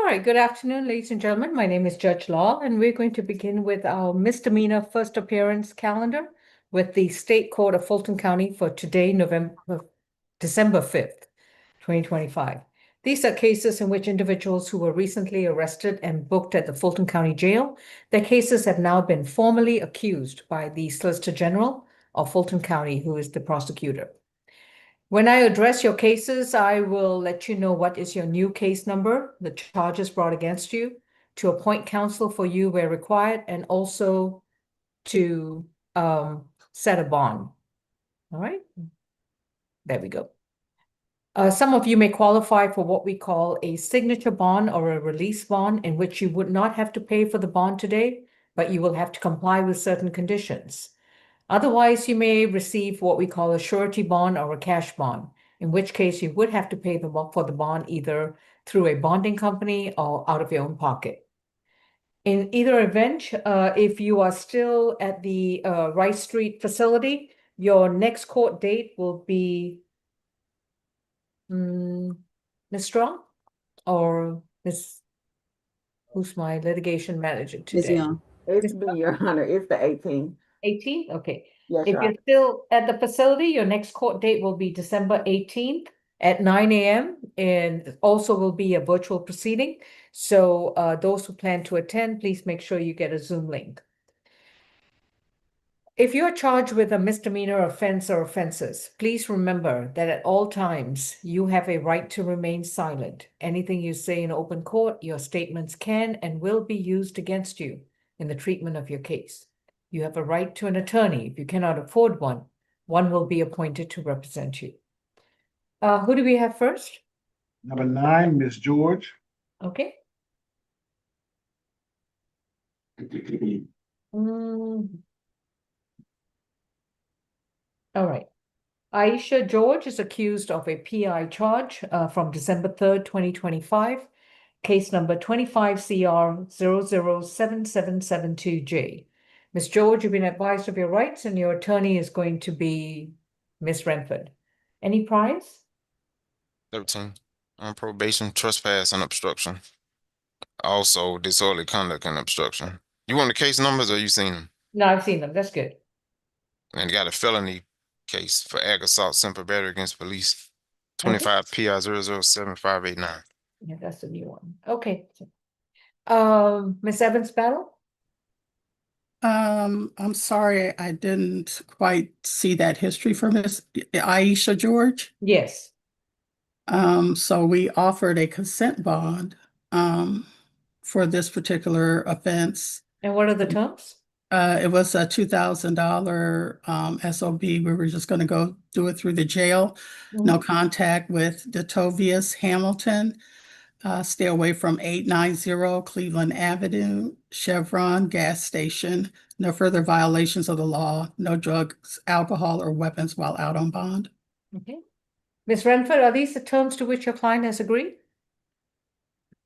right, good afternoon, ladies and gentlemen. My name is Judge Law, and we're going to begin with our misdemeanor first appearance calendar with the State Court of Fulton County for today, December 5th, 2025. These are cases in which individuals who were recently arrested and booked at the Fulton County Jail, their cases have now been formally accused by the Solicitor General of Fulton County, who is the prosecutor. When I address your cases, I will let you know what is your new case number, the charges brought against you, to appoint counsel for you where required, and also to set a bond. All right, there we go. Some of you may qualify for what we call a signature bond or a release bond, in which you would not have to pay for the bond today, but you will have to comply with certain conditions. Otherwise, you may receive what we call a surety bond or a cash bond, in which case you would have to pay for the bond either through a bonding company or out of your own pocket. In either event, if you are still at the Rice Street facility, your next court date will be Ms. Strong or Ms. Who's my litigation manager Ms. today? Young. It's me, Your Honor. It's the 18th. 18th? Okay. Yes, If Your you're Honor. still at the facility, your next court date will be December 18th at 9 a.m. and also will be a virtual proceeding. So those who plan to attend, please make sure you get a Zoom link. If you're charged with a misdemeanor offense or offenses, please remember that at all times you have a right to remain silent. Anything you say in open court, your statements can and will be used against you in the treatment of your case. You have a right to an attorney. If you cannot afford one, one will be appointed to represent you. Who do we have first? Number 9, Ms. George. Okay. All right. Aisha George is accused of a PI charge from December 3rd, 2025, case number 25CR007772J. Ms. George, you've been advised of your rights, and your attorney is going to be Ms. Renford. Any prize? 13. On probation, trespass, and obstruction. Also, disorderly conduct and obstruction. You want the case numbers or you seen them? No, I've seen them. That's good. And got a felony case for ag assault, simple battery against police. 25 PI 007589. Yeah, that's the new one. Okay. Ms. Evans Battle? I'm sorry, I didn't quite see that history for Miss Aisha George. Yes. So we offered a consent bond for this particular offense. And what are the terms? It was a $2,000 SOB. We were just going to go do it through the jail. No contact with Detovius Hamilton. Stay away from 890 Cleveland Avenue, Chevron gas station. No further violations of the law. No drugs, alcohol, or weapons while out on bond. Okay. Ms. Renford, are these the terms to which your client has agreed?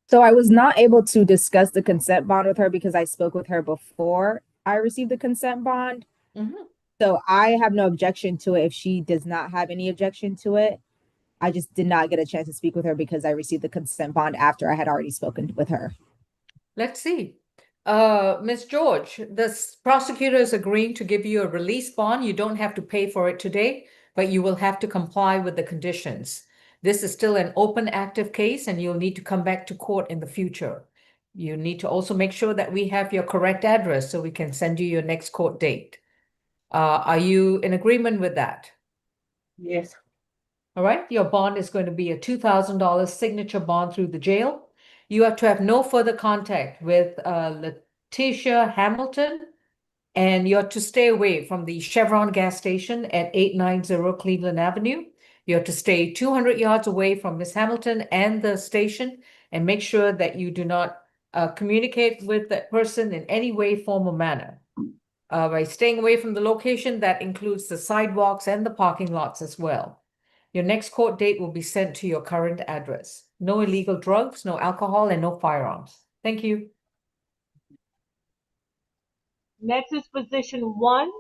So I was not able to discuss the consent bond with her because I spoke with her before I received the consent bond. So I have no objection to it if she does not have any objection to it. I just did not get a chance to speak with her because I received the consent bond after I had already spoken with her. Let's see. Ms. George, the prosecutor is agreeing to give you a release bond. You don't have to pay for it today, but you will have to comply with the conditions. This is still an open, active case, and you'll need to come back to court in the future. You need to also make sure that we have your correct address so we can send you your next court date. Are you in agreement with that? Yes. All right, your bond is going to be a $2,000 signature bond through the jail. You have to have no further contact with Letitia Hamilton, and you have to stay away from the Chevron gas station at 890 Cleveland Avenue. You have to stay 200 yards away from Miss Hamilton and the station, and make sure that you do not communicate with that person in any way, form, or manner. By staying away from the location, that includes the sidewalks and the parking lots as well. Your next court date will be sent to your current address. No illegal drugs, no alcohol, and no firearms. Thank you. Next is position 1.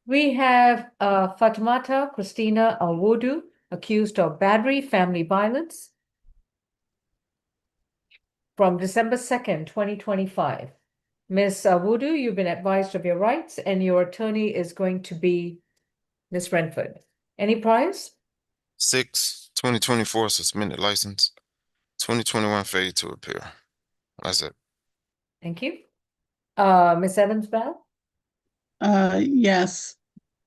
We have Fatimata Christina Awodu accused of battery, family violence from December 2nd, 2025. Ms. Woodoo, you've been advised of your rights, and your attorney is going to be Ms. Renford. Any priors? 6, 2024 suspended license, 2021 failure to appear. That's it. Thank you. Ms. Evans-Bell? Yes.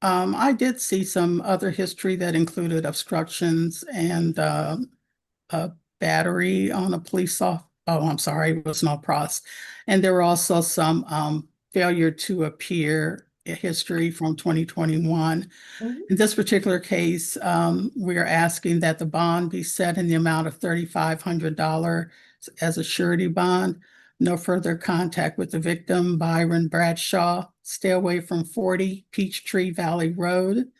I did see some other history that included obstructions and a battery on a police off. Oh, I'm sorry, it was no pros. And there were also some failure to appear history from 2021. In this particular case, we are asking that the bond be set in the amount of $3,500 as a surety bond. No further contact with the victim, Byron Bradshaw. Stay away from 40 Peachtree Valley Road.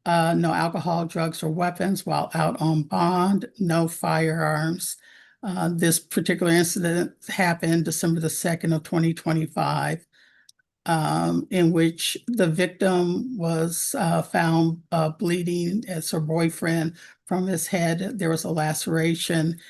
No alcohol, drugs, or weapons while out on bond. No firearms. This particular incident happened December the 2nd of 2025. In which the victim was found bleeding as her boyfriend from his head. There was a laceration,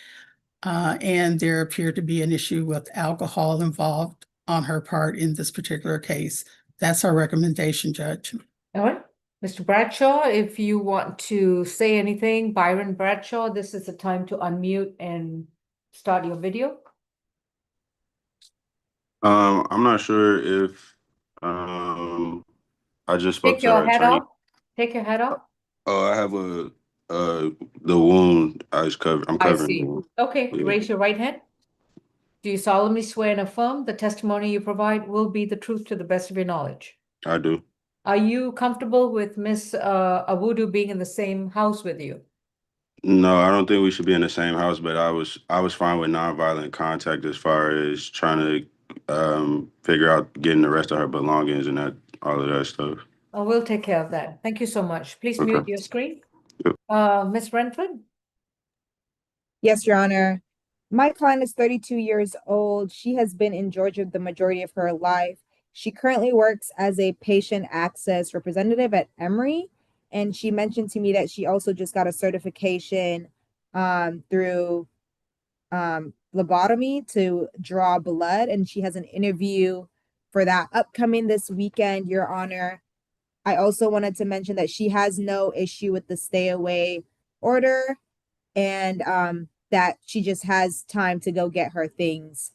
and there appeared to be an issue with alcohol involved on her part in this particular case. That's our recommendation, Judge. All right. Mr. Bradshaw, if you want to say anything, Byron Bradshaw, this is the time to unmute and start your video. I'm not sure if I just spoke Take to your her hat attorney. off. Take your hat off. Oh, I have the wound I'm I covering. see. Okay, Yeah. raise your right hand. Do you solemnly swear and affirm the testimony you provide will be the truth to the best of your knowledge? I do. Are you comfortable with Miss Awudu being in the same house with you? No, I don't think we should be in the same house, but I was fine with nonviolent contact as far as trying to figure out getting the rest of her belongings and that all of that stuff. Oh, we'll take care of that. Thank you so much. Please Okay. mute your screen. Yep. Ms. Renford? Yes, Your Honor. My client is 32 years old. She has been in Georgia the majority of her life. She currently works as a patient access representative at Emory. And she mentioned to me that she also just got a certification through phlebotomy to draw blood. And she has an interview for that upcoming this weekend, Your Honor. I also wanted to mention that she has no issue with the stay away order, and that she just has time to go get her things,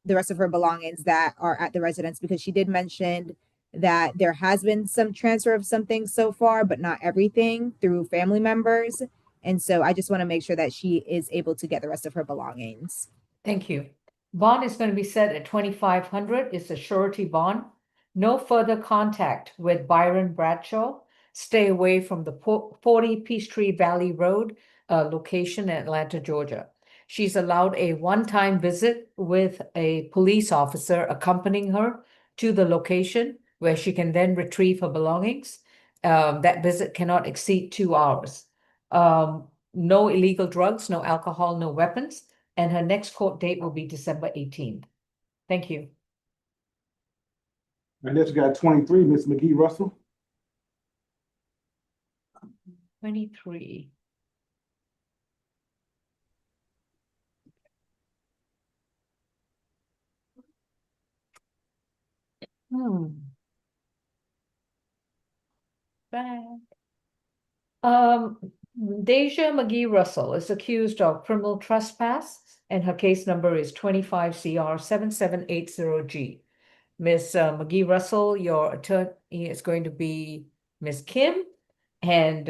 the rest of her belongings that are at the residence, because she did mention that there has been some transfer of some things so far, but not everything through family members. And so I just want to make sure that she is able to get the rest of her belongings. Thank you. Bond is going to be set at 2,500. It's a surety bond. No further contact with Byron Bradshaw. Stay away from the 40 Peachtree Valley Road location in Atlanta, Georgia. She's allowed a one-time visit with a police officer accompanying her to the location where she can then retrieve her belongings. That visit cannot exceed 2 hours. No illegal drugs, no alcohol, no weapons. And her next court date will be December 18th. Thank you. And next we got 23, Miss McGee Russell. 23. Back. Deja McGee Russell is accused of criminal trespass, and her case number is 25 CR 7780G. Ms. McGee Russell, your attorney is going to be Ms. Kim, and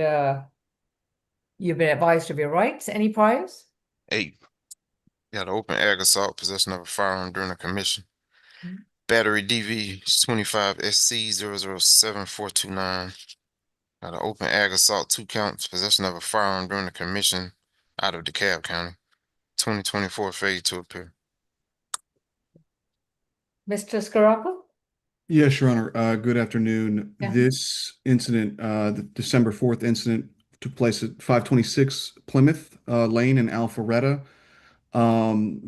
you've been advised of your rights. Any priors? 8. Got an open ag assault, possession of a firearm during a commission. Mhm. Battery DV 25 SC 007429. Got an open ag assault, 2 counts, possession of a firearm during the commission out of DeKalb County. 2024 failure to appear. Mr. Scaraco? Yes, Your Honor. Good afternoon. Yeah. This incident, the December 4th incident, took place at 526 Plymouth Lane in Alpharetta.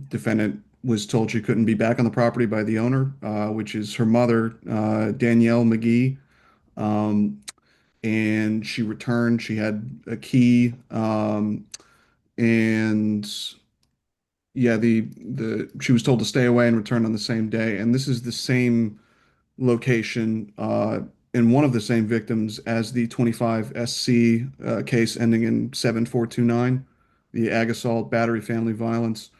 Defendant was told she couldn't be back on the property by the owner, which is her mother, Danielle McGee. and she returned. She had a key, and yeah, the she was told to stay away and return on the same day. And this is the same location in one of the same victims as the 25 SC case ending in 7429, the ag assault, battery, family violence,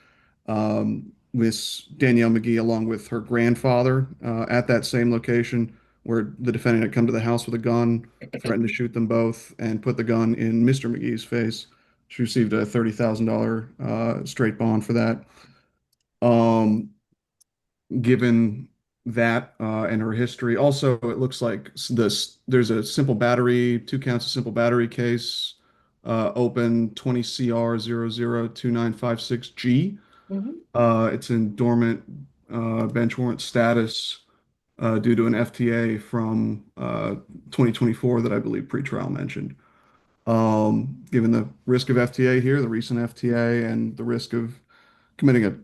with Danielle McGee along with her grandfather at that same location where the defendant had come to the house with a gun, threatened to shoot them both, and put the gun in Mr. McGee's face. She received a $30,000 straight bond for that. Given that and her history. Also, it looks like there's a simple battery, 2 counts of simple battery case, open 20 CR 002956G. It's in dormant bench warrant status due to an FTA from 2024 that I believe pretrial mentioned. Given the risk of FTA here, the recent FTA, and the risk of committing a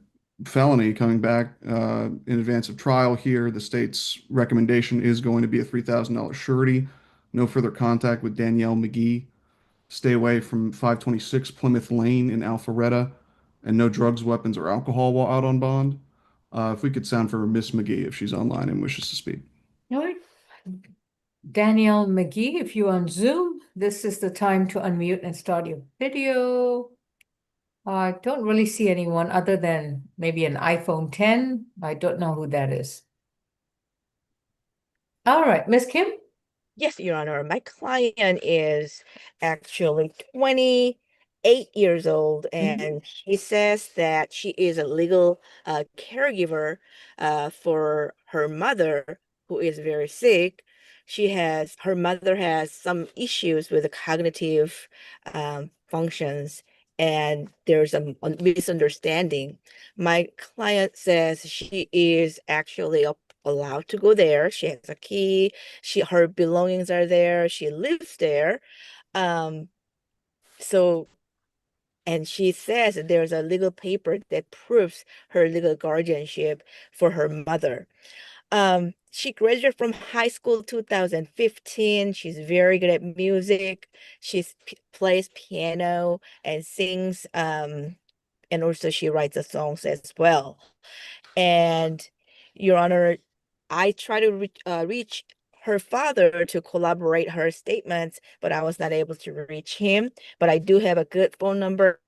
felony coming back in advance of trial here, the state's recommendation is going to be a $3,000 surety. No further contact with Danielle McGee. Stay away from 526 Plymouth Lane in Alpharetta, and no drugs, weapons, or alcohol while out on bond. If we could sound for Miss McGee if she's online and wishes to speak. All right. Danielle McGee, if you're on Zoom, this is the time to unmute and start your video. I don't really see anyone other than maybe an iPhone 10. I don't know who that is. All right, Miss Kim? Yes, Your Honor. My client is actually 28 years old, and she says that she is a legal caregiver for her mother, who is very sick. Her mother has some issues with the cognitive functions, and there's a misunderstanding. My client says she is actually allowed to go there. She has a key. Her belongings are there. She lives there. Um, so and she says that there's a legal paper that proves her legal guardianship for her mother. She graduated from high school 2015. She's very good at music. She plays piano and sings, and also she writes the songs as well. And Your Honor, I try to reach her father to collaborate her statements, but I was not able to reach him. But I do have a good phone number,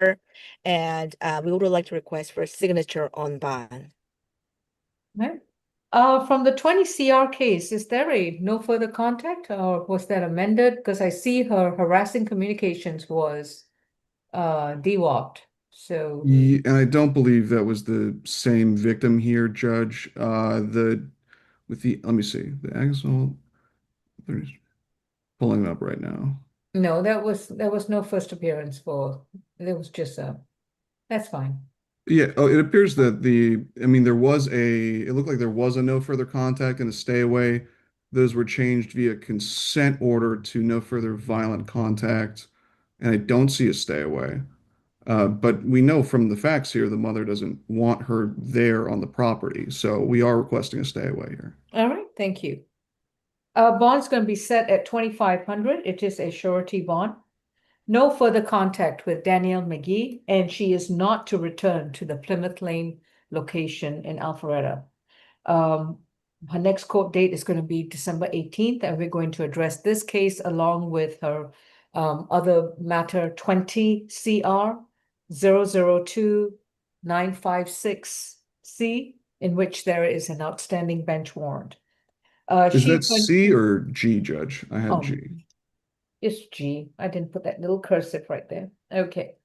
and we would like to request for a signature on bond. Right. From the 20 CR case, is there a no further contact or was that amended? Because I see her harassing communications was DWOPed. So Yeah, and I don't believe that was the same victim here, Judge. Let me see, the ag assault. There's pulling it up right now. no, there was no first appearance for, there was just that's fine. Yeah, it appears that it looked like there was a no further contact and a stay away. Those were changed via consent order to no further violent contact, and I don't see a stay away. But we know from the facts here, the mother doesn't want her there on the property, so we are requesting a stay away here. All right, thank you. Bond's going to be set at 2,500. It is a surety bond. No further contact with Danielle McGee, and she is not to return to the Plymouth Lane location in Alpharetta. Her next court date is going to be December 18th, and we're going to address this case along with her other matter 20 CR 002956C, in which there is an outstanding bench warrant. Is that C or G, Judge? I had G. It's G. I didn't put that little cursive right there. Okay.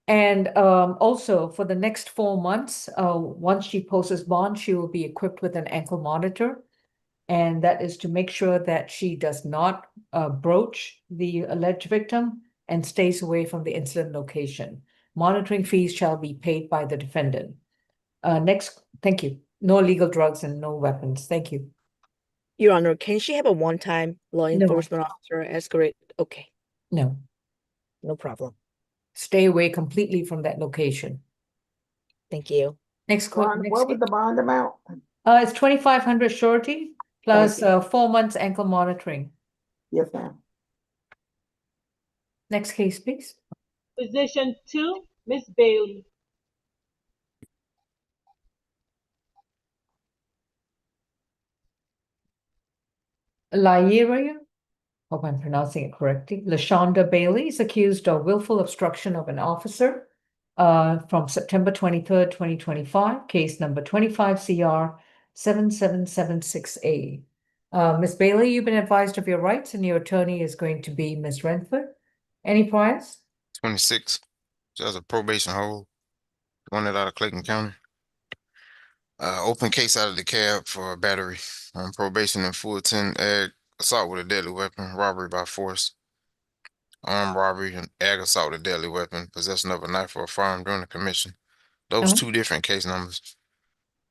And also for the next 4 months, once she posts bond, she will be equipped with an ankle monitor. And that is to make sure that she does not broach the alleged victim and stays away from the incident location. Monitoring fees shall be paid by the defendant. Next, thank you. No illegal drugs and no weapons. Thank you. Your Honor, can she have a one-time law enforcement officer escort? Okay, No. no problem. Stay away completely from that location. Thank you. Next Ron, what was the bond amount? It's 2,500 surety plus Thank 4 months ankle monitoring. Yes, ma'am. Next case, please. Position 2, Ms. Bailey. Lyria, hope I'm pronouncing it correctly, LaShonda Bailey is accused of willful obstruction of an officer from September 23rd, 2025, case number 25 CR 7776A. Ms. Bailey, you've been advised of your rights and your attorney is going to be Ms. Renford. Any priors? 26. Just a probation hold. Wanted out of Clayton County. Open case out of the cab for battery on probation and Fulton ag assault with a deadly weapon, robbery by force, armed robbery and ag assault with a deadly weapon, possession of a knife or a firearm during the commission. Those two different case numbers.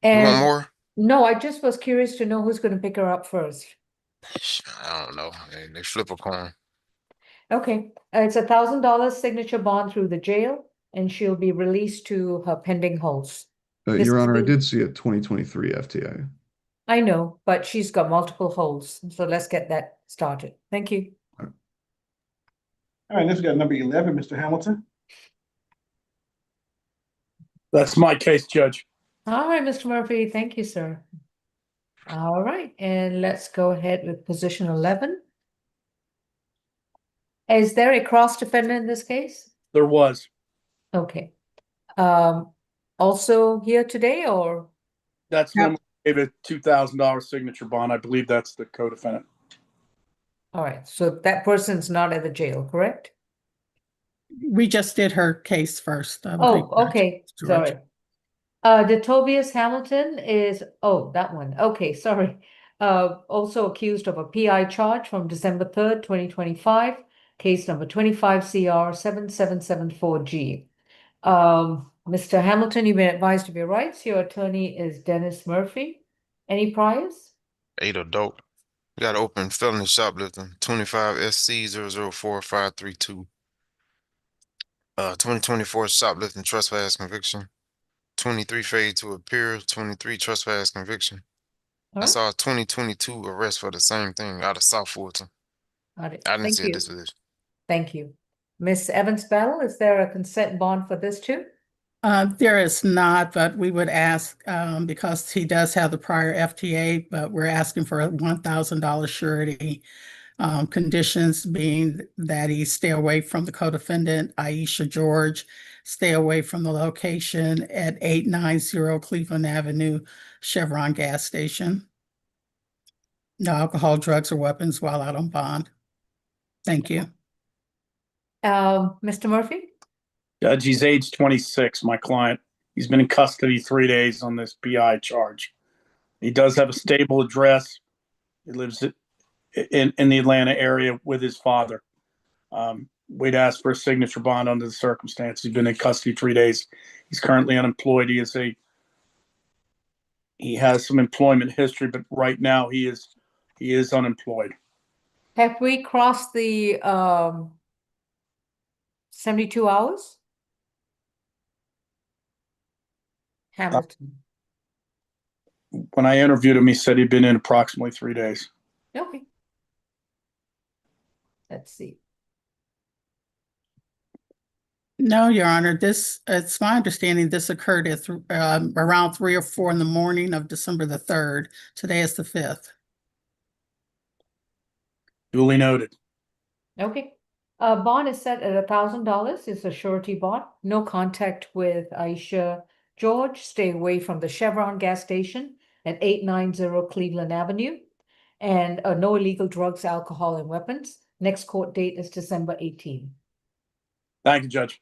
You want And more? no, I just was curious to know who's going to pick her up first. I don't know. They flip a coin. Okay, it's $1,000 signature bond through the jail, and she'll be released to her pending holds. This Your is Honor, I the- did see a 2023 FTA. I know, but she's got multiple holds, so let's get that started. Thank you. All right, next we got number 11, Mr. Hamilton. That's my case, Judge. All right, Mr. Murphy, thank you, sir. All right, and let's go ahead with position 11. Is there a cross defendant in this case? There was. Okay. Also here today, or? That's when we gave a $2,000 signature bond. I believe that's the co-defendant. All right, so that person's not at the jail, correct? We just did her case first. I would Oh, think, Judge okay, George. sorry. Tobias Hamilton is, oh, that one. Okay, sorry. Also accused of a PI charge from December 3rd, 2025, case number 25 CR 7774G. Mr. Hamilton, you've been advised of your rights. Your attorney is Dennis Murphy. Any priors? 8 adult. We got open felony shoplifting. 25 SC 0045532. 2024 shoplifting trespass conviction. 23 failure to appear. 23 trespass conviction. All I right, saw a 2022 arrest for the same thing out of South Fulton. got it. I didn't Thank see a you. disposition. Thank you. Miss Evans Battle, is there a consent bond for this too? There is not, but we would ask, because he does have the prior FTA, but we're asking for a $1,000 surety. Conditions being that he stay away from the co-defendant, Aisha George, stay away from the location at 890 Cleveland Avenue, Chevron gas station. No alcohol, drugs, or weapons while out on bond. Thank you. Mr. Murphy? Judge, he's age 26, my client. He's been in custody 3 days on this PI charge. He does have a stable address. He lives in the Atlanta area with his father. We'd ask for a signature bond under the circumstances. He's been in custody 3 days. He's currently unemployed. He has some employment history, but right now he is unemployed. Have we crossed the 72 hours? Hamilton. When I interviewed him, he said he'd been in approximately 3 days. Okay. Let's see. No, Your Honor, it's my understanding this occurred at around 3 or 4 in the morning of December the 3rd. Today is the 5th. Duly noted. Okay. Bond is set at $1,000. It's a surety bond. No contact with Aisha George. Stay away from the Chevron gas station at 890 Cleveland Avenue. And no illegal drugs, alcohol, and weapons. Next court date is December 18. Thank you, Judge.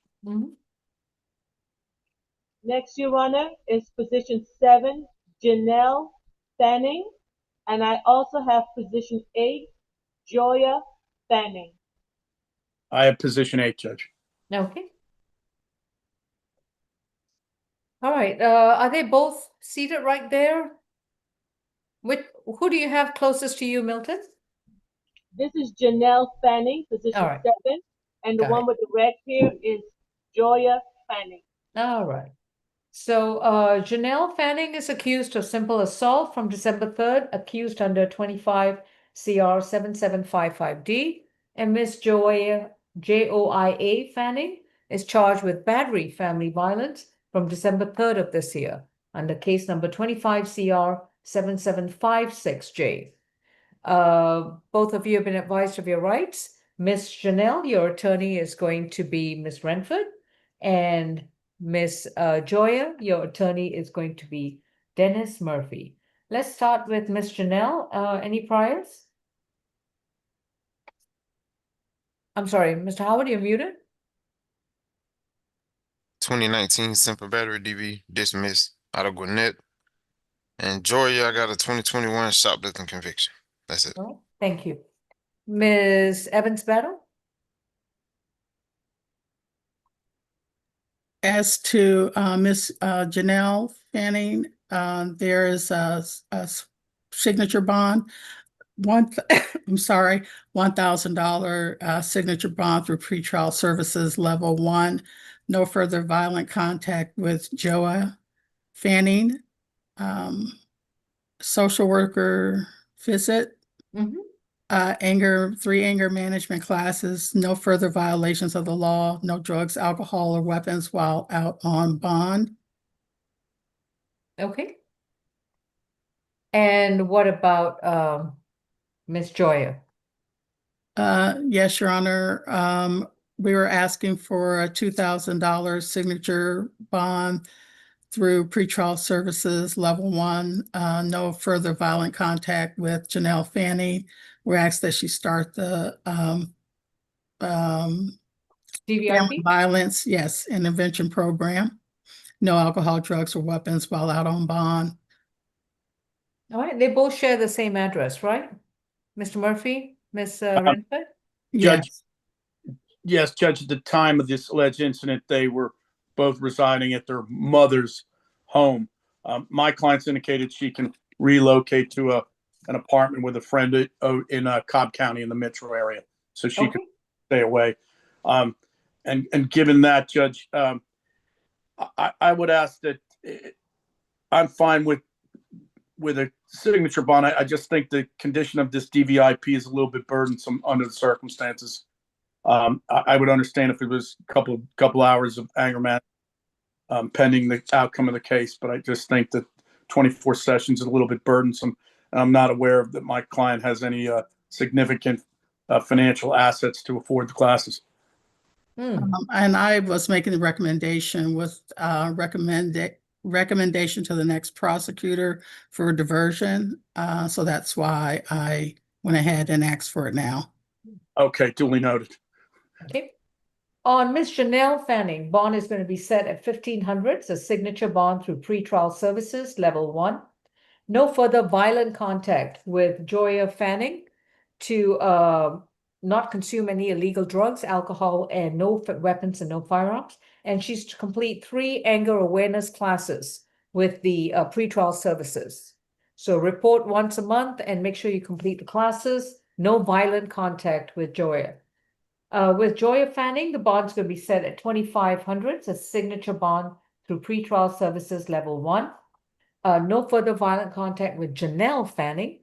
Next, Your Honor, is position 7, Janelle Fanning. And I also have position 8, Joya Fanning. I have position 8, Judge. Okay. All right. Are they both seated right there? Who do you have closest to you, Milton? This is Janelle Fanning, position All right. 7. And the Got one it. with the red here is Joya Fanning. All right. So Janelle Fanning is accused of simple assault from December 3rd, accused under 25 CR 7755D. And Miss Joya Joia Fanning is charged with battery family violence from December 3rd of this year under case number 25 CR 7756J. Both of you have been advised of your rights. Miss Janelle, your attorney is going to be Miss Renford, and Miss Joya, your attorney is going to be Dennis Murphy. Let's start with Miss Janelle. Any priors? I'm sorry, Mr. Howard, you're muted. 2019 Simple Battery DV dismissed out of Gwinnett. And Georgia, I got a 2021 shoplifting conviction. That's it. All right, thank you. Ms. Evans-Battle? As to Miss Janelle Fanning, there is a signature bond. I'm sorry, $1,000 signature bond through pretrial services level 1. No further violent contact with Joa Fanning. Social worker visit. Three anger management classes, no further violations of the law, no drugs, alcohol, or weapons while out on bond. Okay. And what about Miss Joya? Yes, Your Honor. We were asking for a $2,000 signature bond through pretrial services level 1. No further violent contact with Janelle Fanning. We asked that she start the family DVIP? violence, yes, intervention program. No alcohol, drugs, or weapons while out on bond. All right, they both share the same address, right? Mr. Murphy, Miss Renford? Yes. Yes, Judge, at the time of this alleged incident, they were both residing at their mother's home. My client's indicated she can relocate to an apartment with a friend in Cobb County in the metro area, so she could stay away. And given that, Judge, I would ask that I'm fine with a signature bond. I just think the condition of this DVIP is a little bit burdensome under the circumstances. I would understand if it was a couple hours of anger management pending the outcome of the case, but I just think that 24 sessions is a little bit burdensome. And I'm not aware that my client has any significant financial assets to afford the classes. And I was making the recommendation with recommendation to the next prosecutor for diversion. So that's why I went ahead and asked for it now. Okay, duly noted. Okay. On Miss Janelle Fanning, bond is going to be set at 1,500, a signature bond through pretrial services, level 1. No further violent contact with Joya Fanning to not consume any illegal drugs, alcohol, and no weapons and no firearms. And she's to complete 3 anger awareness classes with the pretrial services. So report once a month and make sure you complete the classes. No violent contact with Joya. With Joya Fanning, the bond's going to be set at 2,500, a signature bond through pretrial services level 1. No further violent contact with Janelle Fanning.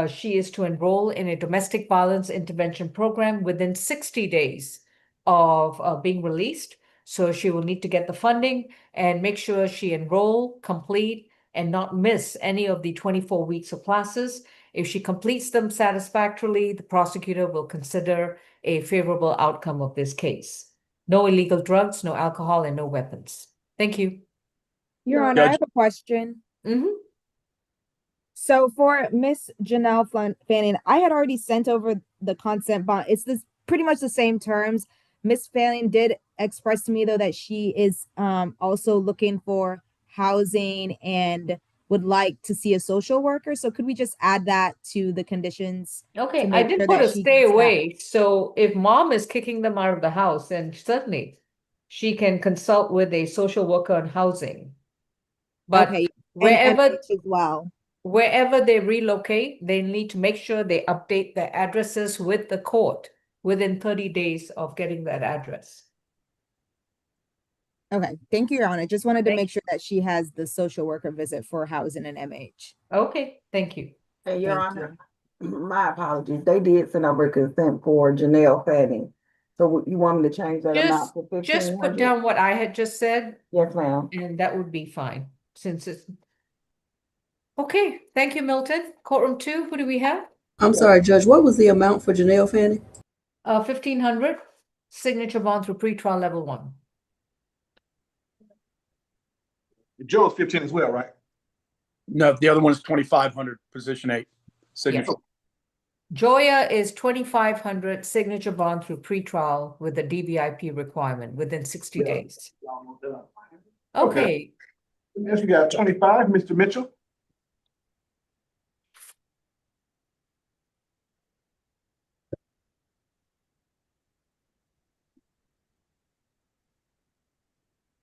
She is to enroll in a domestic violence intervention program within 60 days of being released. So she will need to get the funding and make sure she enroll, complete, and not miss any of the 24 weeks of classes. If she completes them satisfactorily, the prosecutor will consider a favorable outcome of this case. No illegal drugs, no alcohol, and no weapons. Thank you. Your Honor, I have a question. So for Miss Janelle Fanning, I had already sent over the consent bond. It's pretty much the same terms. Miss Fanning did express to me though that she is also looking for housing and would like to see a social worker. So could we just add that to the conditions? Okay, I did put a stay away. So if mom is kicking them out of the house, then certainly she can consult with a social worker on housing. But okay, wherever as well. Wherever they relocate, they need to make sure they update their addresses with the court within 30 days of getting that address. Okay, thank you, Your Honor. Just wanted to make sure that she has the social worker visit for housing and MH. Okay, thank you. Hey, Your Honor, my apologies. They did send over consent for Janelle Fanning. So you want me to change that amount Just, to just put 1,500? down what I had just said, Yes, ma'am. and that would be fine, since it's. Okay, thank you, Milton. Courtroom 2, who do we have? I'm sorry, Judge, what was the amount for Janelle Fanning? 1,500, signature bond through pretrial level 1. Joe's 15 as well, right? No, the other one is 2,500, position 8, signature. Joya is 2,500, signature bond through pretrial with the DBIP requirement within 60 days. Okay, Next, we got 25, Mr. Mitchell.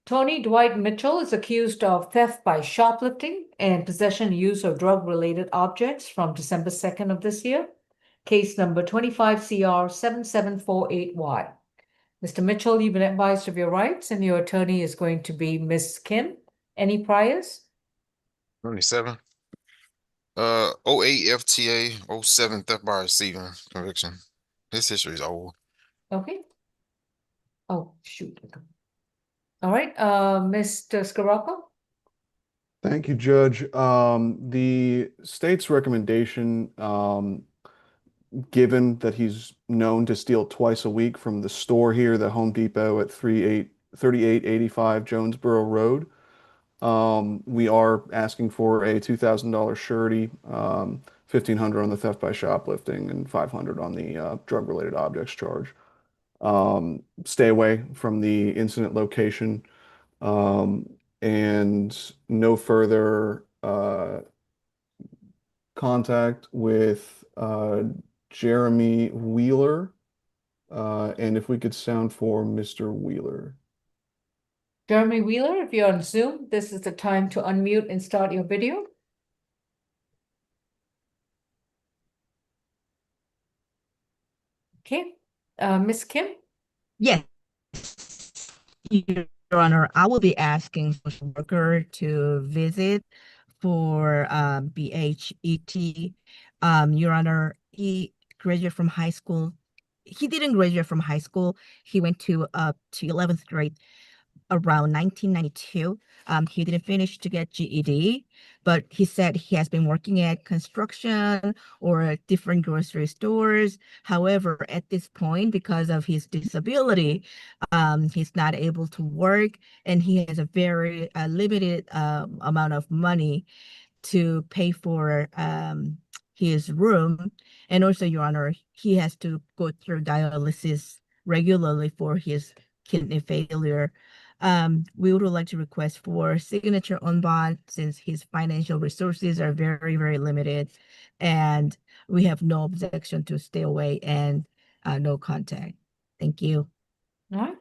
Tony Dwight Mitchell is accused of theft by shoplifting and possession and use of drug-related objects from December 2nd of this year. Case number 25 CR 7748Y. Mr. Mitchell, you've been advised of your rights, and your attorney is going to be Ms. Kim. Any priors? 27. 08 FTA 07 theft by receiving conviction. This history is old. Okay. Oh, shoot. All right, Mr. Scirocco? Thank you, Judge. The state's recommendation, given that he's known to steal twice a week from the store here, the Home Depot at 3885 Jonesboro Road, we are asking for a $2,000 surety, 1,500 on the theft by shoplifting, and 500 on the drug-related objects charge. Stay away from the incident location, and no further contact with Jeremy Wheeler. And if we could sound for Mr. Wheeler. Jeremy Wheeler, if you're on Zoom, this is the time to unmute and start your video. Okay, Ms. Kim? Yes, Your Honor, I will be asking social worker to visit for BHET. Your Honor, he graduated from high school. He didn't graduate from high school. He went to 11th grade around 1992. He didn't finish to get GED, but he said he has been working at construction or at different grocery stores. However, at this point, because of his disability, he's not able to work, and he has a very limited amount of money to pay for his room. And also, Your Honor, he has to go through dialysis regularly for his kidney failure. We would like to request for signature on bond since his financial resources are very, very limited, and we have no objection to stay away and no contact. Thank you. All right.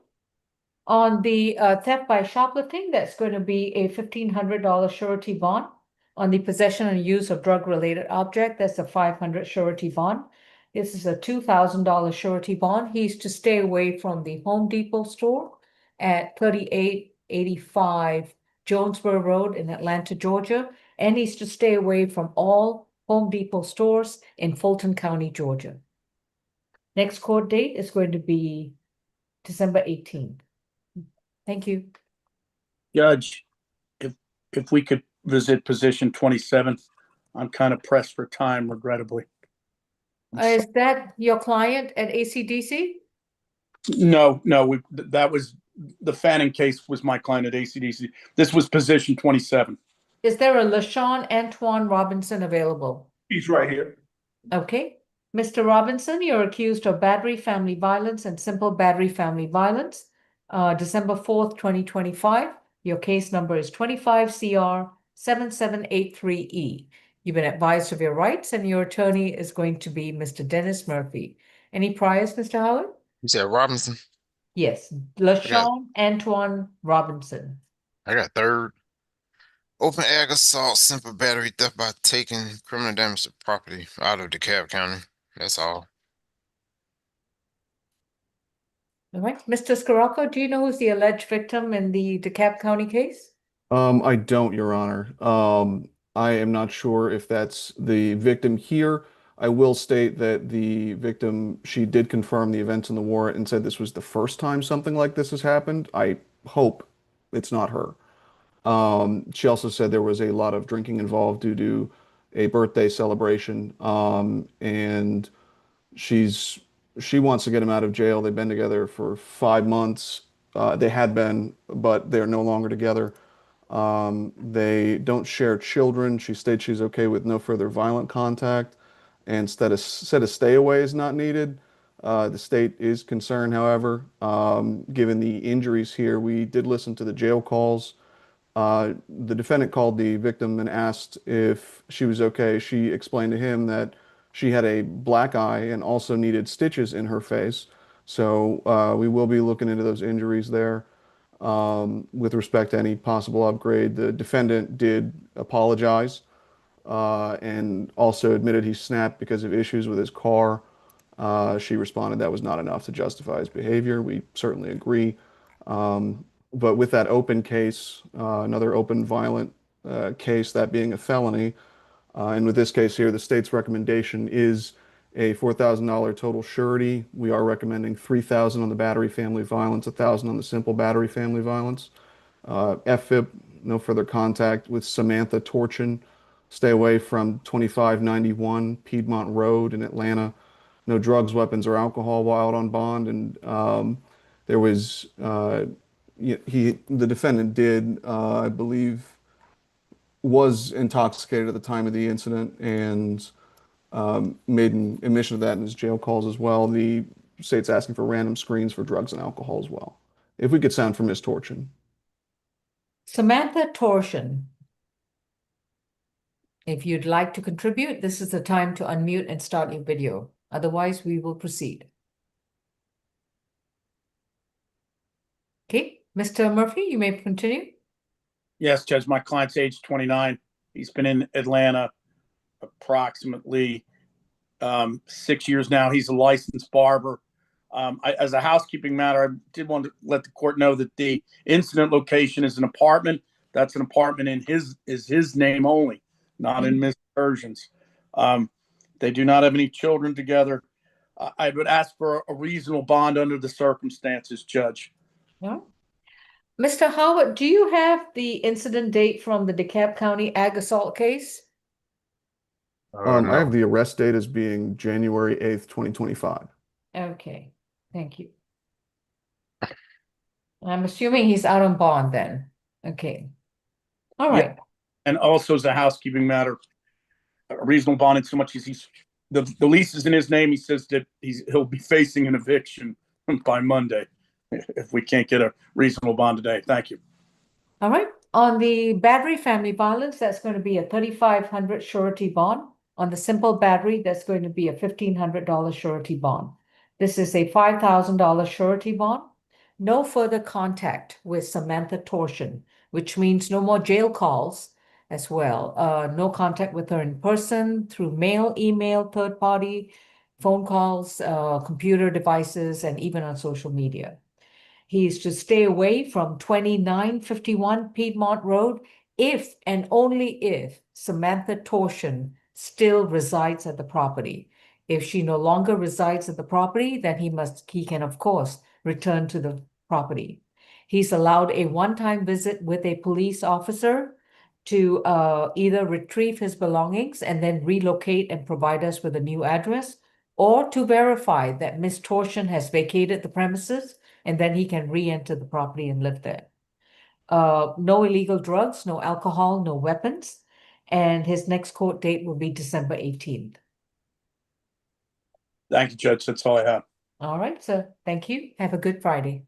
On the theft by shoplifting, that's going to be a $1,500 surety bond. On the possession and use of drug-related object, that's a $500 surety bond. This is a $2,000 surety bond. He's to stay away from the Home Depot store at 3885 Jonesboro Road in Atlanta, Georgia, and he's to stay away from all Home Depot stores in Fulton County, Georgia. Next court date is going to be December 18th. Thank you. Judge, if we could visit position 27, I'm kind of pressed for time, regrettably. Is that your client at ACDC? No, that was the Fanning case was my client at ACDC. This was position 27. Is there a LaShawn Antoine Robinson available? He's right here. Okay. Mr. Robinson, you're accused of battery, family violence, and simple battery, family violence. December 4th, 2025. Your case number is 25 CR 7783E. You've been advised of your rights, and your attorney is going to be Mr. Dennis Murphy. Any priors, Mr. Howard? You said Robinson? Yes, LaShawn Antoine Robinson. I got third. Open ag assault, simple battery, theft by taking, criminal damage to property out of DeKalb County. That's all. All right, Mr. Scirocco, do you know who's the alleged victim in the DeKalb County case? I don't, Your Honor. I am not sure if that's the victim here I will state that the victim, she did confirm the events in the warrant and said this was the first time something like this has happened. I hope it's not her. She also said there was a lot of drinking involved due to a birthday celebration. And she wants to get him out of jail. They've been together for 5 months. They had been, but they're no longer together. They don't share children. She states she's okay with no further violent contact, and said a stay away is not needed. The state is concerned, however, given the injuries here. We did listen to the jail calls. The defendant called the victim and asked if she was okay. She explained to him that she had a black eye and also needed stitches in her face. So we will be looking into those injuries there. With respect to any possible upgrade, the defendant did apologize and also admitted he snapped because of issues with his car. She responded that was not enough to justify his behavior. We certainly agree. But with that open case, another open violent case, that being a felony, and with this case here, the state's recommendation is a $4,000 total surety. We are recommending $3,000 on the battery family violence, $1,000 on the simple battery family violence. FIP, no further contact with Samantha Torchin. Stay away from 2591 Piedmont Road in Atlanta. No drugs, weapons, or alcohol while out on bond. And there was the defendant did, I believe, was intoxicated at the time of the incident and made an admission of that in his jail calls as well. The state's asking for random screens for drugs and alcohol as well. If we could sound for Ms. Torchin. Samantha Torsion, if you'd like to contribute, this is the time to unmute and start your video. Otherwise, we will proceed. Okay, Mr. Murphy, you may continue. Yes, Judge, my client's age 29. He's been in Atlanta approximately 6 years now. He's a licensed barber. As a housekeeping matter, I did want to let the court know that the incident location is an apartment. That's an apartment in his name only, not in Ms. Persian's. They do not have any children together. I would ask for a reasonable bond under the circumstances, Judge. Yeah. Mr. Howard, do you have the incident date from the DeKalb County ag assault case? I No. have the arrest date as being January 8th, 2025. Okay, thank you. I'm assuming he's out on bond then. Okay. All Yeah. right. And also as a housekeeping matter, a reasonable bond in so much as the lease is in his name. He says that he'll be facing an eviction by Monday if we can't get a reasonable bond today. Thank you. All right. On the battery family violence, that's going to be a $3,500 surety bond. On the simple battery, that's going to be a $1,500 surety bond. This is a $5,000 surety bond. No further contact with Samantha Torsion, which means no more jail calls as well. No contact with her in person, through mail, email, third party, phone calls, computer devices, and even on social media. He is to stay away from 2951 Piedmont Road if and only if Samantha Torsion still resides at the property. If she no longer resides at the property, then he can, of course, return to the property. He's allowed a one-time visit with a police officer to either retrieve his belongings and then relocate and provide us with a new address, or to verify that Ms. Torsion has vacated the premises, and then he can re-enter the property and live there. No illegal drugs, no alcohol, no weapons. And his next court date will be December 18th. Thank you, Judge. That's all I have. All right, sir. Thank you. Have a good Friday.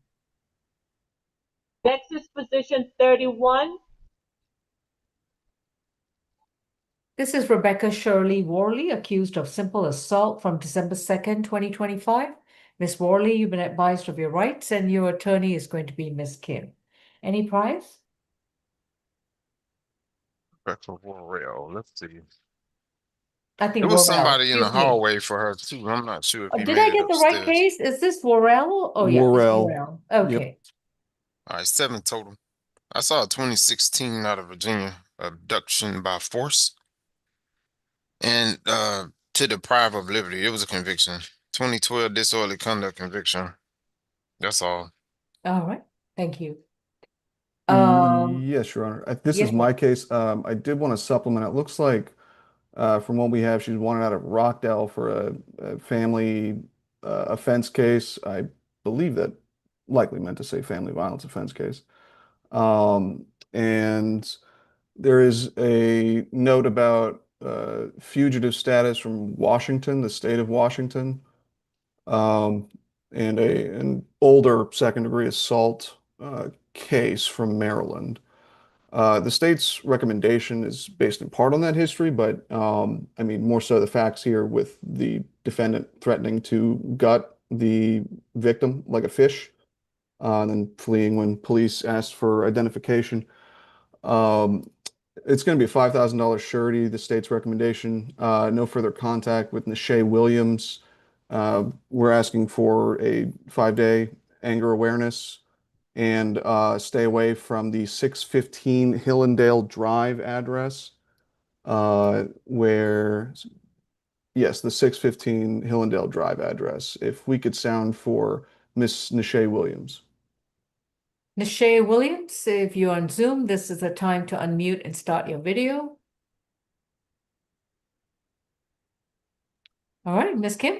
Next is position 31. This is Rebecca Shirley Worley, accused of simple assault from December 2nd, 2025. Ms. Worley, you've been advised of your rights, and your attorney is going to be Ms. Kim. Any prize? Rebecca Warrell. Let's see. I think There was Worrell. somebody in the Excuse me. hallway for her too. I'm not sure if he Did made I it get the right upstairs. case? Is this Worrell? Oh, yeah, it's Worrell. Worrell. Okay. All right, 7 total. I saw a 2016 out of Virginia abduction by force. And to deprive of liberty. It was a conviction. 2012 disorderly conduct conviction. That's all. All right, thank you. Yes, Your Honor. This yes, is my case. I did want to supplement. It looks like, from what we have, she's wanted out of Rockdale for a family offense case. I believe that likely meant to say family violence offense case. And there is a note about fugitive status from Washington, the state of Washington, um, and an older second-degree assault case from Maryland. The state's recommendation is based in part on that history, but I mean, more so the facts here with the defendant threatening to gut the victim like a fish, and then fleeing when police asked for identification. Um, it's going to be a $5,000 surety, the state's recommendation. No further contact with Nashay Williams. We're asking for a 5-day anger awareness and stay away from the 615 Hillendale Drive address, yes, the 615 Hillendale Drive address. If we could sound for Miss Nashay Williams. Nashay Williams, if you're on Zoom, this is the time to unmute and start your video. All right, Miss Kim.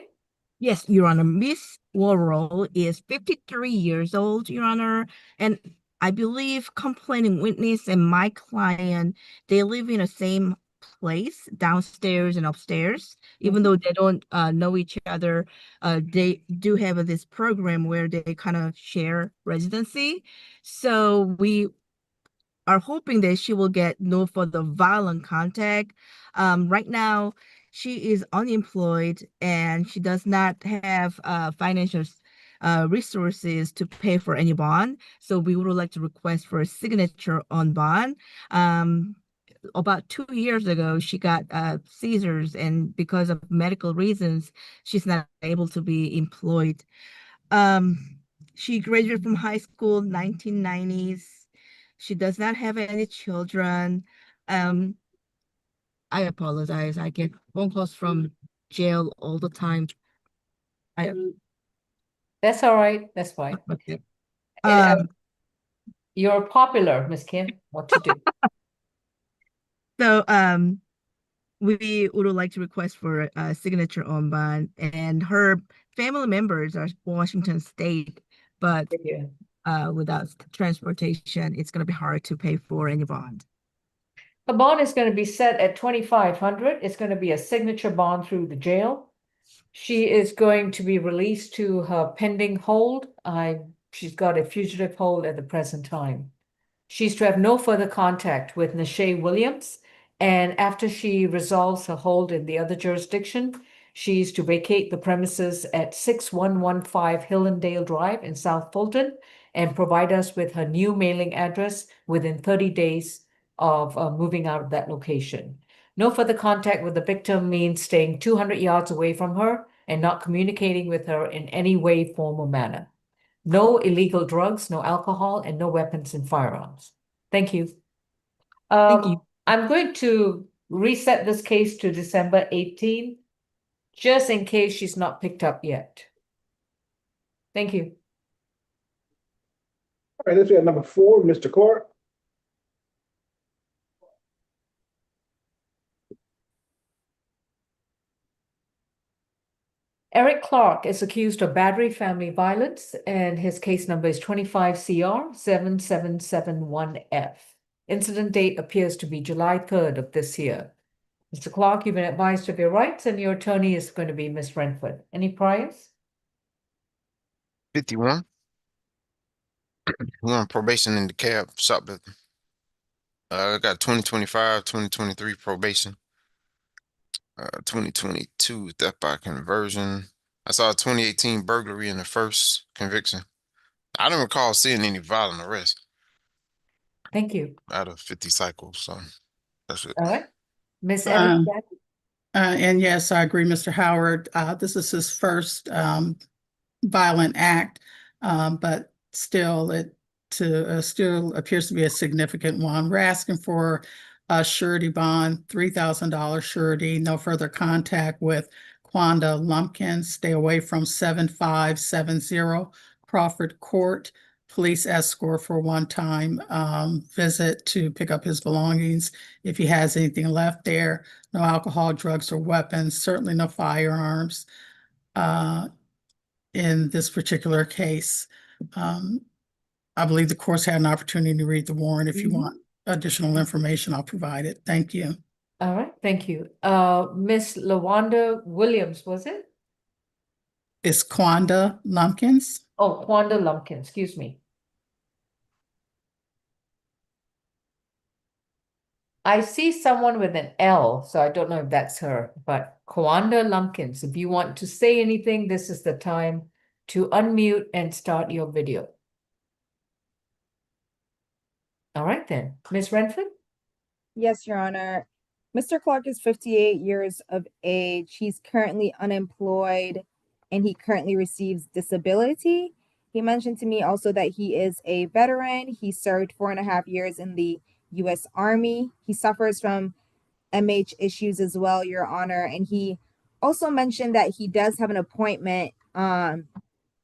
Yes, Your Honor. Miss Worrell is 53 years old, Your Honor, and I believe complaining witness and my client, they live in the same place, downstairs and upstairs. Even though they don't know each other, they do have this program where they kind of share residency. So we are hoping that she will get no further violent contact. Right now, she is unemployed and she does not have financial resources to pay for any bond. So we would like to request for a signature on bond. About 2 years ago, she got seizures, and because of medical reasons, she's not able to be employed. She graduated from high school 1990s. She does not have any children. I apologize. I get phone calls from jail all the time. That's all right. That's fine. Okay. You're popular, Miss Kim. What to do? So we would like to request for a signature on bond, and her family members are Washington State, but without transportation, it's going to be hard to pay for any bond. The bond is going to be set at 2,500. It's going to be a signature bond through the jail. She is going to be released to her pending hold. She's got a fugitive hold at the present time. She's to have no further contact with Nashay Williams, and after she resolves her hold in the other jurisdiction, she's to vacate the premises at 6115 Hillendale Drive in South Fulton and provide us with her new mailing address within 30 days of moving out of that location. No further contact with the victim means staying 200 yards away from her and not communicating with her in any way, form, or manner. No illegal drugs, no alcohol, and no weapons and firearms. Thank you. Thank you. I'm going to reset this case to December 18, just in case she's not picked up yet. Thank you. All right, let's get number 4, Mr. Court. Eric Clark is accused of battery family violence, and his case number is 25 CR 7771F. Incident date appears to be July 3rd of this year. Mr. Clark, you've been advised of your rights, and your attorney is going to be Ms. Renford. Any priors? 51. We're on probation in the cab shoplifting. I got 2025, 2023 probation. 2022 theft by conversion. I saw a 2018 burglary in the first conviction. I don't recall seeing any violent arrests Thank you. out of 50 cycles, so that's it. All right. Ms. Evans? And yes, I agree, Mr. Howard. This is his first violent act, but still it still appears to be a significant one. We're asking for surety bond, $3,000 surety, no further contact with Quanda Lumpkin, stay away from 7570 Crawford Court, police escort for one-time visit to pick up his belongings if he has anything left there. No alcohol, drugs, or weapons, certainly no firearms in this particular case. I believe the courts had an opportunity to read the warrant. If you want additional information, I'll provide it. Thank you. All right, thank you. Miss LaWanda Williams, was it? It's Quanda Lumpkins. Oh, Quanda Lumpkin, excuse me. I see someone with an L, so I don't know if that's her, but Quanda Lumpkins, if you want to say anything, this is the time to unmute and start your video. All right then, Miss Renford? Yes, Your Honor. Mr. Clark is 58 years of age. He's currently unemployed and he currently receives disability. He mentioned to me also that he is a veteran. He served 4.5 years in the U.S. Army. He suffers from MH issues as well, Your Honor. And he also mentioned that he does have an appointment on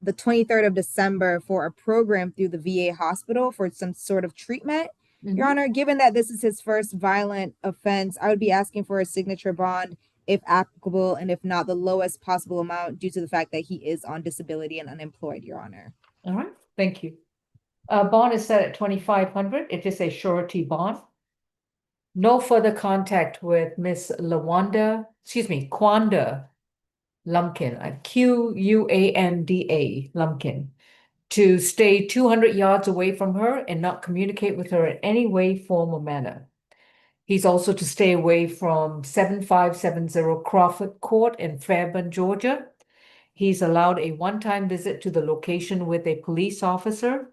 the 23rd of December for a program through the VA hospital for some sort of treatment. Your Honor, given that this is his first violent offense, I would be asking for a signature bond if applicable, and if not, the lowest possible amount due to the fact that he is on disability and unemployed, Your Honor. All right, thank you. Bond is set at 2,500. It is a surety bond. No further contact with Miss Quanda Lumpkin, Quanda Lumpkin, to stay 200 yards away from her and not communicate with her in any way, form, or manner. He's also to stay away from 7570 Crawford Court in Fairburn, Georgia. He's allowed a one-time visit to the location with a police officer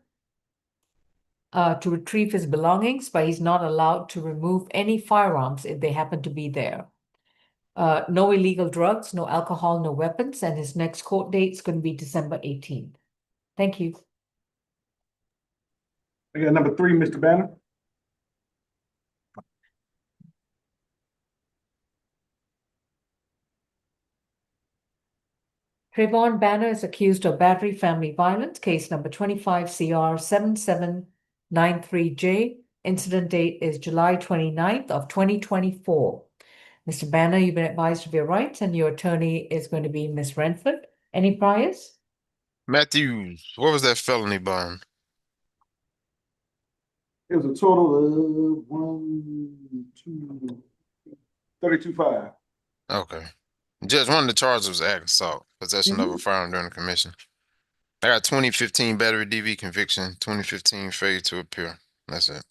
to retrieve his belongings, but he's not allowed to remove any firearms if they happen to be there. No illegal drugs, no alcohol, no weapons, and his next court date is going to be December 18th. Thank you. I got number 3, Mr. Banner. Trayvon Banner is accused of battery family violence, case number 25 CR 7793J. Incident date is July 29th of 2024. Mr. Banner, you've been advised of your rights, and your attorney is going to be Ms. Renford. Any priors? Matthews, what was that felony bond? It was a total of 32.5. Okay. Judge, one of the charges was ag assault, possession of a firearm during the commission. I got 2015 battery DV conviction, 2015 failure to appear. That's it.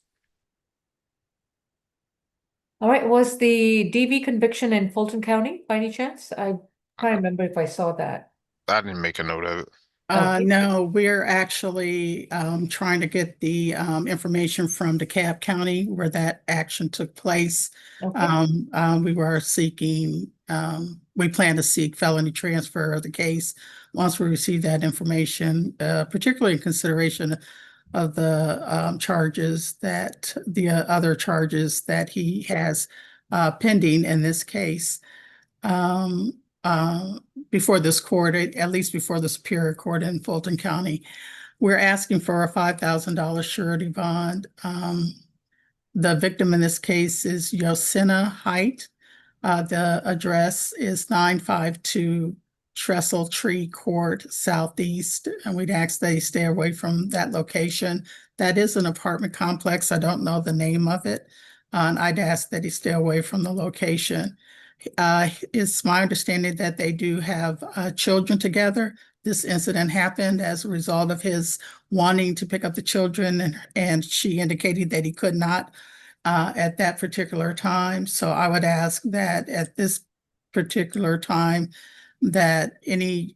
All right, was the DV conviction in Fulton County by any chance? I can't remember if I saw that. I didn't make a note of it. Okay. No, we're actually trying to get the information from DeKalb County where that action took place. Okay. We were seeking, we plan to seek felony transfer of the case once we receive that information, particularly in consideration of the charges that the other charges that he has pending in this case. Before this court, at least before the Superior Court in Fulton County. We're asking for a $5,000 surety bond. The victim in this case is Yosina Height. The address is 952 Trestle Tree Court Southeast, and we'd ask they stay away from that location. That is an apartment complex. I don't know the name of it. And I'd ask that he stay away from the location. It's my understanding that they do have children together. This incident happened as a result of his wanting to pick up the children, and she indicated that he could not at that particular time. So I would ask that at this particular time that any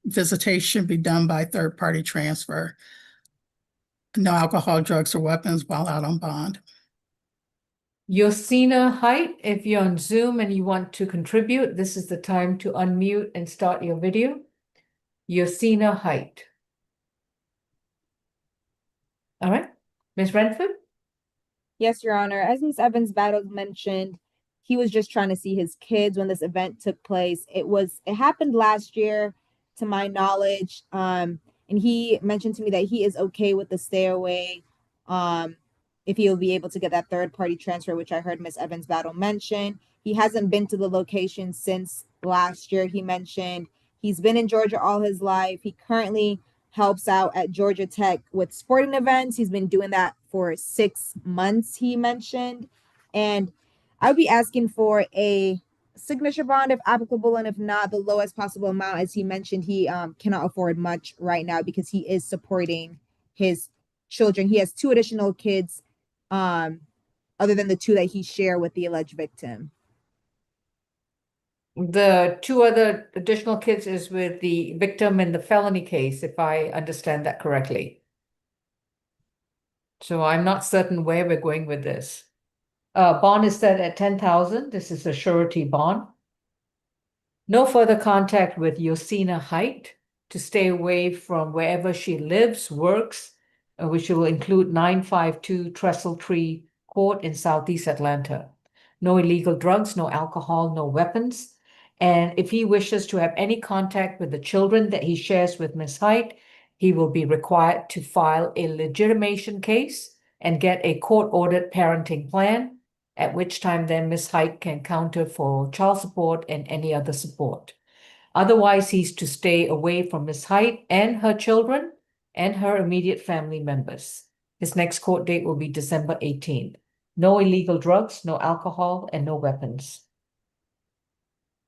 visitation be done by third-party transfer. No alcohol, drugs, or weapons while out on bond. Yosina Height, if you're on Zoom and you want to contribute, this is the time to unmute and start your video. Yosina Height. All right, Ms. Renford? Yes, Your Honor. As Ms. Evans Battles mentioned, he was just trying to see his kids when this event took place. It happened last year, to my knowledge. And he mentioned to me that he is okay with the stay away. If he'll be able to get that third party transfer, which I heard Ms. Evans Battle mention. He hasn't been to the location since last year. He mentioned he's been in Georgia all his life. He currently helps out at Georgia Tech with sporting events. He's been doing that for 6 months, he mentioned. And I would be asking for a signature bond if applicable, and if not, the lowest possible amount. As he mentioned, he cannot afford much right now because he is supporting his children. He has 2 additional kids, other than the 2 that he shared with the alleged victim. The 2 other additional kids is with the victim in the felony case, if I understand that correctly. So I'm not certain where we're going with this. Bond is set at 10,000. This is a surety bond. No further contact with Yosina Height, to stay away from wherever she lives, works, which will include 952 Trestle Tree Court in Southeast Atlanta. No illegal drugs, no alcohol, no weapons. And if he wishes to have any contact with the children that he shares with Ms. Height, he will be required to file a legitimation case and get a court-ordered parenting plan, at which time then Ms. Height can counter for child support and any other support. Otherwise, he's to stay away from Ms. Height and her children and her immediate family members. His next court date will be December 18th. No illegal drugs, no alcohol, and no weapons.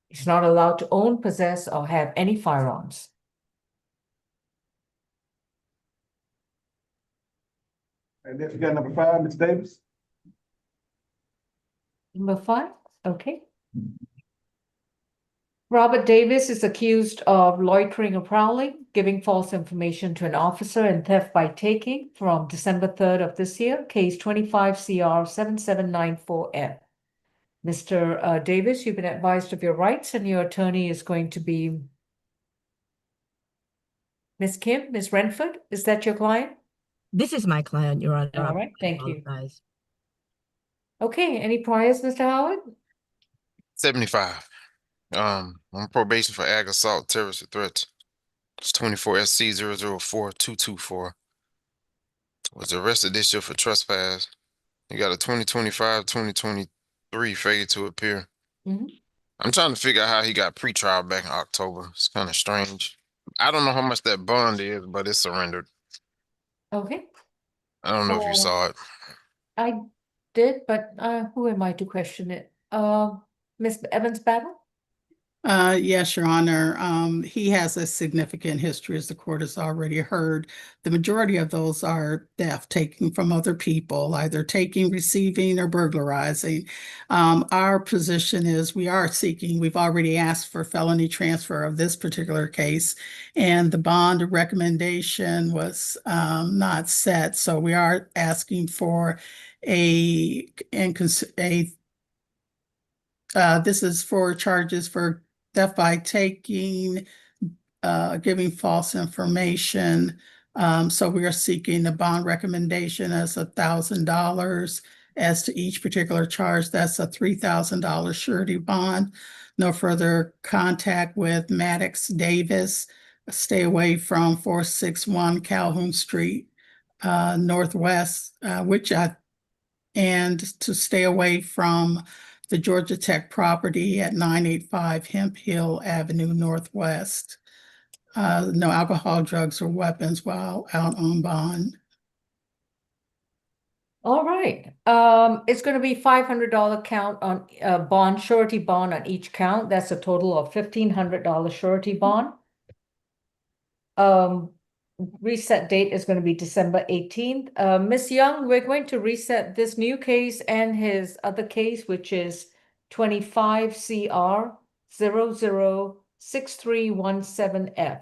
He's not allowed to own, possess, or have any firearms. And then we got number 5, Ms. Davis. Number 5, okay. Robert Davis is accused of loitering or prowling, giving false information to an officer, and theft by taking from December 3rd of this year, case 25 CR 7794F. Mr. Davis, you've been advised of your rights, and your attorney is going to be Ms. Kim, Ms. Renford. Is that your client? This is my client, Your Honor. All right, thank you. Apologize. Okay, any priors, Mr. Howard? 75. On probation for ag assault, terrorist threats. It's 24 SC 004224. Was arrested this year for trespass. He got a 2025-2023 failure to appear. I'm trying to figure out how he got pretrial back in October. It's kind of strange. I don't know how much that bond is, but it's surrendered. Okay. I don't know if you saw it. I did, but who am I to question it? Ms. Evans Battle? Yes, Your Honor. He has a significant history, as the court has already heard. The majority of those are theft, taking from other people, either taking, receiving, or burglarizing. Our position is we've already asked for felony transfer of this particular case, and the bond recommendation was not set. So we are asking for this is for charges for theft by taking, giving false information. So we are seeking the bond recommendation as $1,000 as to each particular charge. That's a $3,000 surety bond. No further contact with Maddox Davis. Stay away from 461 Calhoun Street, Northwest, and to stay away from the Georgia Tech property at 985 Hemp Hill Avenue Northwest. No alcohol, drugs, or weapons while out on bond. All right. It's going to be $500 count on bond, surety bond on each count. That's a total of $1,500 surety bond. Reset date is going to be December 18th. Ms. Young, we're going to reset this new case and his other case, which is 25 CR 006317F.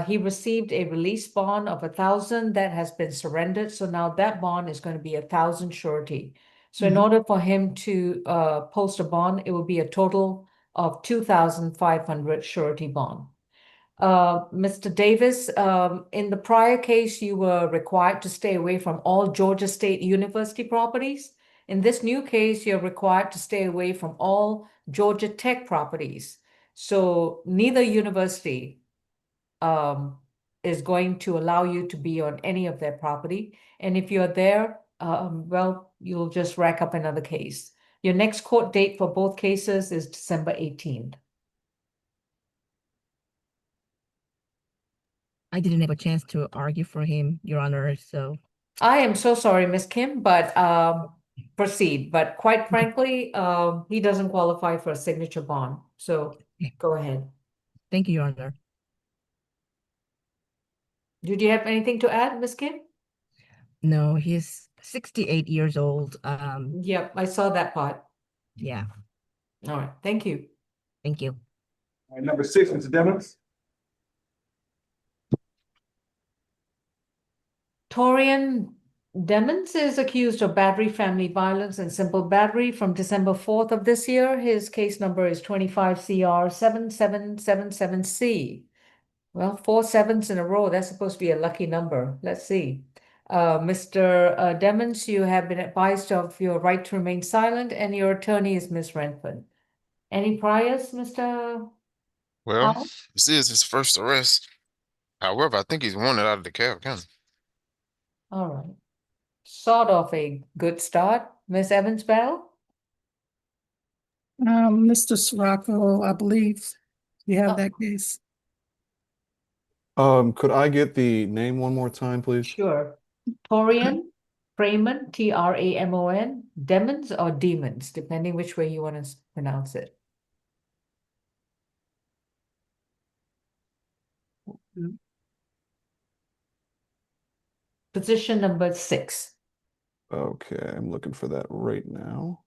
He received a release bond of 1,000 that has been surrendered. So now that bond is going to be 1,000 surety. So in order for him to post a bond, it will be a total of 2,500 surety bond. Mr. Davis, in the prior case, you were required to stay away from all Georgia State University properties. In this new case, you're required to stay away from all Georgia Tech properties. So neither university is going to allow you to be on any of their property. And if you're there, well, you'll just rack up another case. Your next court date for both cases is December 18th. I didn't have a chance to argue for him, Your Honor, so. I am so sorry, Ms. Kim, but proceed. But quite frankly, he doesn't qualify for a signature bond. So go ahead. Thank you, Your Honor. Did you have anything to add, Ms. Kim? No, he's 68 years old. Yep, I saw that part. Yeah, All right, thank you. thank you. All right, number 6, Mr. Devons. Torian Demons is accused of battery, family violence, and simple battery from December 4th of this year. His case number is 25CR7777C. Well, 4 sevens in a row, that's supposed to be a lucky number. Let's see. Mr. Demons, you have been advised of your right to remain silent, and your attorney is Ms. Renford. Any priors, Mr. Well, Howell? this is his first arrest. However, I think he's wanted out of DeKalb County. All right. Sort of a good start. Ms. Evans-Bell? Mr. Sirocco, I believe you have Oh. that case. Could I get the name one more time, please? Sure. Torian, Freeman, Tramon, Demons or Demons, depending which way you want to pronounce it. Position number 6. Okay, I'm looking for that right now.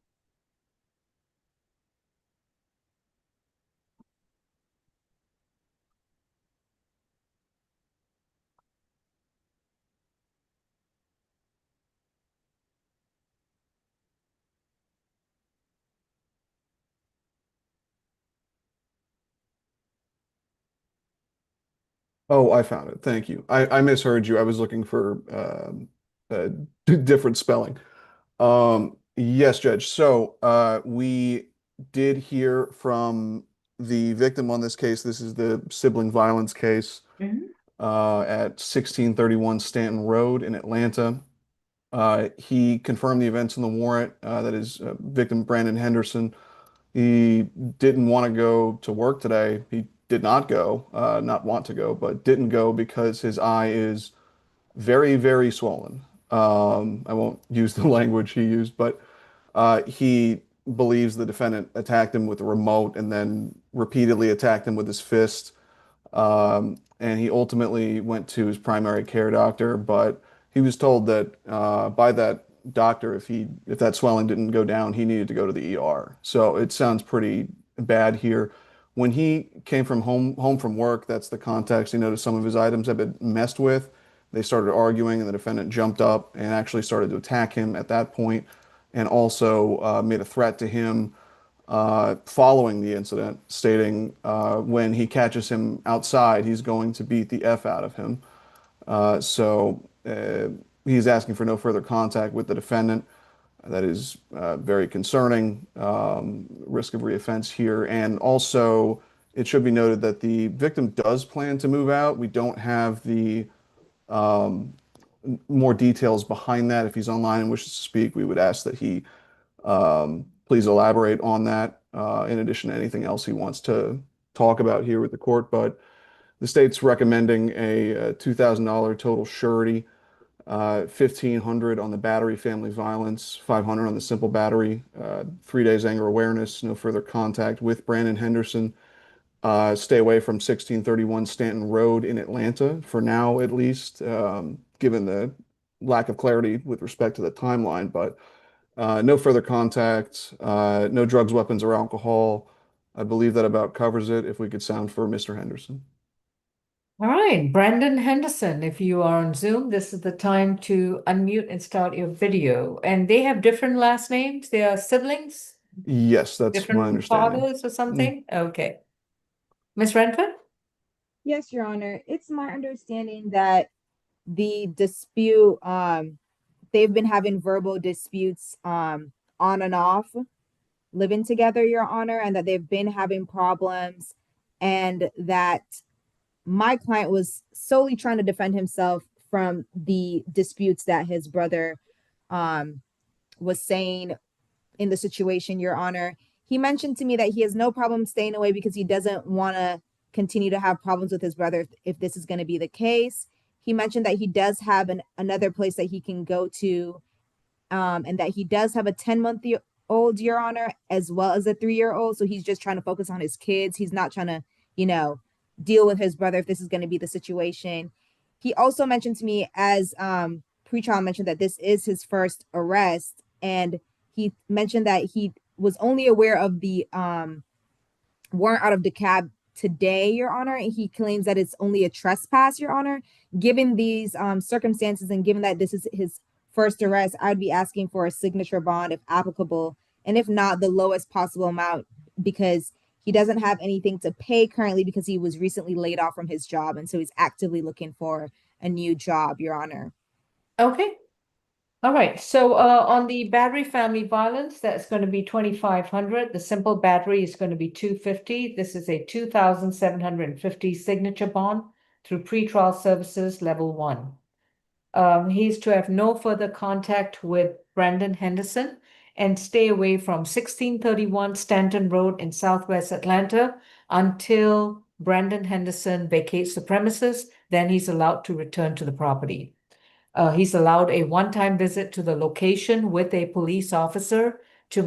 Oh, I found it. Thank you. I misheard you. I was looking for a different spelling. Yes, Judge. So we did hear from the victim on this case. This is the sibling violence case at 1631 Stanton Road in Atlanta. He confirmed the events in the warrant. That is victim Brandon Henderson. He didn't want to go to work today. He did not go, not want to go, but didn't go because his eye is very, very swollen. I won't use the language he used, but he believes the defendant attacked him with a remote and then repeatedly attacked him with his fist. And he ultimately went to his primary care doctor, but he was told that by that doctor, if that swelling didn't go down, he needed to go to the ER. So it sounds pretty bad here. When he came from home from work, that's the context. He noticed some of his items had been messed with. They started arguing, and the defendant jumped up and actually started to attack him at that point, and also made a threat to him following the incident, stating when he catches him outside, he's going to beat the F out of him. So he's asking for no further contact with the defendant. That is very concerning, risk of reoffense here. And also, it should be noted that the victim does plan to move out. We don't have the more details behind that. If he's online and wishes to speak, we would ask that he please elaborate on that in addition to anything else he wants to talk about here with the court. But the state's recommending a $2,000 total surety, $1,500 on the battery family violence, $500 on the simple battery, 3 days anger awareness, no further contact with Brandon Henderson. Stay away from 1631 Stanton Road in Atlanta for now, at least, given the lack of clarity with respect to the timeline. But no further contact, no drugs, weapons, or alcohol. I believe that about covers it. If we could sound for Mr. Henderson. All right, Brandon Henderson, if you are on Zoom, this is the time to unmute and start your video. And they have different last names? They are siblings? Yes, that's my Different understanding. fathers or something? Okay. Ms. Renford? Yes, Your Honor. It's my understanding that the dispute, they've been having verbal disputes, on and off, living together, Your Honor, and that they've been having problems, and that my client was solely trying to defend himself from the disputes that his brother, um, was saying in the situation, Your Honor. He mentioned to me that he has no problem staying away because he doesn't want to continue to have problems with his brother if this is going to be the case. He mentioned that he does have another place that he can go to, and that he does have a 10-month-old, Your Honor, as well as a 3-year-old. So he's just trying to focus on his kids. He's not trying to, deal with his brother if this is going to be the situation. He also mentioned to me, as pretrial mentioned, that this is his first arrest, and he mentioned that he was only aware of the warrant out of DeKalb today, Your Honor, and he claims that it's only a trespass, Your Honor. Given these circumstances and given that this is his first arrest, I'd be asking for a signature bond if applicable, and if not, the lowest possible amount, because he doesn't have anything to pay currently because he was recently laid off from his job, and so he's actively looking for a new job, Your Honor. Okay. All right, so on the battery family violence, that's going to be 2,500. The simple battery is going to be 250. This is a 2,750 signature bond through pretrial services level 1. He's to have no further contact with Brandon Henderson and stay away from 1631 Stanton Road in Southwest Atlanta until Brandon Henderson vacates the premises. Then he's allowed to return to the property. He's allowed a one-time visit to the location with a police officer to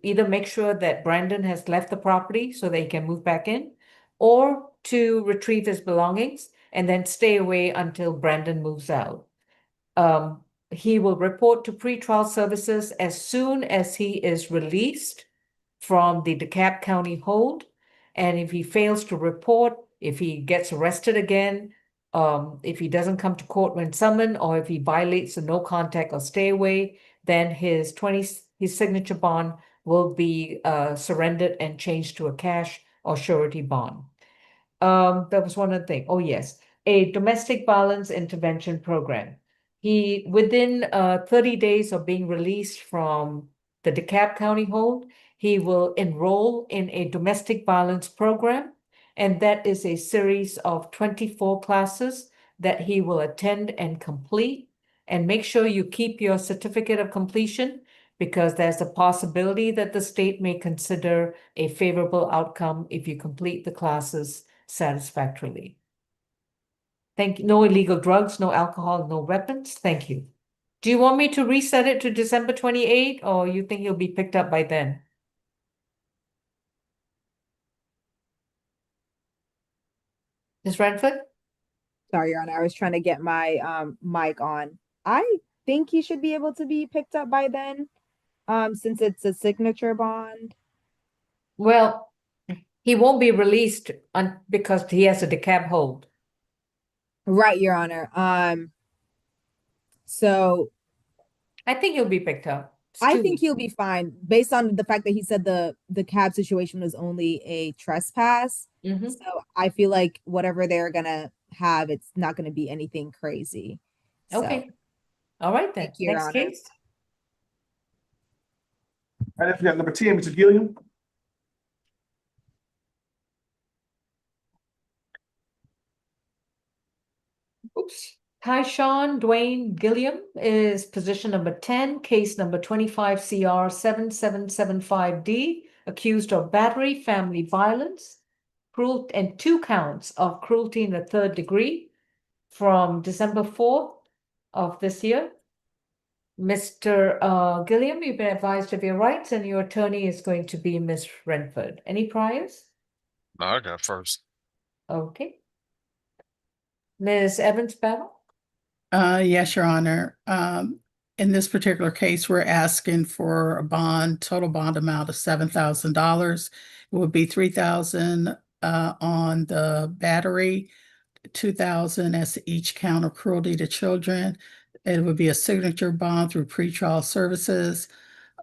either make sure that Brandon has left the property so they can move back in, or to retrieve his belongings and then stay away until Brandon moves out. He will report to pretrial services as soon as he is released from the DeKalb County hold. And if he fails to report, if he gets arrested again, if he doesn't come to court when summoned, or if he violates the no contact or stay away, then his signature bond will be surrendered and changed to a cash or surety bond. That was one of the things. Oh, yes, a domestic violence intervention program. He, within 30 days of being released from the DeKalb County hold, he will enroll in a domestic violence program, and that is a series of 24 classes that he will attend and complete. And make sure you keep your certificate of completion, because there's a possibility that the state may consider a favorable outcome if you complete the classes satisfactorily. Thank you. No illegal drugs, no alcohol, no weapons. Thank you. Do you want me to reset it to December 28, or you think he'll be picked up by then? Ms. Redford? Sorry, Your Honor, I was trying to get my mic on. I think he should be able to be picked up by then, since it's a signature bond. Well, he won't be released because he has a DeKalb hold. Right, Your Honor. So I think he'll be picked up. I think he'll be fine based on the fact that he said the cab situation was only a trespass. Mhm. So I feel like whatever they're gonna have, it's not gonna be anything crazy. So Okay. All right then. thank you, Your Next Honor. case. All right, next we got number 10, Mr. Gilliam. Oops. Tyshawn Dwayne Gilliam is position number 10, case number 25 CR 7775D, accused of battery, family violence, cruel, and 2 counts of cruelty in the 3rd degree from December 4th of this year. Mr. Gilliam, you've been advised of your rights, and your attorney is going to be Ms. Renford. Any priors? No, I got first. Okay. Ms. Evans-Battle? Yes, Your Honor. In this particular case, we're asking for a bond, total bond amount of $7,000. It would be $3,000 on the battery, $2,000 as each count of cruelty to children. It would be a signature bond through pretrial services.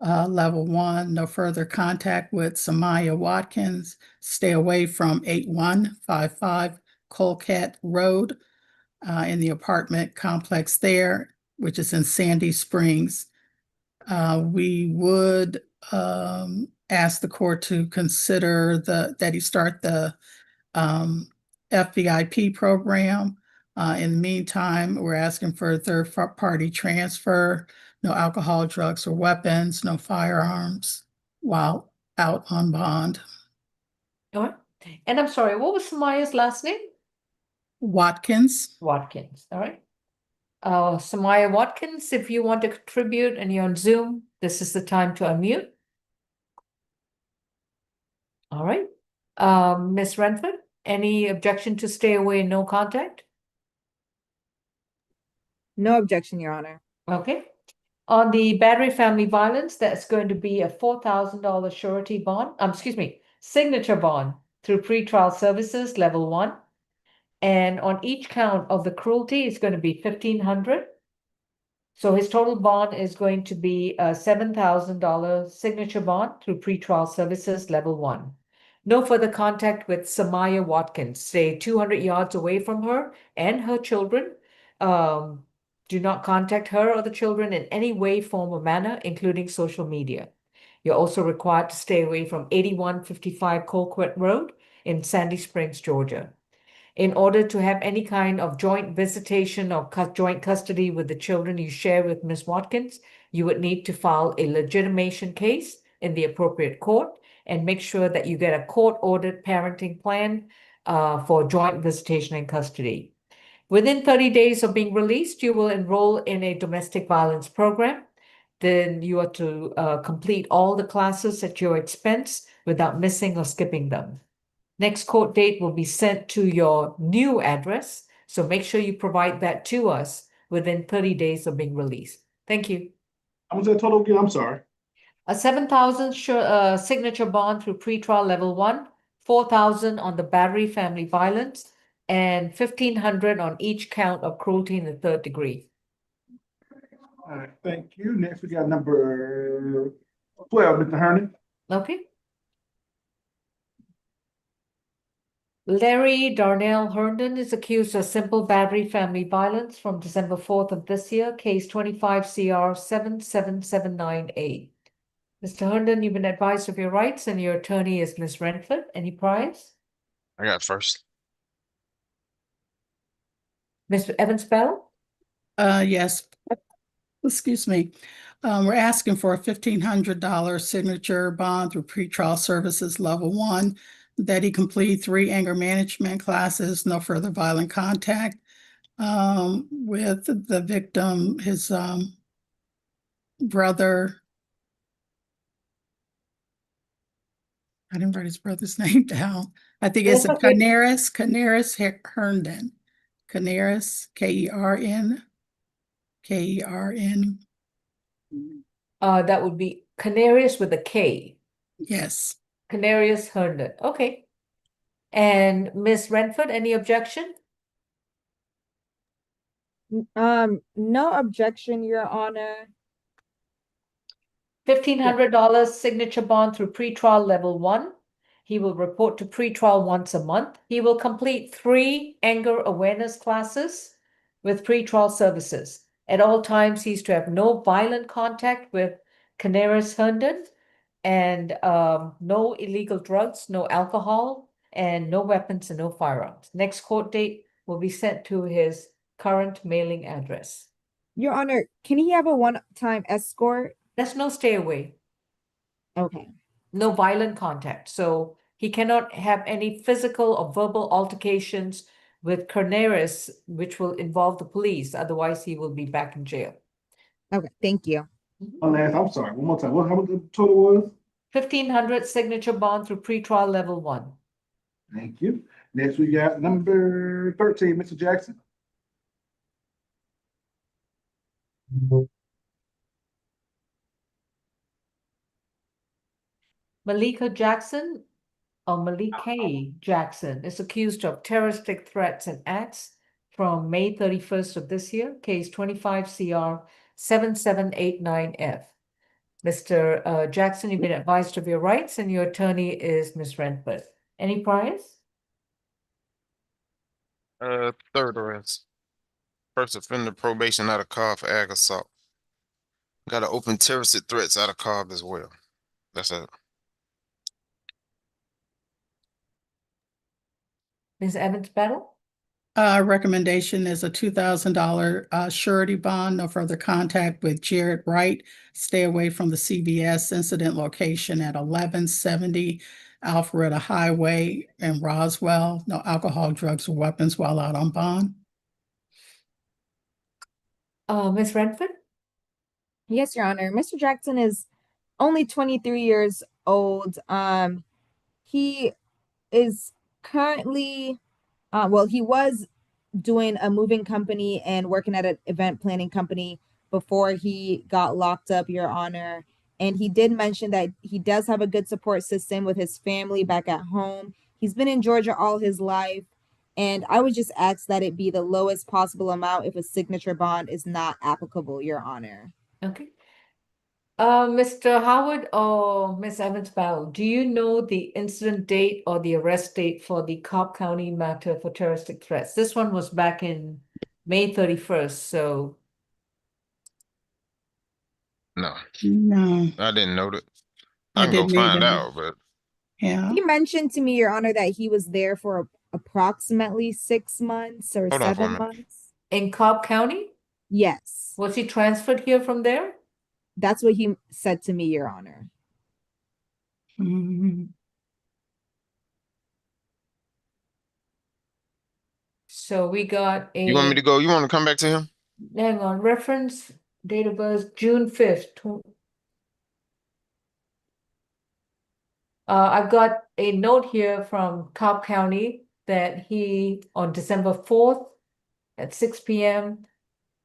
level 1, no further contact with Samaya Watkins. Stay away from 8155 Colcat Road in the apartment complex there, which is in Sandy Springs. We would ask the court to consider that he start the FVIP program. In the meantime, we're asking for a third-party transfer, no alcohol, drugs, or weapons, no firearms while out on bond. All right. And I'm sorry, what was Samaya's last name? Watkins. Watkins, all right. Samaya Watkins, if you want to contribute and you're on Zoom, this is the time to unmute. All right. Ms. Renford, any objection to stay away and no contact? No objection, Your Honor. Okay. On the battery family violence, that's going to be a $4,000 surety bond, signature bond through pretrial services, level 1. And on each count of the cruelty, it's going to be $1,500. So his total bond is going to be a $7,000 signature bond through pretrial services, level 1. No further contact with Samaya Watkins. Stay 200 yards away from her and her children. Do not contact her or the children in any way, form, or manner, including social media. You're also required to stay away from 8155 Colquitt Road in Sandy Springs, Georgia. In order to have any kind of joint visitation or joint custody with the children you share with Ms. Watkins, you would need to file a legitimation case in the appropriate court and make sure that you get a court-ordered parenting plan for joint visitation and custody. Within 30 days of being released, you will enroll in a domestic violence program. Then you are to complete all the classes at your expense without missing or skipping them. Next court date will be sent to your new address, so make sure you provide that to us within 30 days of being released. Thank you. How much that total again? I'm sorry. A 7,000 signature bond through pretrial level 1, 4,000 on the battery family violence, and 1,500 on each count of cruelty in the 3rd degree. All right, thank you. Next, we got number 12, Mr. Hernan. Okay. Larry Darnell Herndon is accused of simple battery family violence from December 4th of this year, case 25 CR 77798. Mr. Herndon, you've been advised of your rights and your attorney is Ms. Renford. Any priors? I got first. Mr. Evans Bell? Yes. Excuse me. We're asking for a $1,500 signature bond through pretrial services level 1, that he complete 3 anger management classes, no further violent contact with the victim, his brother. I didn't write his brother's name down. I think it's okay. Canaris Herndon. Canaris, Kern. Kern. That would be Canarius with a K. Yes. Canarius Herndon. Okay. And Ms. Renford, any objection? No objection, Your Honor. $1,500 signature bond through pretrial level 1. He will report to pretrial once a month. He will complete 3 anger awareness classes with pretrial services. At all times, he's to have no violent contact with Canaris Herndon and no illegal drugs, no alcohol, and no weapons and no firearms. Next court date will be sent to his current mailing address. Your Honor, can he have a one-time escort? There's no stay away. Okay. No violent contact. So he cannot have any physical or verbal altercations with Canaris, which will involve the police. Otherwise, he will be back in jail. Okay, thank you. I'm sorry, one more time. How much the total was? 1,500 signature bond through pretrial level 1. Thank you. Next, we got number 13, Mr. Jackson. Malika Jackson, or Malika Jackson, is accused of terroristic threats and acts from May 31st of this year, case 25 CR 7789F. Mr. Jackson, you've been advised of your rights, and your attorney is Ms. Renford. Any priors? Third arrest. First offender probation out of Cobb for ag assault. Got to open terrorist threats out of Cobb as well. That's it. Ms. Evans Battle? Recommendation is a $2,000 surety bond, no further contact with Jared Wright. Stay away from the CVS incident location at 1170 Alpharetta Highway in Roswell. No alcohol, drugs, or weapons while out on bond. Ms. Renford? Yes, Your Honor. Mr. Jackson is only 23 years old. He is currently, he was doing a moving company and working at an event planning company before he got locked up, Your Honor. And he did mention that he does have a good support system with his family back at home. He's been in Georgia all his life. And I would just ask that it be the lowest possible amount if a signature bond is not applicable, Your Honor. Okay. Mr. Howard or Ms. Evans Battle, do you know the incident date or the arrest date for the Cobb County matter for terroristic threats? This one was back in May 31st, so. No, No, I didn't know that. I I can go didn't find either. out, but Yeah. He mentioned to me, Your Honor, that he was there for approximately 6 months or hold on for a 7 minute. months. In Cobb County? Yes, Was he transferred here from there? that's what he said to me, Your Honor. Mhm. So we got You want me to go? You want to come back to him? hang on, reference date of birth, June 5th. I've got a note here from Cobb County that he, on December 4th at 6 p.m.,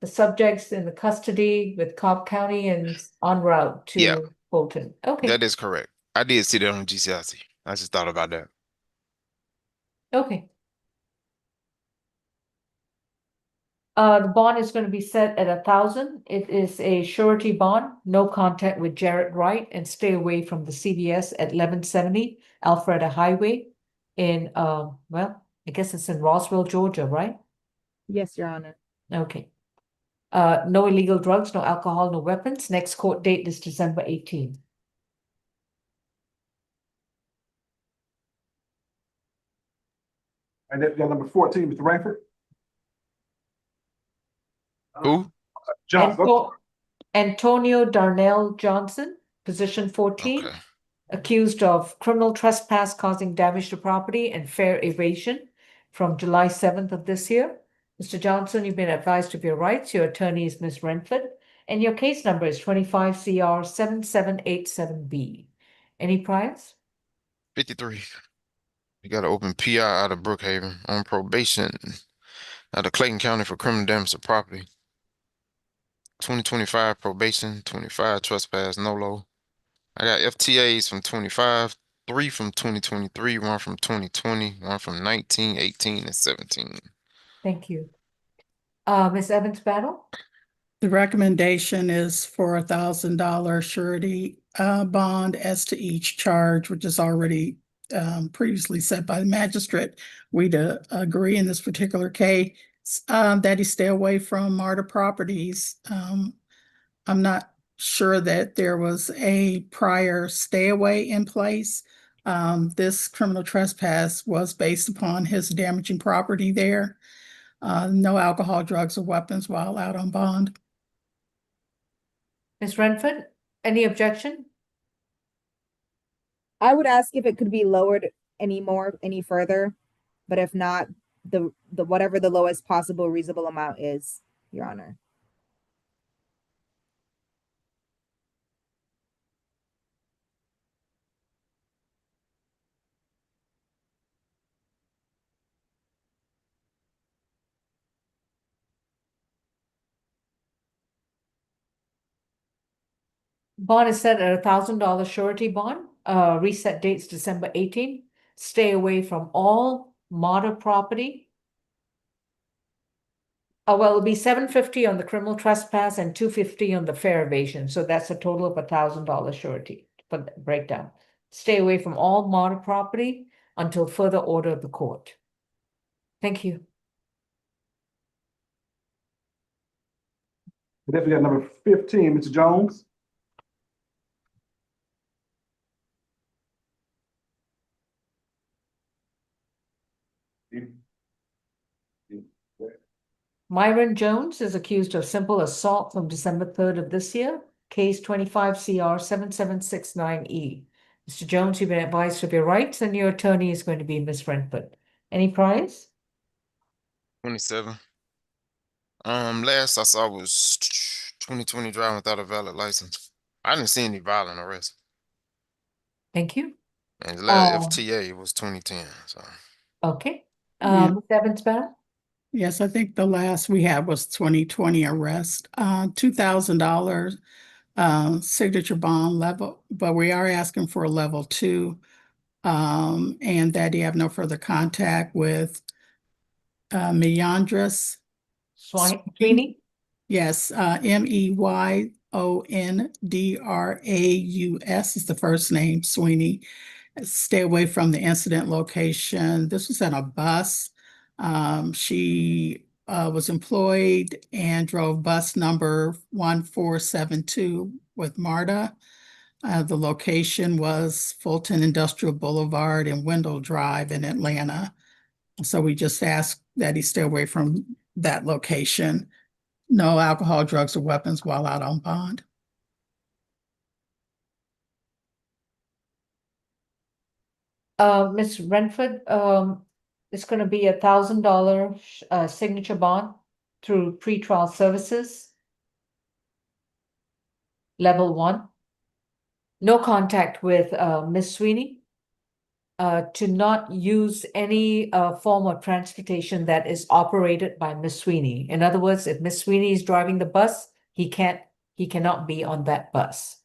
the subject's in the custody with Cobb County and en route Yeah, to Fulton. Okay, that is correct. I did see that on GCIC. I just thought about that. okay. The bond is going to be set at 1,000. It is a surety bond, no contact with Jarrett Wright, and stay away from the CVS at 1170 Alpharetta Highway in, well, I guess it's in Roswell, Georgia, right? Yes, Your Honor. Okay. No illegal drugs, no alcohol, no weapons. Next court date is December 18th. And then number 14, Mr. Rainford. Who? John, Antonio Darnell Johnson, position 14. Okay. Accused of criminal trespass causing damage to property and fare evasion from July 7th of this year. Mr. Johnson, you've been advised of your rights. Your attorney is Ms. Renford, and your case number is 25 CR 7787B. Any priors? 53. You got to open PI out of Brookhaven on probation out of Clayton County for criminal damage to property. 2025 probation, 25 trespass, no low. I got FTAs from 25, 3 from 2023, 1 from 2020, 1 from 19, 18, and 17. Thank you. Ms. Evans Battle? The recommendation is for $1,000 surety bond as to each charge, which is already previously set by the magistrate. We'd agree in this particular case that he stay away from MARTA properties. I'm not sure that there was a prior stay away in place. This criminal trespass was based upon his damaging property there. No alcohol, drugs, or weapons while out on bond. Ms. Renford, any objection? I would ask if it could be lowered any further, but if not, the whatever the lowest possible reasonable amount is, Your Honor. Bond is set at $1,000 surety bond. Reset dates December 18th. Stay away from all MARTA property. Oh, well, it'll be $750 on the criminal trespass and $250 on the fair evasion. So that's a total of $1,000 surety for the breakdown. Stay away from all model property until further order of the court. Thank you. Then we got number 15, Mr. Jones. Myron Jones is accused of simple assault from December 3rd of this year, case 25 CR 7769E. Mr. Jones, you've been advised of your rights, and your attorney is going to be Ms. Renford. Any priors? 27. Last I saw was 2020 driving without a valid license. I didn't see any violent arrests. Thank you. And the last FTA was 2010. So Okay. Yeah. Ms. Evans-Bell? Yes, I think the last we had was 2020 arrest, $2,000 signature bond level, but we are asking for a level 2, and that you have no further contact with Meyandris Sweeney? Yes, Meyondraus is the first name, Sweeney. Stay away from the incident location. This was at a bus. She was employed and drove bus number 1472 with MARTA. The location was Fulton Industrial Boulevard and Wendell Drive in Atlanta. So we just ask that he stay away from that location. No alcohol, drugs, or weapons while out on bond. Ms. Renford, it's going to be $1,000 signature bond through pretrial services. Level 1. No contact with Ms. Sweeney. To not use any form of transportation that is operated by Ms. Sweeney. In other words, if Ms. Sweeney is driving the bus, he cannot be on that bus.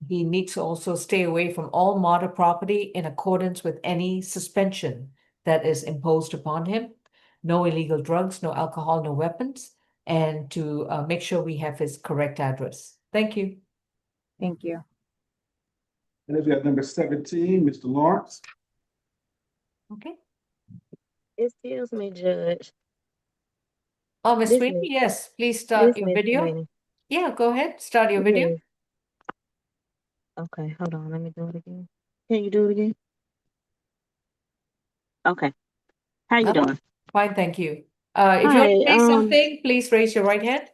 He needs to also stay away from all MARTA property in accordance with any suspension that is imposed upon him. No illegal drugs, no alcohol, no weapons, and to make sure we have his correct address. Thank you. Thank you. And then we got number 17, Mr. Lawrence. Okay. Excuse me, Judge. Oh, Ms. This Sweeney, is- yes, please start your Miss video. Sweeney. Yeah, go ahead, start your video. Yes. Okay, hold on. Let me do it again. Can you do it again? Okay. How you doing? Fine, thank you. If you want to Hi, say something, please raise your right hand.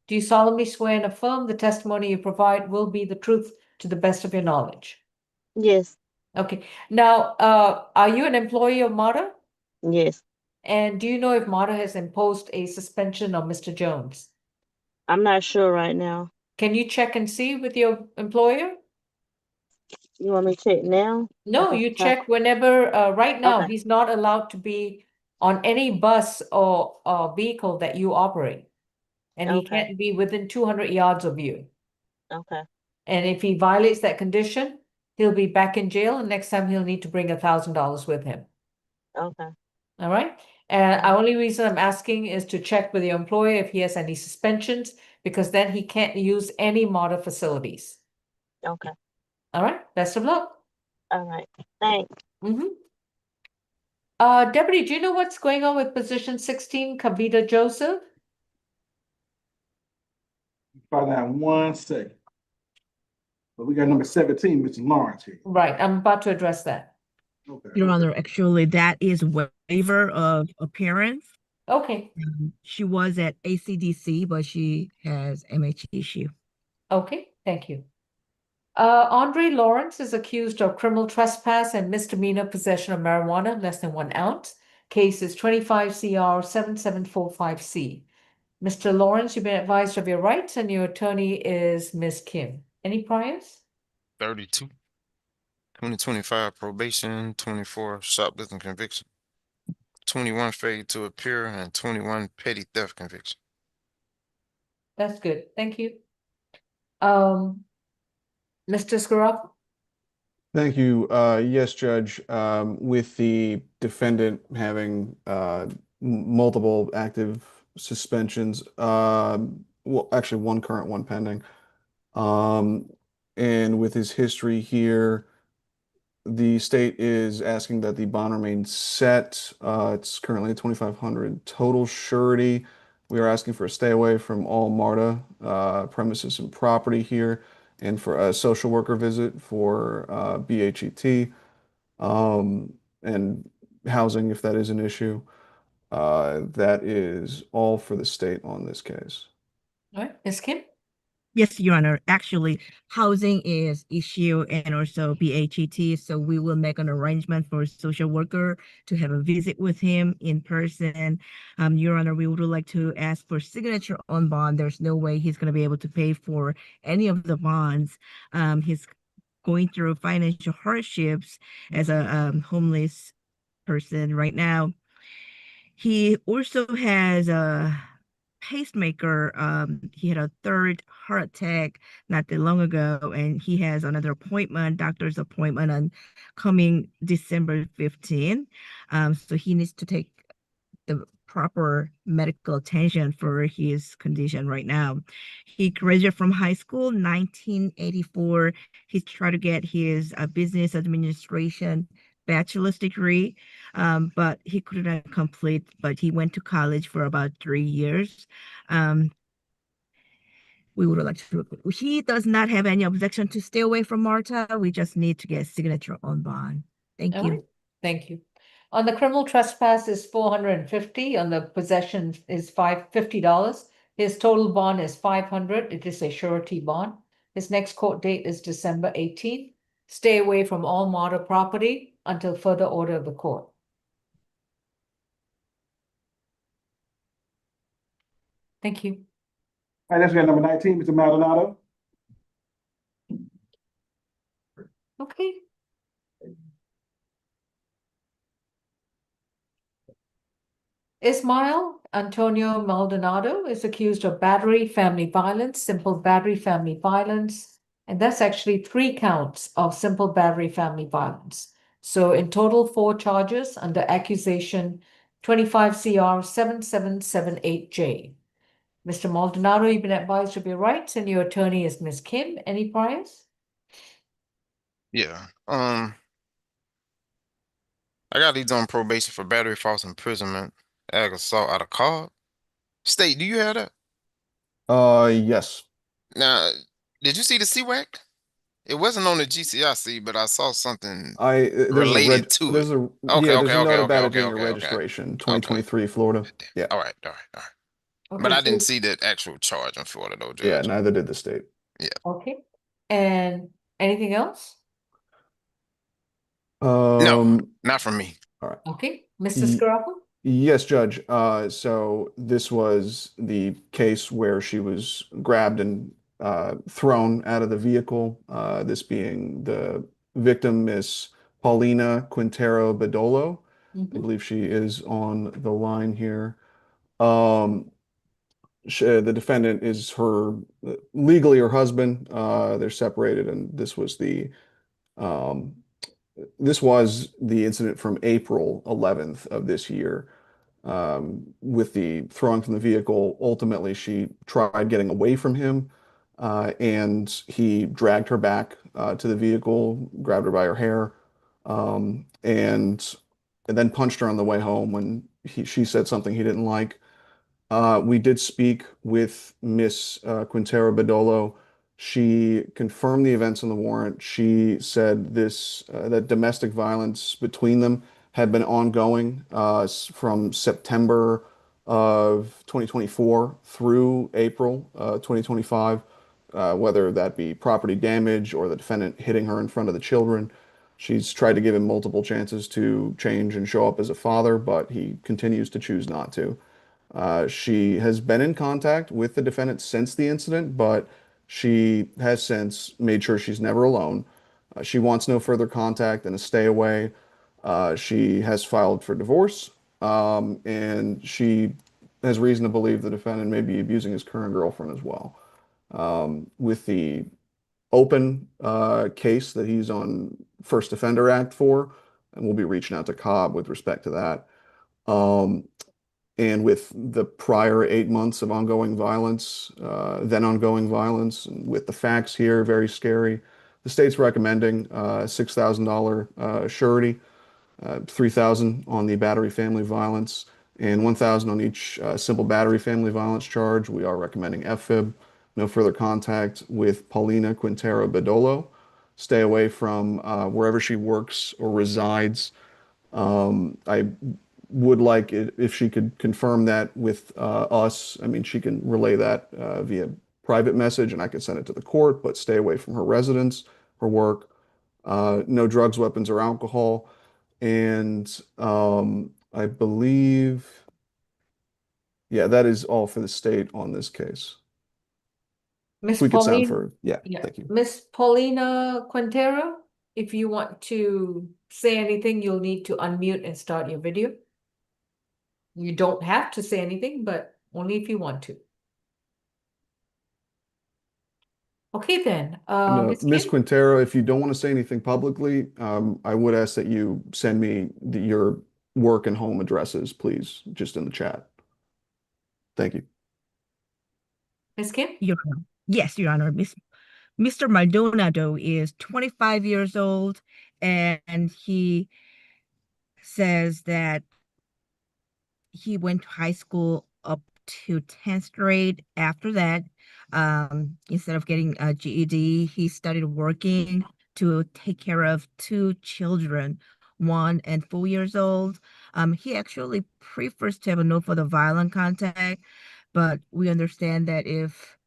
Do you solemnly swear and affirm the testimony you provide will be the truth to the best of your knowledge? Yes, Okay. Now, are you an employee of MARTA? yes. And do you know if MARTA has imposed a suspension on Mr. Jones? I'm not sure right now. Can you check and see with your employer? You want me to check now? No, Okay, you stop. check whenever, right now, Okay. he's not allowed to be on any bus or vehicle that you operate. And he Okay. can't be within 200 yards of you. Okay. And if he violates that condition, he'll be back in jail, and next time he'll need to bring $1,000 with him. Okay. All right? And the only reason I'm asking is to check with your employer if he has any suspensions, because then he can't use any MARTA facilities. Okay. All right? Best of luck. All right. Thanks. Deputy, do you know what's going on with position 16, Kavita Joseph? Find out in 1 second. But we got number 17, Mr. Lawrence here. Right, I'm about to address that. Okay. Your Honor, actually, that is waiver of appearance. Okay, She was at ACDC, but she has MH issue. okay, thank you. Andre Lawrence is accused of criminal trespass and misdemeanor possession of marijuana less than 1 ounce. Case is 25 CR 7745C. Mr. Lawrence, you've been advised of your rights, and your attorney is Ms. Kim. Any priors? 32. 2025 probation, 24 shoplifting conviction, 21 failure to appear, and 21 petty theft conviction. That's good. Thank you. Mr. Scaraff? Thank you. Yes, Judge. With the defendant having multiple active suspensions. Well, actually, one current, one pending. Um, and with his history here, the state is asking that the bond remain set. It's currently 2,500 total surety. We are asking for a stay away from all MARTA premises and property here, and for a social worker visit for BHET, and housing if that is an issue. That is all for the state on this case. All right, Ms. Kim? Yes, Your Honor. Actually, housing is issue and also BHET. So we will make an arrangement for a social worker to have a visit with him in person. Your Honor, we would like to ask for signature on bond. There's no way he's going to be able to pay for any of the bonds. He's going through financial hardships as a homeless person right now. He also has a pacemaker. He had a third heart attack not that long ago, and he has another appointment, doctor's appointment on coming December 15th. So he needs to take the proper medical attention for his condition right now. He graduated from high school 1984. He's trying to get his business administration bachelor's degree, but he couldn't complete, but he went to college for about 3 years. Um, we would like to, he does not have any objection to stay away from Marta. We just need to get signature on bond. Thank All you. right, thank you. On the criminal trespass is 450. On the possession is $50. His total bond is 500. It is a surety bond. His next court date is December 18th. Stay away from all MARTA property until further order of the court. Thank you. All right, next we got number 19, Mr. Maldonado. Okay. Ismael Antonio Maldonado is accused of battery, family violence, simple battery, family violence, and that's actually 3 counts of simple battery, family violence. So in total, 4 charges under accusation 25 CR 7778J. Mr. Maldonado, you've been advised of your rights, and your attorney is Ms. Kim. Any priors? Yeah. I got these on probation for battery, false imprisonment, ag assault out of car. State, do you have that? Yes. Now, did you see the CWAC? It wasn't on the GCIC, but I saw something related to it. There's a note about it in your registration, 2023 Florida. Yeah. All right. Okay, But I so- didn't see the actual charge in Florida, though, Judge. Yeah, neither did the state. Okay. And anything else? No, not from me. All right. Okay, Mr. Scarapo? Yes, Judge. So this was the case where she was grabbed and thrown out of the vehicle. This being the victim, Miss Paulina Quintero Bedolo. I believe she is on the line here. The defendant is legally her husband. They're separated, and this was the incident from April 11th of this year. With the throwing from the vehicle, ultimately she tried getting away from him, and he dragged her back to the vehicle, grabbed her by her hair, and then punched her on the way home when she said something he didn't like. We did speak with Miss Quintero Bedolo. She confirmed the events on the warrant. She said that domestic violence between them had been ongoing from September of 2024 through April 2025, whether that be property damage or the defendant hitting her in front of the children. She's tried to give him multiple chances to change and show up as a father, but he continues to choose not to. She has been in contact with the defendant since the incident, but she has since made sure she's never alone. She wants no further contact and a stay away. She has filed for divorce, and she has reason to believe the defendant may be abusing his current girlfriend as well. With the open case that he's on First Offender Act for, and we'll be reaching out to Cobb with respect to that. And with the prior 8 months of ongoing violence, then ongoing violence, and with the facts here, very scary, the state's recommending $6,000 surety, 3,000 on the battery family violence, and 1,000 on each simple battery family violence charge. We are recommending FFIB, no further contact with Paulina Quintero Bedolo. Stay away from wherever she works or resides. I would like it if she could confirm that with us. I mean, she can relay that via private message and I can send it to the court, but stay away from her residence, her work, no drugs, weapons, or alcohol. And I believe, yeah, that is all for the state on this case. Miss If we could sound Pauline, for, yeah, yeah, thank you. Miss Paulina Quintero, if you want to say anything, you'll need to unmute and start your video. You don't have to say anything, but only if you want to. Okay, then, And, Miss Ms. Kim? Quintero, if you don't want to say anything publicly, I would ask that you send me your work and home addresses, please, just in the chat. Thank you. Miss Kim? Your Honor. Yes, Your Honor. Mr. Maldonado is 25 years old, and he says that he went to high school up to 10th grade. After that, instead of getting a GED, he started working to take care of two children, 1 and 4 years old. He actually prefers to have a no for the violent contact, but we understand that if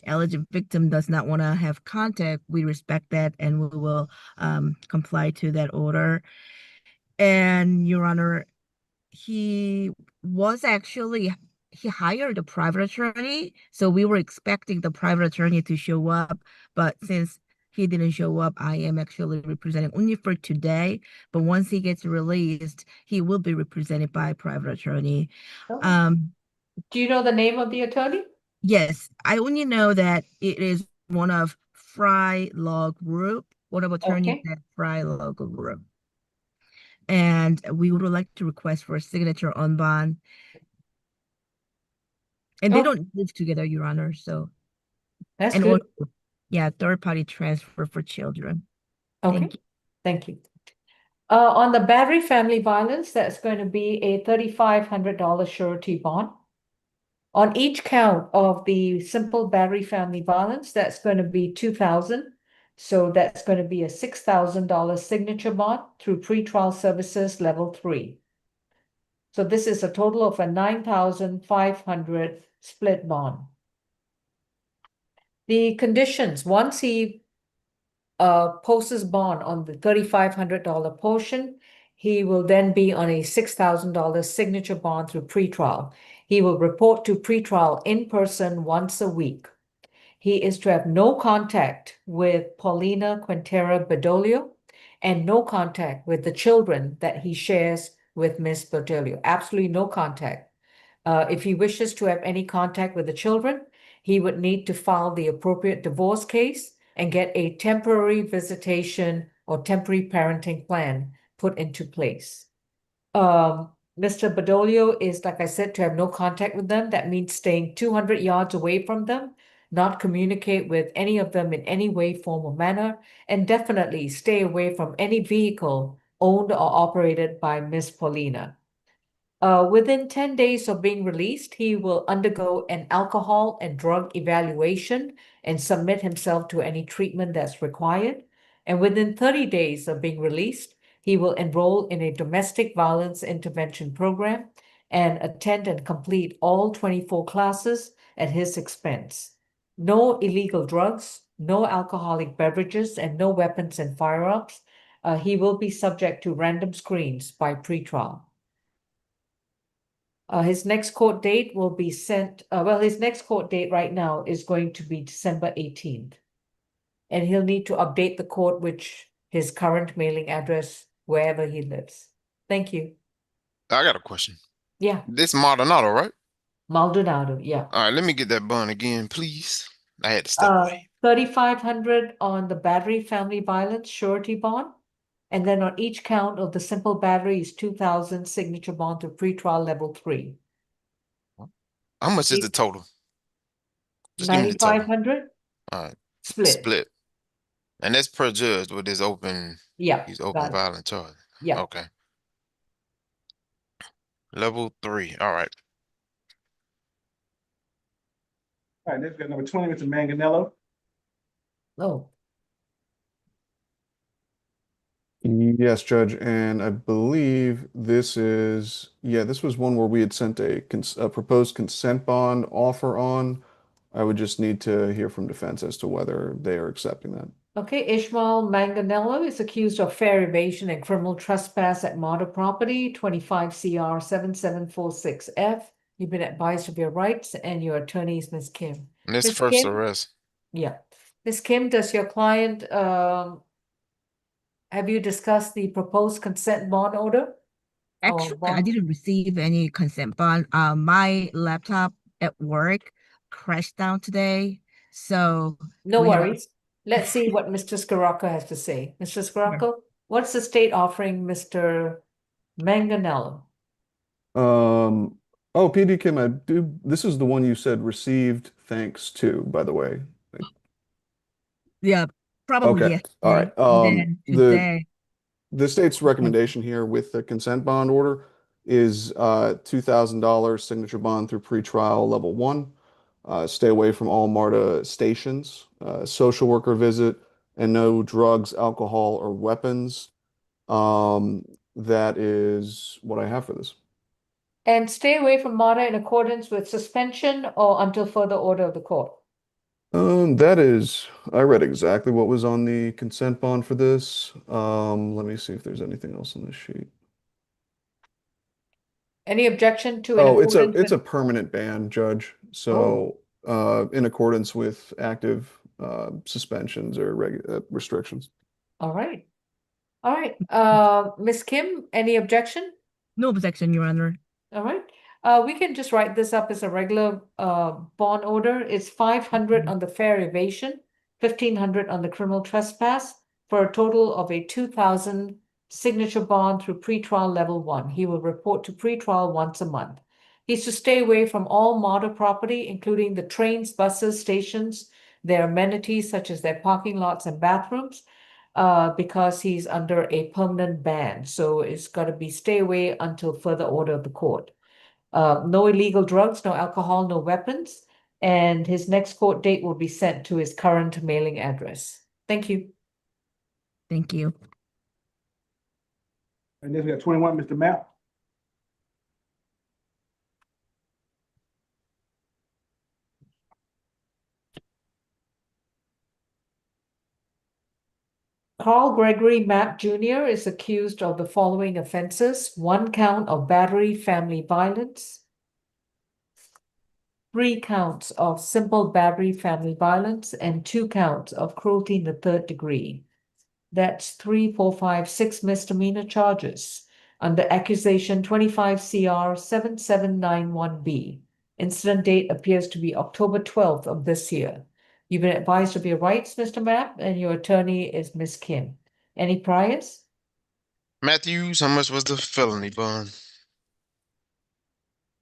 alleged victim does not want to have contact, we respect that and we will comply to that order. And Your Honor, he was actually he hired a private attorney, so we were expecting the private attorney to show up, but since he didn't show up, I am actually representing only for today. But once he gets released, he will be represented by a private attorney. Okay. Um, Do you know the name of the attorney? yes, I only know that it is one of Fry Law Group, one of attorneys Okay. at Fry Law Group. And we would like to request for a signature on bond. And they Oh, don't live together, Your Honor. So, that's and good. also, yeah, third party transfer for children. Okay, Thank you. thank you. On the battery family violence, that's going to be a $3,500 surety bond. On each count of the simple battery family violence, that's going to be 2,000. So that's going to be a $6,000 signature bond through pretrial services level 3. So this is a total of a 9,500 split bond. The conditions, once he posts his bond on the $3,500 portion, he will then be on a $6,000 signature bond through pretrial. He will report to pretrial in person once a week. He is to have no contact with Paulina Quintero Bedolio and no contact with the children that he shares with Miss Bedolio. Absolutely no contact. If he wishes to have any contact with the children, he would need to file the appropriate divorce case and get a temporary visitation or temporary parenting plan put into place. Mr. Badolio is, like I said, to have no contact with them. That means staying 200 yards away from them, not communicate with any of them in any way, form, or manner, and definitely stay away from any vehicle owned or operated by Miss Paulina. Within 10 days of being released, he will undergo an alcohol and drug evaluation and submit himself to any treatment that's required. And within 30 days of being released, he will enroll in a domestic violence intervention program and attend and complete all 24 classes at his expense. No illegal drugs, no alcoholic beverages, and no weapons and firearms. He will be subject to random screens by pretrial. His next court date will be sent, his next court date right now is going to be December 18th. And he'll need to update the court with his current mailing address wherever he lives. Thank you. I got a question. Yeah, This Maldonado, right? Maldonado, yeah. All right, let me get that bond again, please. I had to step away. 3,500 on the battery family violence surety bond And then on each count of the simple battery is 2,000 signature bond to pretrial level 3. How much is the total? Just give me the total. 9,500 All right, split. split. And that's per judge with his open, Yeah, he's open violent charge. yeah. Okay. Level 3. All right. All right, next we got number 20, Mr. Manganello. Oh, Yes, Judge, and I believe this is, yeah, this was one where we had sent a proposed consent bond offer on. I would just need to hear from defense as to whether they are accepting that. okay. Ishmael Manganello is accused of fair evasion and criminal trespass at Marta property, 25 CR 7746F. You've been advised of your rights, and your attorney is Ms. Kim. And this Ms. first Kim? arrest. Yeah. Ms. Kim, does your client, have you discussed the proposed consent bond order? Actually, I Bond? didn't receive any consent bond. My laptop at work crashed down today, so No we have a worries. Let's see what Mr. Scirocco has to say. Mr. Scirocco, what's the state offering Mr. Manganello? Oh, PD Kim, this is the one you said received thanks to, by the way. yeah, probably Okay, all yesterday. right. And then today. The state's recommendation here with the consent bond order is $2,000 signature bond through pretrial level 1. Stay away from all MARTA stations, social worker visit, and no drugs, alcohol, or weapons. That is what I have for this. And stay away from MARTA in accordance with suspension or until further order of the court. I read exactly what was on the consent bond for this. Let me see if there's anything else on this sheet. Any objection to in Oh, accordance it's a with? permanent ban, Judge. Oh. So, in accordance with active suspensions or restrictions. All right. All right. Ms. Kim, any objection? No objection, Your Honor. All right. We can just write this up as a regular bond order. It's 500 on the fair evasion, 1,500 on the criminal trespass, for a total of a 2,000 signature bond through pretrial level 1. He will report to pretrial once a month. He's to stay away from all MARTA property, including the trains, buses, stations, their amenities such as their parking lots and bathrooms, because he's under a permanent ban. So it's got to be stay away until further order of the court. No illegal drugs, no alcohol, no weapons. And his next court date will be sent to his current mailing address. Thank you. Thank you. And then we got 21, Mr. Mapp. Carl Gregory Mapp Jr. is accused of the following offenses: 1 count of battery, family violence, 3 counts of simple battery, family violence, and 2 counts of cruelty in the 3rd degree. That's 3, 4, 5, 6 misdemeanor charges under accusation 25 CR 7791B. Incident date appears to be October 12th of this year. You've been advised of your rights, Mr. Mapp, and your attorney is Ms. Kim. Any priors? Matthews, how much was the felony bond?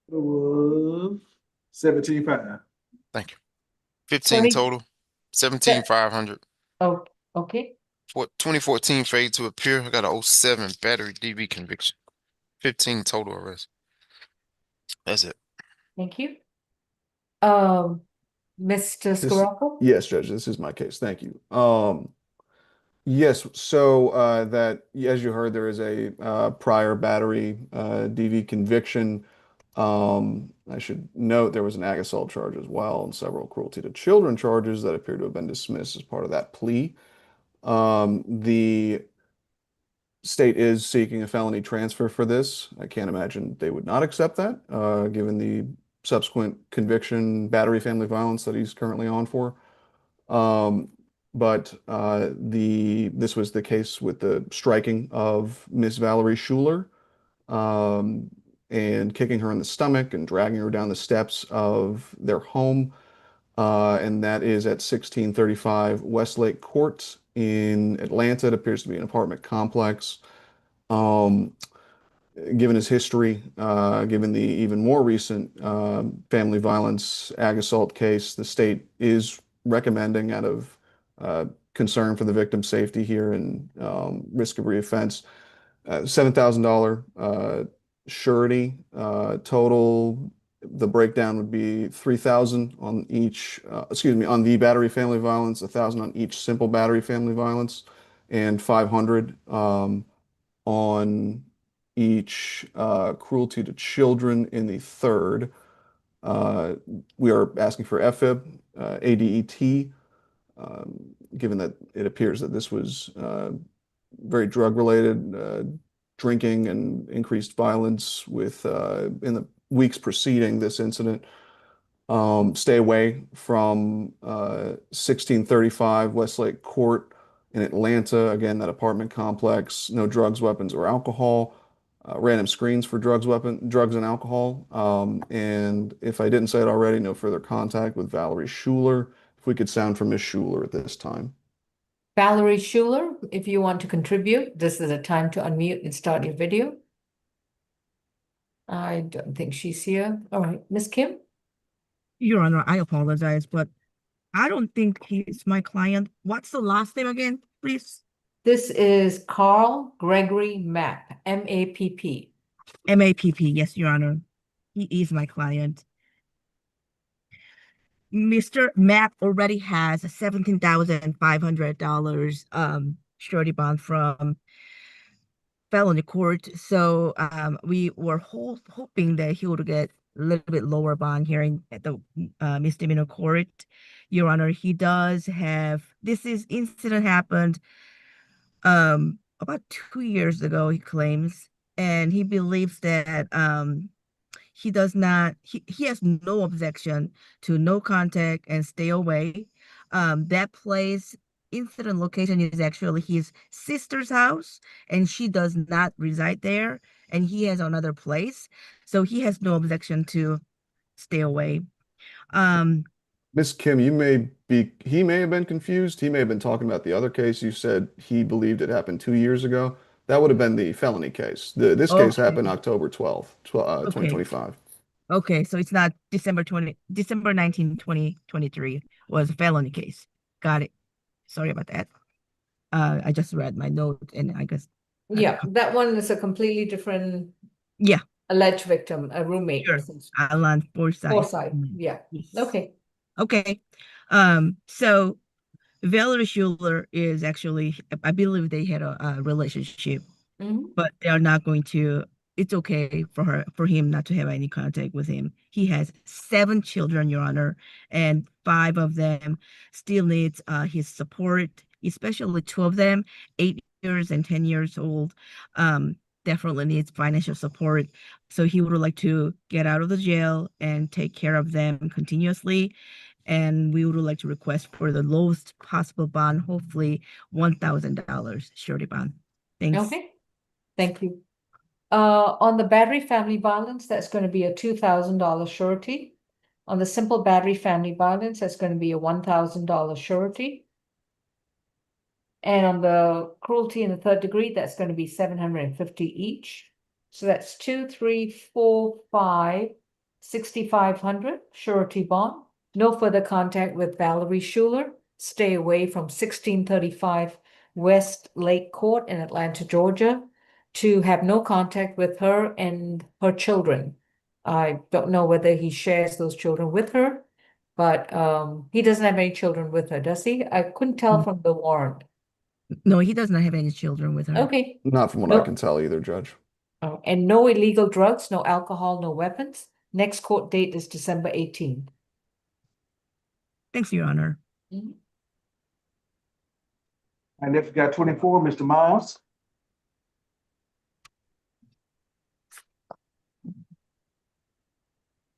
It was 17.5. Thank you. 15 20 total. 17,500. Oh, okay. 2014 fade to appear. I got a 07 battery DV conviction. 15 total arrests. That's it. Thank you. Mr. This- Scirocco? Yes, Judge, this is my case. Thank you. Yes, so that as you heard, there is a prior battery DV conviction. I should note there was an ag assault charge as well and several cruelty to children charges that appear to have been dismissed as part of that plea. The state is seeking a felony transfer for this. I can't imagine they would not accept that, given the subsequent conviction, battery, family violence that he's currently on for. But this was the case with the striking of Miss Valerie Schuler, and kicking her in the stomach and dragging her down the steps of their home. And that is at 1635 Westlake Court in Atlanta. It appears to be an apartment complex. Um, Given his history, given the even more recent family violence ag assault case, the state is recommending, out of concern for the victim's safety here and risk of reoffense, $7,000 surety total. The breakdown would be 3,000 on each, on the battery family violence, 1,000 on each simple battery family violence, and 500 on each cruelty to children in the third. We are asking for FIB, ADET, given that it appears that this was very drug related, drinking and increased violence with in the weeks preceding this incident. Stay away from 1635 Westlake Court in Atlanta. Again, that apartment complex, no drugs, weapons, or alcohol. Random screens for drugs, and alcohol. And if I didn't say it already, no further contact with Valerie Schuler. If we could sound from Ms. Schuler at this time. Valerie Schuler, if you want to contribute, this is a time to unmute and start your video. I don't think she's here. All right, Miss Kim? Your Honor, I apologize, but I don't think he's my client. What's the last name again, please? This is Carl Gregory Mapp, M-A-P-P. MAPP, yes, Your Honor. He is my client. Mr. Mapp already has a $17,500 surety bond from felony court. So we were hoping that he would get a little bit lower bond hearing at the misdemeanor court. Your Honor, he does have, incident happened about 2 years ago, he claims, and he believes that he has no objection to no contact and stay away. That place incident location is actually his sister's house, and she does not reside there, and he has another place, so he has no objection to stay away. Miss Kim, he may have been confused. He may have been talking about the other case. You said he believed it happened 2 years ago. That would have been the felony case. This case happened October 12th, 2025. Okay, so it's not December 19, 2023 was a felony case. Got it. Sorry about that. I just read my note and I guess. Yeah, that one is a completely different Yeah, alleged victim, a roommate. sure. Alan Forsyth. Forsyth, yeah. Yes. Okay. Okay. So Valerie Schuler is actually, I believe they had a relationship, but they are not going to, it's okay for him not to have any contact with him. He has 7 children, Your Honor, and 5 of them still needs his support, especially 2 of them, 8 years and 10 years old, definitely needs financial support. So he would like to get out of the jail and take care of them continuously. And we would like to request for the lowest possible bond, hopefully $1,000 surety bond. Thanks. Okay, thank you. On the battery family violence, that's going to be a $2,000 surety. On the simple battery family violence, that's going to be a $1,000 surety. And on the cruelty in the third degree, that's going to be $750 each. So that's 2, 3, 4, 5, $6,500 surety bond. No further contact with Valerie Schuler. Stay away from 1635 West Lake Court in Atlanta, Georgia. To have no contact with her and her children. I don't know whether he shares those children with her, but he doesn't have any children with her, does he? I couldn't tell from the warrant. No, he does not have any children with her. Okay. Not from what I can tell either, Judge. Oh, and no illegal drugs, no alcohol, no weapons. Next court date is December 18th. Thanks, Your Honor. Mhm. And if you got 24, Mr. Miles.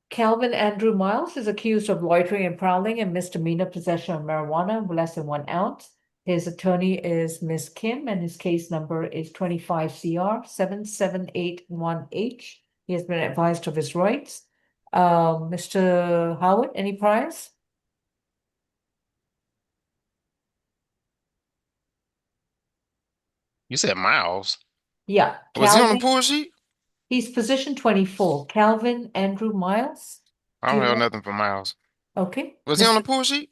Calvin Andrew Miles is accused of loitering and prowling and misdemeanor possession of marijuana of less than 1 ounce. His attorney is Ms. Kim, and his case number is 25 CR 7781H. He has been advised of his rights. Mr. Howard, any priors? You said Miles. Yeah, Was he on the Calvin, pool sheet? he's position 24. Calvin Andrew Miles. I Do don't you have know? nothing for Miles. Okay, Was he on the Mr. pool sheet?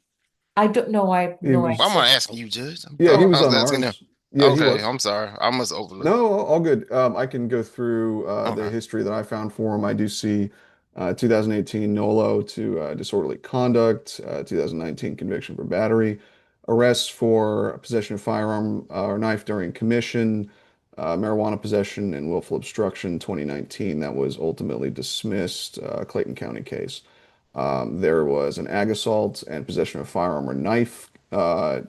I don't know. I have He no I'm was, idea. not asking you, Judge. yeah, he Oh, was I was on asking them. ours. Yeah, he Okay, was. I'm sorry. I must overlook. No, all good. I can go through the Okay. history that I found for him. I do see 2018 NOLO to disorderly conduct, 2019 conviction for battery, arrests for possession of firearm or knife during commission, marijuana possession, and willful obstruction 2019. That was ultimately dismissed, Clayton County case. There was an ag assault and possession of firearm or knife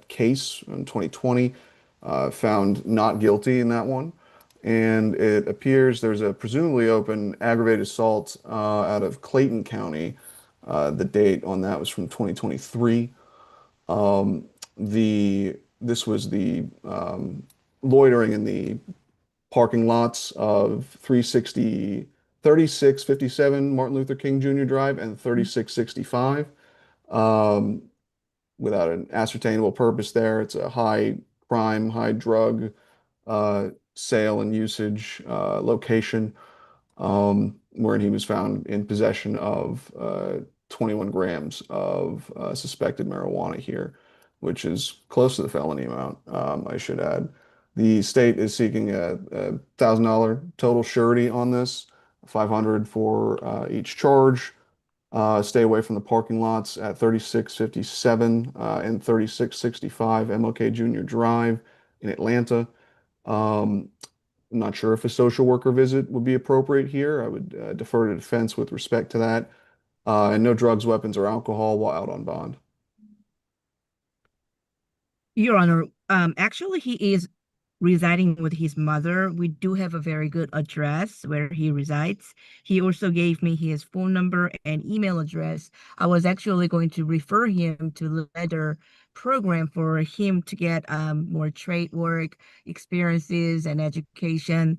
case in 2020, found not guilty in that one. And it appears there's a presumably open aggravated assault out of Clayton County. The date on that was from 2023. This was the loitering in the parking lots of 3657 Martin Luther King Jr. Drive and 3665 um, without an ascertainable purpose there. It's a high crime, high drug sale and usage location where he was found in possession of 21 grams of suspected marijuana here, which is close to the felony amount, I should add. The state is seeking a $1,000 total surety on this, 500 for each charge. Stay away from the parking lots at 3657 and 3665 MLK Junior Drive in Atlanta. Um, I'm not sure if a social worker visit would be appropriate here. I would defer to defense with respect to that. And no drugs, weapons, or alcohol while out on bond. Your Honor, actually, he is residing with his mother. We do have a very good address where he resides. He also gave me his phone number and email address. I was actually going to refer him to the leather program for him to get more trade work experiences and education.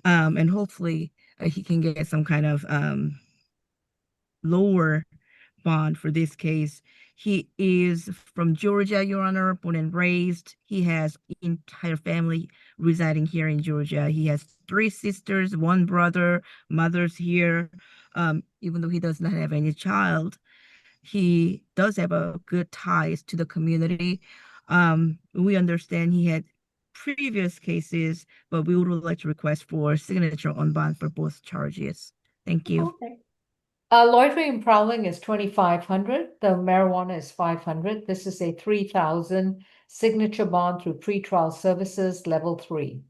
And hopefully he can get some kind of lower bond for this case. He is from Georgia, Your Honor, born and raised. He has entire family residing here in Georgia. He has three sisters, one brother, mother's here. Even though he does not have any child, he does have a good ties to the community. We understand he had previous cases, but we would like to request for signature on bond for both charges. Thank you. okay. Loitering and prowling is 2,500. The marijuana is 500. This is a 3,000 signature bond through pretrial services level 3.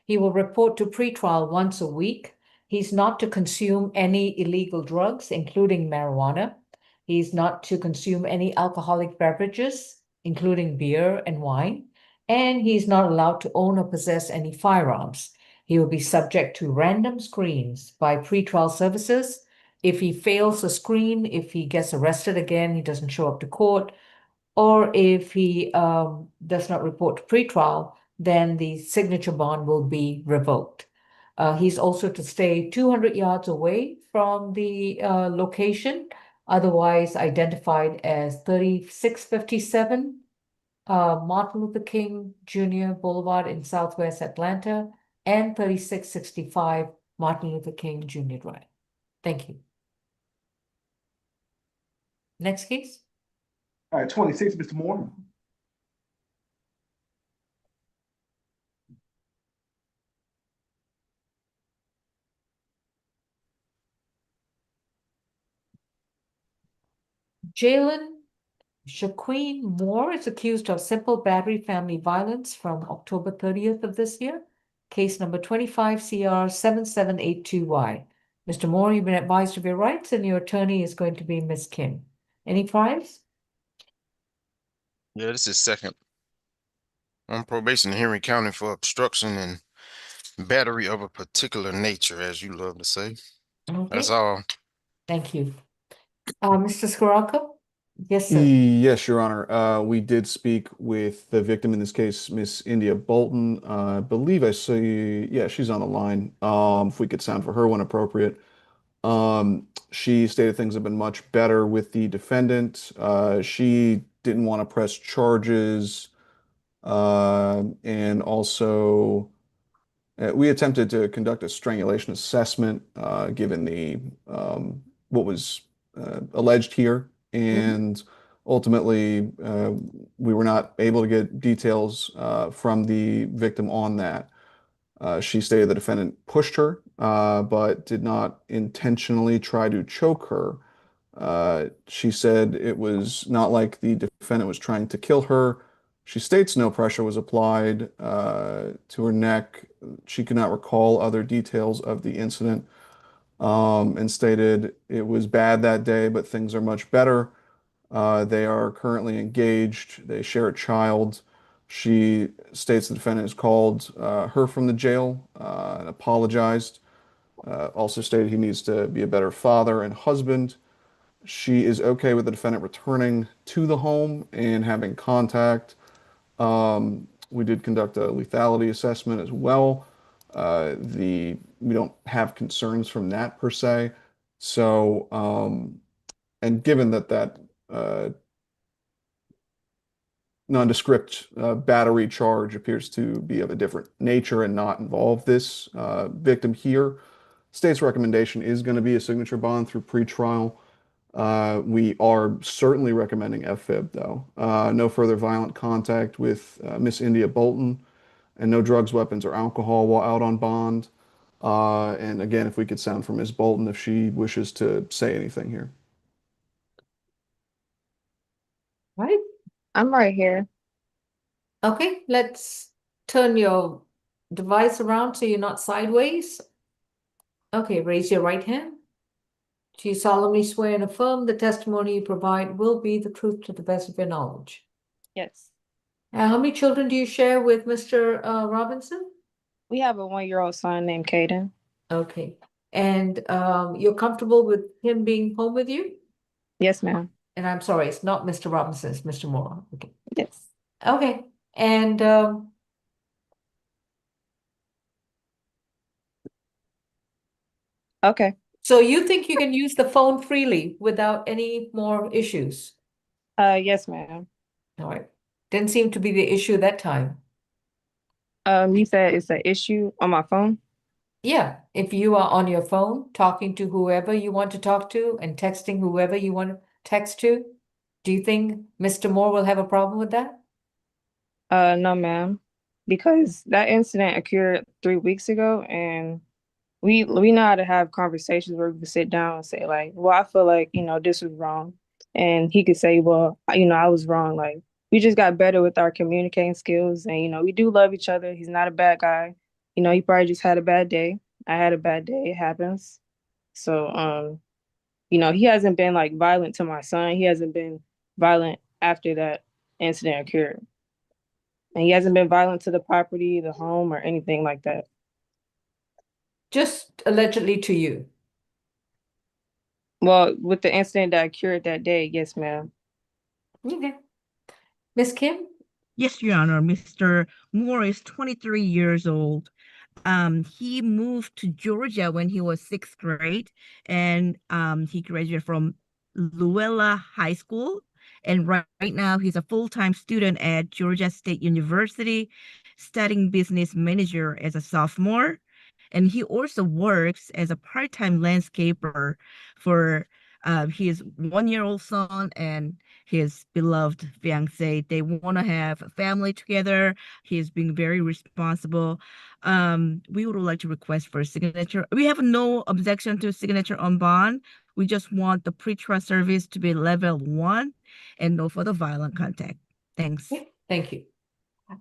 He will report to pretrial once a week. He's not to consume any illegal drugs, including marijuana. He's not to consume any alcoholic beverages, including beer and wine. And he's not allowed to own or possess any firearms. He will be subject to random screens by pretrial services. If he fails the screen, if he gets arrested again, he doesn't show up to court, or if he does not report to pretrial, then the signature bond will be revoked. He's also to stay 200 yards away from the location, otherwise identified as 3657 Martin Luther King Jr. Boulevard in Southwest Atlanta and 3665 Martin Luther King Jr. Drive. Thank you. Next case. All right, 26, Mr. Moore. Jalen Shaqueen Moore is accused of simple battery family violence from October 30th of this year. Case number 25 CR 7782Y. Mr. Moore, you've been advised of your rights, and your attorney is going to be Ms. Kim. Any priors? Yeah, this is second. On probation in Henry County for obstruction and battery of a particular nature, as you love to say. That's Okay, all. thank you. Mr. Scirocco? Yes, sir. Yes, Your Honor. We did speak with the victim in this case, Miss India Bolton. I believe I see, yeah, she's on the line. If we could sound for her when appropriate. She stated things have been much better with the defendant. She didn't want to press charges And also, we attempted to conduct a strangulation assessment, given the what was alleged here, and ultimately, we were not able to get details from the victim on that. She stated the defendant pushed her, but did not intentionally try to choke her. She said it was not like the defendant was trying to kill her. She states no pressure was applied to her neck. She could not recall other details of the incident, and stated it was bad that day, but things are much better. They are currently engaged. They share a child. She states the defendant has called her from the jail and apologized. Also stated he needs to be a better father and husband. She is okay with the defendant returning to the home and having contact. We did conduct a lethality assessment as well. We don't have concerns from that per se. So, and given that nondescript battery charge appears to be of a different nature and not involve this victim here, state's recommendation is going to be a signature bond through pretrial. We are certainly recommending FFIB, though. No further violent contact with Miss India Bolton, and no drugs, weapons, or alcohol while out on bond. And again, if we could sound from Ms. Bolton if she wishes to say anything here. Right? I'm right here. Okay, let's turn your device around so you're not sideways. Okay, raise your right hand. Do you solemnly swear and affirm the testimony you provide will be the truth to the best of your knowledge? Yes. How many children do you share with Mr. Robinson? We have a 1-year-old son named Caden. Okay, and you're comfortable with him being home with you? Yes, ma'am. And I'm sorry, it's not Mr. Robinson, it's Mr. Moore. Okay. Yes. Okay, and Okay. so you think you can use the phone freely without any more issues? Yes, ma'am. All right. Didn't seem to be the issue that time. You said it's an issue on my phone? Yeah, if you are on your phone talking to whoever you want to talk to and texting whoever you want to text to, do you think Mr. Moore will have a problem with that? No, ma'am. Because that incident occurred 3 weeks ago, and we know how to have conversations where we can sit down and say like, well, I feel like, this was wrong. And he could say, well, I was wrong. Like, we just got better with our communicating skills, and we do love each other. He's not a bad guy. He probably just had a bad day. I had a bad day. It happens. So, he hasn't been like violent to my son. He hasn't been violent after that incident occurred. And he hasn't been violent to the property, the home, or anything like that. Just allegedly to you. Well, with the incident that occurred that day, yes, ma'am. Okay. Miss Kim? Yes, Your Honor. Mr. Moore is 23 years old. He moved to Georgia when he was 6th grade, and he graduated from Luella High School. And right now, he's a full-time student at Georgia State University, studying business manager as a sophomore. And he also works as a part-time landscaper for his 1-year-old son and his beloved fiance. They want to have a family together. He's being very responsible. We would like to request for a signature. We have no objection to a signature on bond. We just want the pre-trial service to be level 1 and no further violent contact. Thanks. Okay, thank you.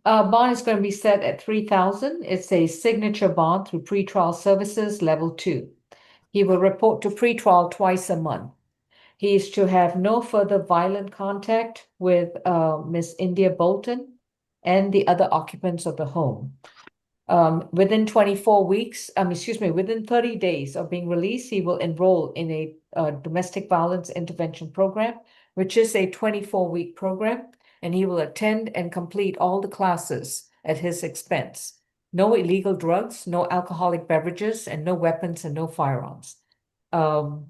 Bond is going to be set at 3,000. It's a signature bond through pretrial services level 2. He will report to pretrial twice a month. He is to have no further violent contact with Miss India Bolton and the other occupants of the home. Within 24 weeks, within 30 days of being released, he will enroll in a domestic violence intervention program, which is a 24-week program, and he will attend and complete all the classes at his expense. No illegal drugs, no alcoholic beverages, and no weapons and no firearms.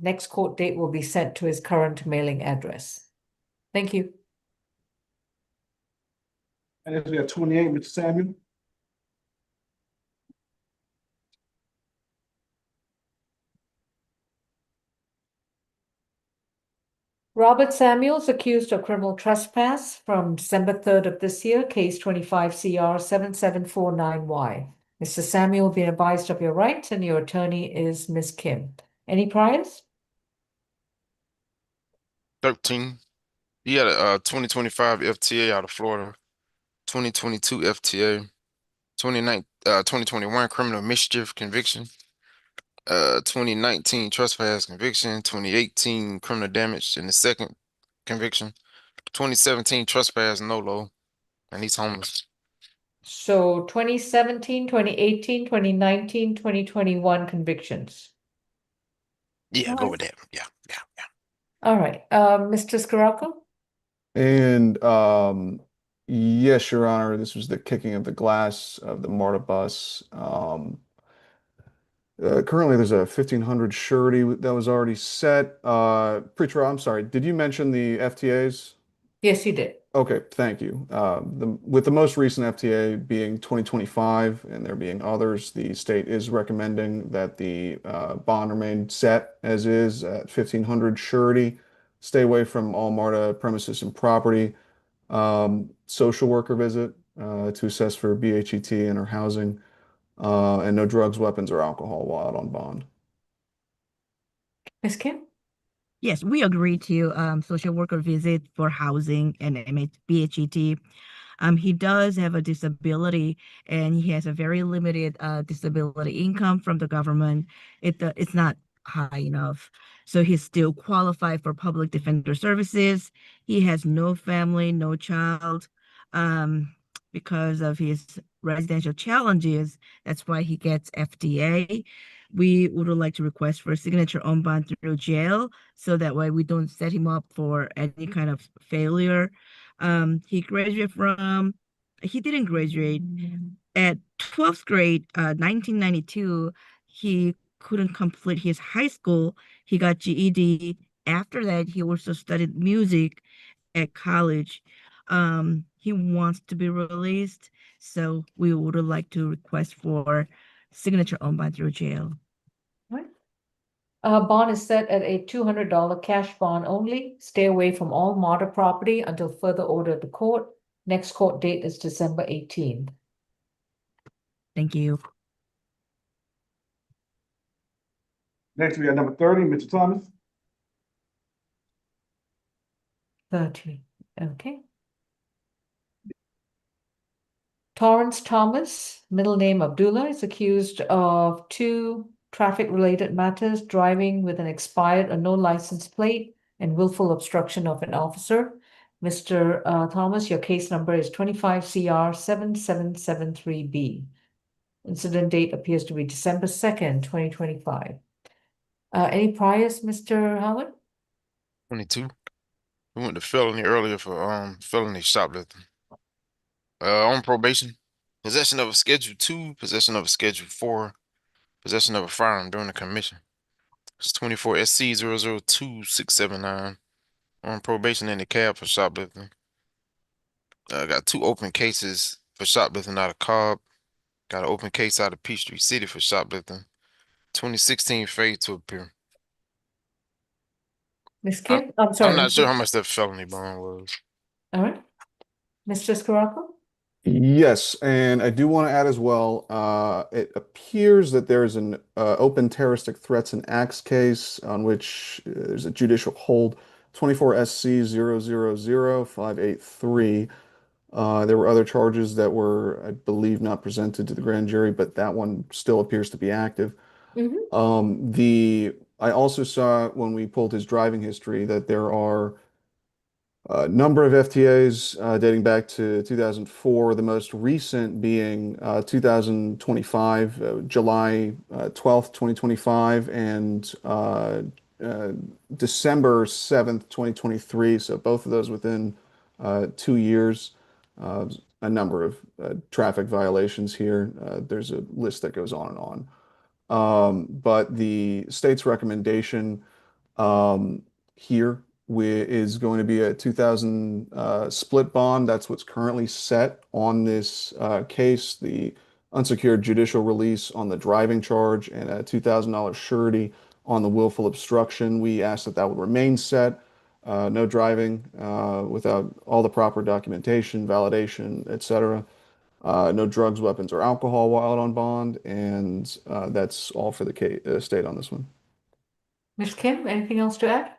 Next court date will be sent to his current mailing address. Thank you. And next we got 28, Mr. Samuel. Robert Samuels accused of criminal trespass from December 3rd of this year, case 25 CR 7749Y. Mr. Samuel, being advised of your rights, and your attorney is Ms. Kim. Any priors? 13. He had a 2025 FTA out of Florida, 2022 FTA, 2021 criminal mischief conviction, 2019 trespass conviction, 2018 criminal damage in the second conviction, 2017 trespass NOLO, and he's homeless. So 2017, 2018, 2019, 2021 convictions. Yeah, All go right. with that. Yeah. All right, Mr. Scirocco? And yes, Your Honor, this was the kicking of the glass of the MARTA bus. Currently, there's a 1,500 surety that was already set. Pretrial, I'm sorry, did you mention the FTAs? Yes, you did. Okay, thank you. With the most recent FTA being 2025 and there being others, the state is recommending that the bond remain set as is at 1,500 surety. Stay away from all MARTA premises and property. Social worker visit to assess for BHET and or housing, and no drugs, weapons, or alcohol while out on bond. Ms. Kim? Yes, we agree to social worker visit for housing and BHET. He does have a disability, and he has a very limited disability income from the government. It's not high enough, so he's still qualified for public defender services. He has no family, no child, because of his residential challenges. That's why he gets FTA. We would like to request for a signature on bond through jail, so that way we don't set him up for any kind of failure. He didn't graduate. At 12th grade, 1992, he couldn't complete his high school. He got GED. After that, he also studied music at college. He wants to be released, so we would like to request for signature on bond through jail. Right. Bond is set at a $200 cash bond only. Stay away from all MARTA property until further order of the court. Next court date is December 18th. Thank you. Next we got number 30, Mr. Thomas. 30. Okay. Torrance Thomas, middle name Abdullah, is accused of 2 traffic-related matters: driving with an expired or no license plate and willful obstruction of an officer. Mr. Thomas, your case number is 25 CR 7773B. Incident date appears to be December 2nd, 2025. Any priors, Mr. Howard? 22. We went to felony earlier for felony shoplifting. On probation, possession of a Schedule 2, possession of a Schedule 4, possession of a firearm during the commission. It's 24 SC 002679. On probation in the cab for shoplifting. Got 2 open cases for shoplifting out of Cobb. Got an open case out of Peachtree City for shoplifting. 2016 failed to appear. Ms. Kim? I'm sorry. I'm not sure how much that felony bond was. All right. Mr. Scirocco? Yes, and I do want to add as well, it appears that there's an open terroristic threats and acts case on which there's a judicial hold, 24 SC 000583. There were other charges that were, I believe, not presented to the grand jury, but that one still appears to be active. I also saw when we pulled his driving history that there are a number of FTAs dating back to 2004, the most recent being 2025, July 12th, 2025, and December 7th, 2023. So both of those within 2 years. A number of traffic violations here. There's a list that goes on and on. But the state's recommendation here is going to be a 2000 split bond. That's what's currently set on this case. The unsecured judicial release on the driving charge and a $2,000 surety on the willful obstruction. We asked that that would remain set. No driving without all the proper documentation, validation, etc. No drugs, weapons, or alcohol while out on bond, and that's all for the case, state on this one. Ms. Kim, anything else to add?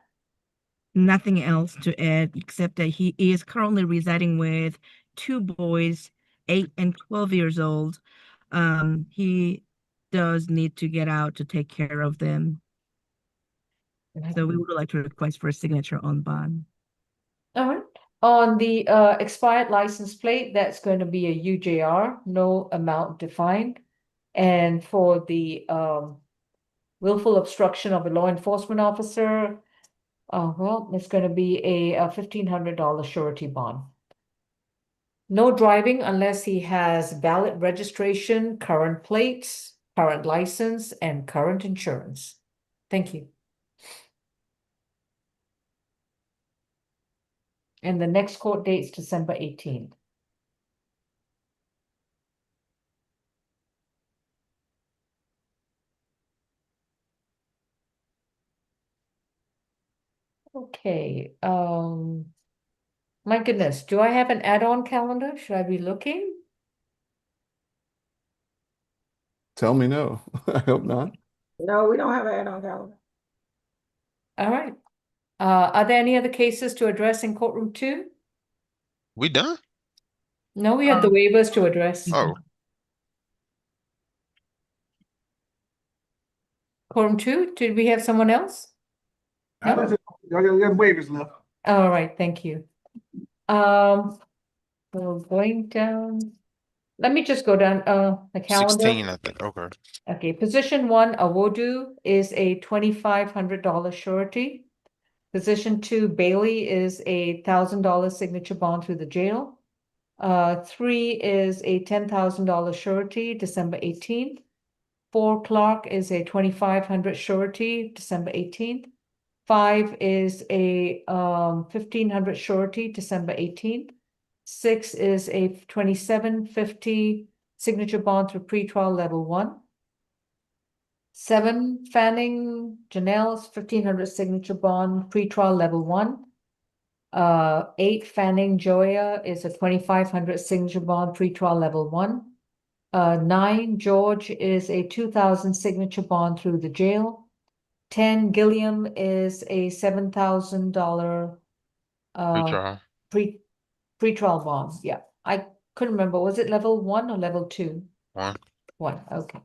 Nothing else to add except that he is currently residing with two boys, 8 and 12 years old. He does need to get out to take care of them. So we would like to request for a signature on bond. All right. On the expired license plate, that's going to be a UJR, no amount defined. And for the willful obstruction of a law enforcement officer, well, it's going to be a $1,500 surety bond. No driving unless he has valid registration, current plates, current license, and current insurance. Thank you. And the next court date's December 18th. Okay, my goodness, do I have an add-on calendar? Should I be looking? Tell me no. I hope not. No, we don't have an add-on calendar. All right. Are there any other cases to address in courtroom 2? We done? No, we have the waivers to address. Oh, Courtroom 2, did we have someone else? I don't think, y'all got waivers left. All right, thank you. We're going down. Let me just go down the calendar. 16, I think. Okay. Okay, position 1, Awodu is a $2,500 surety. Position 2, Bailey is a $1,000 signature bond through the jail. 3 is a $10,000 surety, December 18th. 4, Clark is a 2,500 surety, December 18th. 5 is a 1,500 surety, December 18th. 6 is a 2,750 signature bond through pretrial level 1. 7, Fanning Janelle's 1,500 signature bond, pretrial level 1. 8, Fanning Joya is a 2,500 signature bond, pretrial level 1. 9, George is a 2,000 signature bond through the jail. 10, Gilliam is a $7,000 Retrial. pretrial bond. Yeah, I couldn't remember. Was it level 1 or level 2? 1. 1, okay.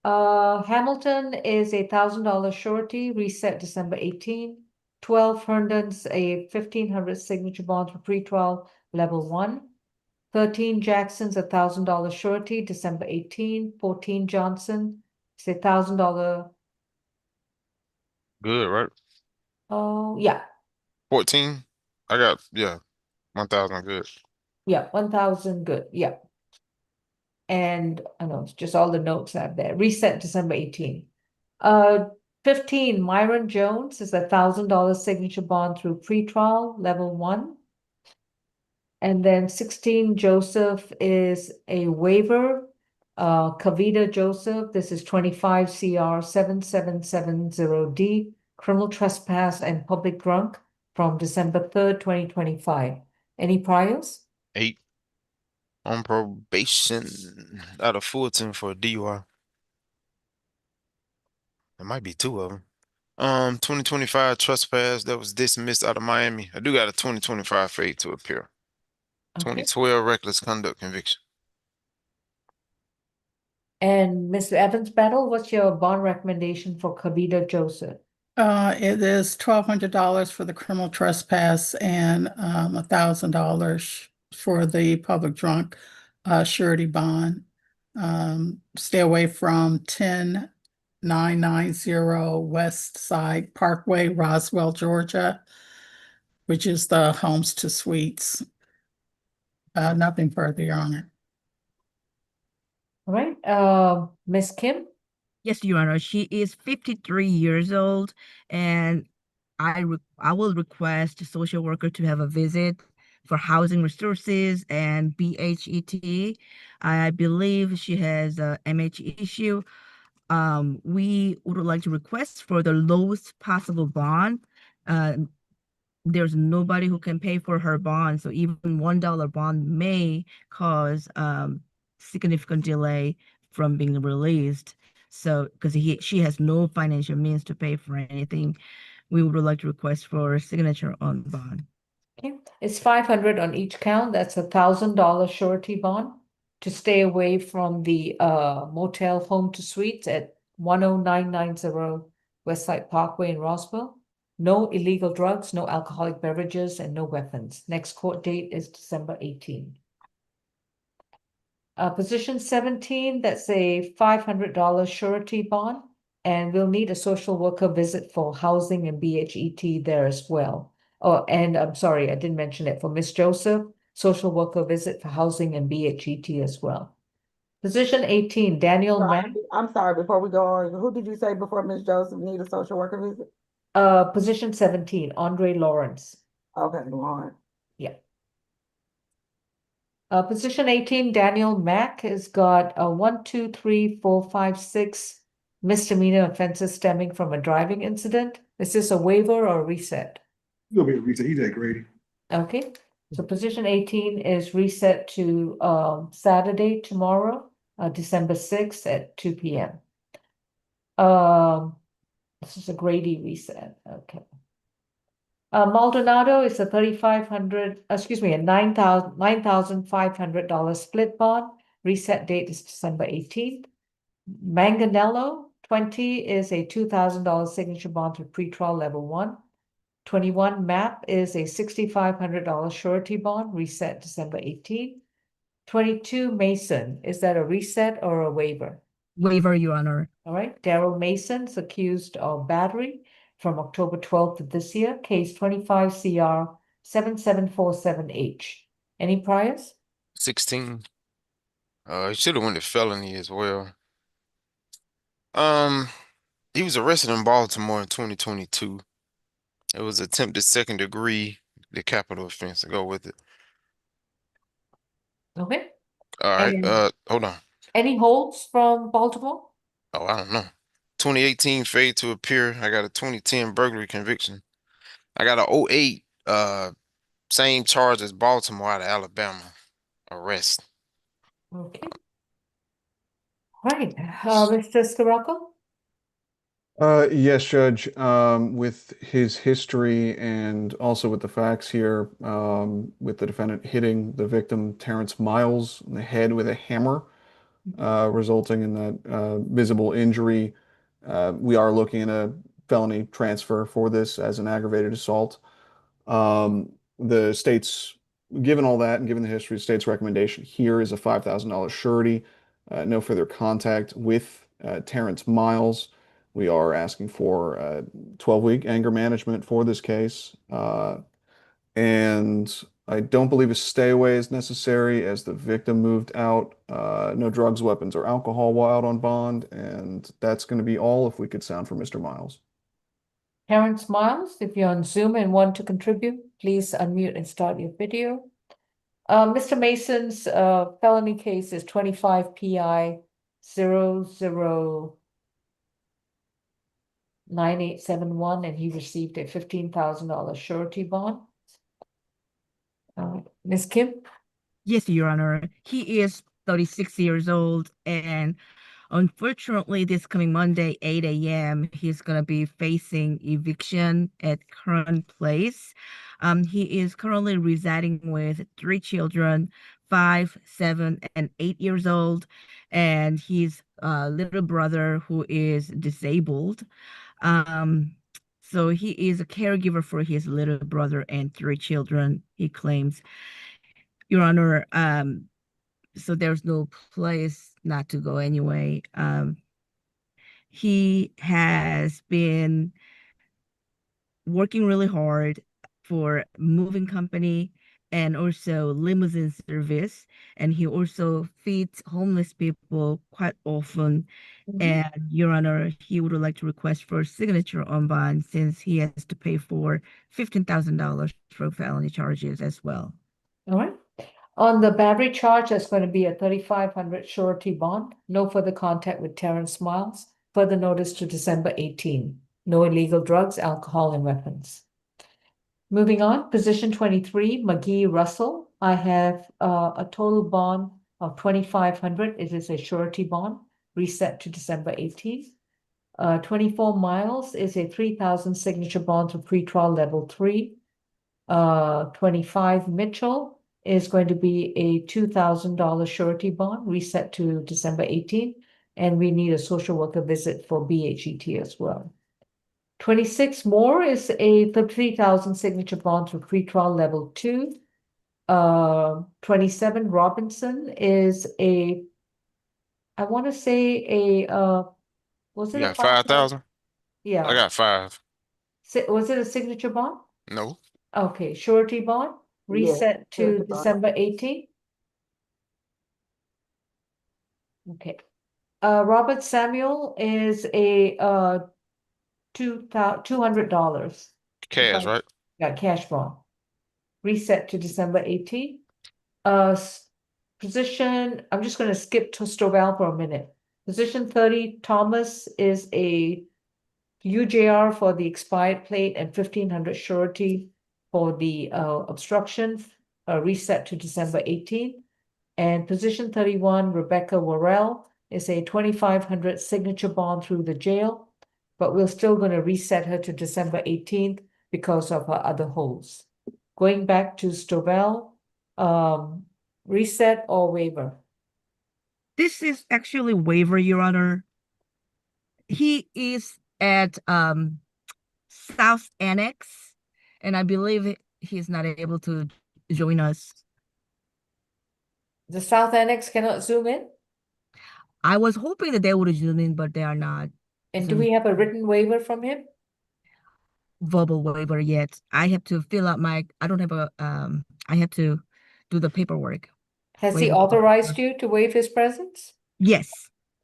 Hamilton is a $1,000 surety, reset December 18. 12, Herndon's a 1,500 signature bond for pretrial level 1. 13, Jackson's a $1,000 surety, December 18. 14, Johnson is a $1,000. Good, right? Oh, yeah, 14. I got, yeah, 1,000. Good. yeah, 1,000, good, yeah. And I know it's just all the notes I have there. Reset December 18. 15, Myron Jones is a $1,000 signature bond through pretrial level 1. And then 16, Joseph is a waiver. Kavita Joseph, this is 25 CR 7770D, criminal trespass and public drunk from December 3rd, 2025. Any priors? 8. On probation out of Fulton for DUI. There might be 2 of them. 2025 trespass that was dismissed out of Miami. I do got a 2025 fade to appear. Okay. 2012 reckless conduct conviction. And Mr. Evans Battle, what's your bond recommendation for Kavita Joseph? It is $1,200 for the criminal trespass and $1,000 for the public drunk surety bond. Stay away from 10990 West Side Parkway, Roswell, Georgia, which is the Homes to Suites. Nothing further, Your Honor. All right, Miss Kim? Yes, Your Honor. She is 53 years old, and I will request a social worker to have a visit for housing resources and BHET. I believe she has a MH issue. We would like to request for the lowest possible bond. There's nobody who can pay for her bond, so even $1 bond may cause significant delay from being released. So, because she has no financial means to pay for anything, we would like to request for a signature on the bond. Okay, it's 500 on each count. That's $1,000 surety bond to stay away from the motel home to suites at 10990 West Side Parkway in Roswell. No illegal drugs, no alcoholic beverages, and no weapons. Next court date is December 18. Position 17, that's a $500 surety bond, and we'll need a social worker visit for housing and BHET there as well. Oh, and I'm sorry, I didn't mention it for Miss Joseph, social worker visit for housing and BHET as well. Position 18, Daniel Mack. I'm sorry, before we go on, who did you say before Miss Joseph need a social worker visit? Position 17, Andre Lawrence. Okay, Lauren. Yeah. Position 18, Daniel Mack has got 1, 2, 3, 4, 5, 6 misdemeanor offenses stemming from a driving incident. Is this a waiver or a reset? He'll be a reason. He's that Grady. Okay, so position 18 is reset to Saturday, tomorrow, December 6th at 2 p.m. This is a Grady reset. Okay. Maldonado is a $9,500 split bond. Reset date is December 18th. Manganello 20 is a $2,000 signature bond for pretrial level 1. 21 MAP is a $6,500 surety bond, reset December 18th. 22 Mason, is that a reset or a waiver? Waiver, Your Honor. All right, Daryl Mason's accused of battery from October 12th of this year, case 25 CR 7747H. Any priors? 16. He should have went to felony as well. He was arrested in Baltimore in 2022. It was attempted second degree, the capital offense to go with it. Okay. All right, And hold on. any holds from Baltimore? Oh, I don't know. 2018 failed to appear. I got a 2010 burglary conviction. I got a 08 same charge as Baltimore out of Alabama. Arrest. Okay. Right, Mr. Scirocco? Yes, Judge. With his history and also with the facts here, with the defendant hitting the victim, Terrence Miles, in the head with a hammer, resulting in that visible injury, we are looking at a felony transfer for this as an aggravated assault. The state's, given all that and given the history, the state's recommendation here is a $5,000 surety, no further contact with Terrence Miles. We are asking for 12-week anger management for this case. And I don't believe a stay away is necessary as the victim moved out. No drugs, weapons, or alcohol while out on bond. And that's going to be all if we could sound for Mr. Miles. Terrence Miles, if you're on Zoom and want to contribute, please unmute and start your video. Mr. Mason's felony case is 25 PI 009871, and he received a $15,000 surety bond. Ms. Kim? Yes, Your Honor. He is 36 years old, and unfortunately, this coming Monday, 8 a.m., he's going to be facing eviction at current place. He is currently residing with 3 children, 5, 7, and 8 years old, and his little brother who is disabled. So he is a caregiver for his little brother and 3 children, he claims. Your Honor, so there's no place not to go anyway. He has been working really hard for moving company and also limousine service. And he also feeds homeless people quite often. And Your Honor, he would like to request for signature on bond since he has to pay for $15,000 for felony charges as well. All right. On the battery charge, that's going to be a 3,500 surety bond. No further contact with Terrence Miles. Further notice to December 18. No illegal drugs, alcohol, and weapons. Moving on, position 23, McGee Russell. I have a total bond of 2,500. It is a surety bond, reset to December 18th. 24 Miles is a 3,000 signature bond through pretrial level 3. 25 Mitchell is going to be a $2,000 surety bond, reset to December 18th. And we need a social worker visit for BHET as well. 26 Moore is a 3,000 signature bond through pretrial level 2. 27 Robinson is a, I want to say was You it a got 5,000? I Yeah. got 5. Was it a signature bond? No. Okay, surety bond, Yes, reset to surety bond. December 18th. Okay. Robert Samuel is a $200. Cash, right? Yeah, cash bond. Reset to December 18th. Position, I'm just gonna skip to Stovall for a minute. Position 30, Thomas is a UJR for the expired plate and 1,500 surety for the obstruction, reset to December 18th. And position 31, Rebecca Worrell, is a 2,500 signature bond through the jail, but we're still going to reset her to December 18th because of her other holds. Going back to Stovall, reset or waiver? This is actually waiver, Your Honor. He is at South Annex, and I believe he's not able to join us. The South Annex cannot zoom in? I was hoping that they would zoom in, but they are not. And do we have a written waiver from him? Verbal waiver yet. I have to fill out I don't have I have to do the paperwork. Has he Waiver. authorized you to waive his presence? Yes.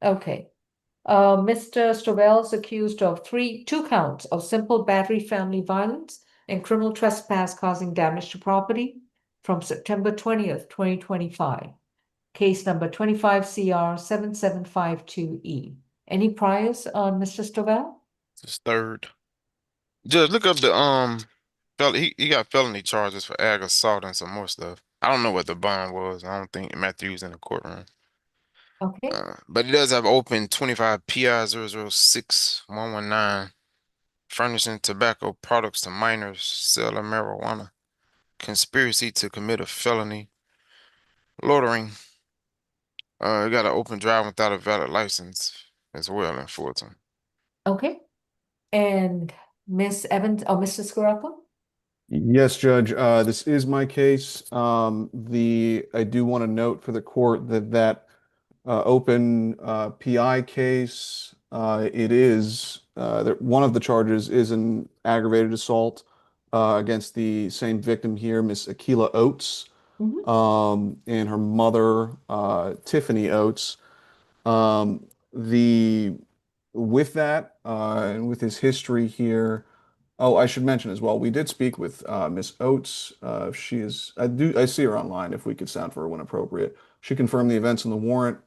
Okay. Mr. Stovall is accused of two counts of simple battery, family violence, and criminal trespass causing damage to property from September 20th, 2025. Case number 25 CR 7752E. Any priors on Mr. Stovall? It's third. Just look up the he got felony charges for ag assault and some more stuff. I don't know what the bond was. I don't think Matthew's in the courtroom. Okay. But he does have open 25 PI 006119, furnishing tobacco products to minors, sale of marijuana, conspiracy to commit a felony, loitering. He got an open drive without a valid license as well in Fulton. Okay. And Miss Evans or Mr. Scirocco? Yes, Judge. This is my case. I do want to note for the court that open PI case, it is that one of the charges is an aggravated assault against the same victim here, Miss Akila Oates, and her mother, Tiffany Oates. The with that and with his history here. Oh, I should mention as well, we did speak with Miss Oates. I see her online if we could sound for her when appropriate. She confirmed the events in the warrant.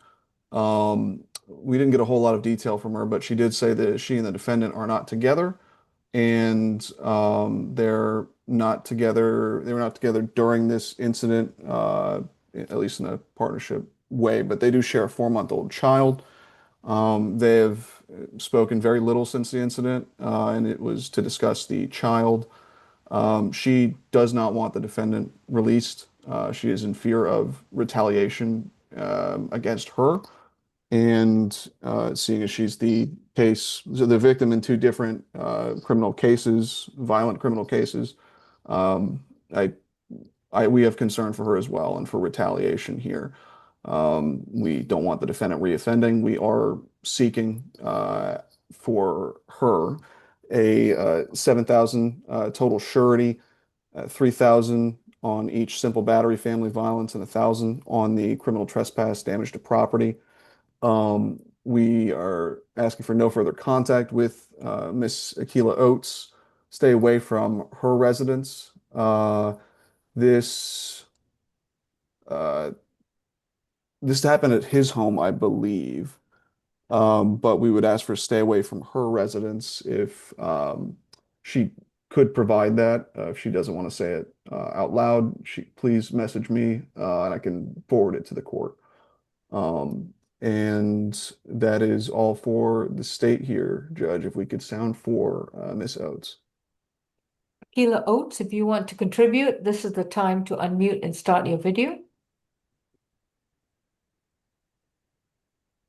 We didn't get a whole lot of detail from her, but she did say that she and the defendant are not together, and they're not together. They were not together during this incident, at least in a partnership way, but they do share a 4-month-old child. They have spoken very little since the incident, and it was to discuss the child. She does not want the defendant released. She is in fear of retaliation against her. And seeing as she's the victim in two different criminal cases, violent criminal cases, I we have concern for her as well and for retaliation here. We don't want the defendant reoffending. We are seeking for her a 7,000 total surety, 3,000 on each simple battery, family violence, and 1,000 on the criminal trespass, damage to property. We are asking for no further contact with Miss Akila Oates. Stay away from her residence. This uh, this happened at his home, I believe. But we would ask for stay away from her residence if she could provide that. If she doesn't want to say it out loud, please message me and I can forward it to the court. And that is all for the state here, Judge. If we could sound for Miss Oates. Akila Oates, if you want to contribute, this is the time to unmute and start your video.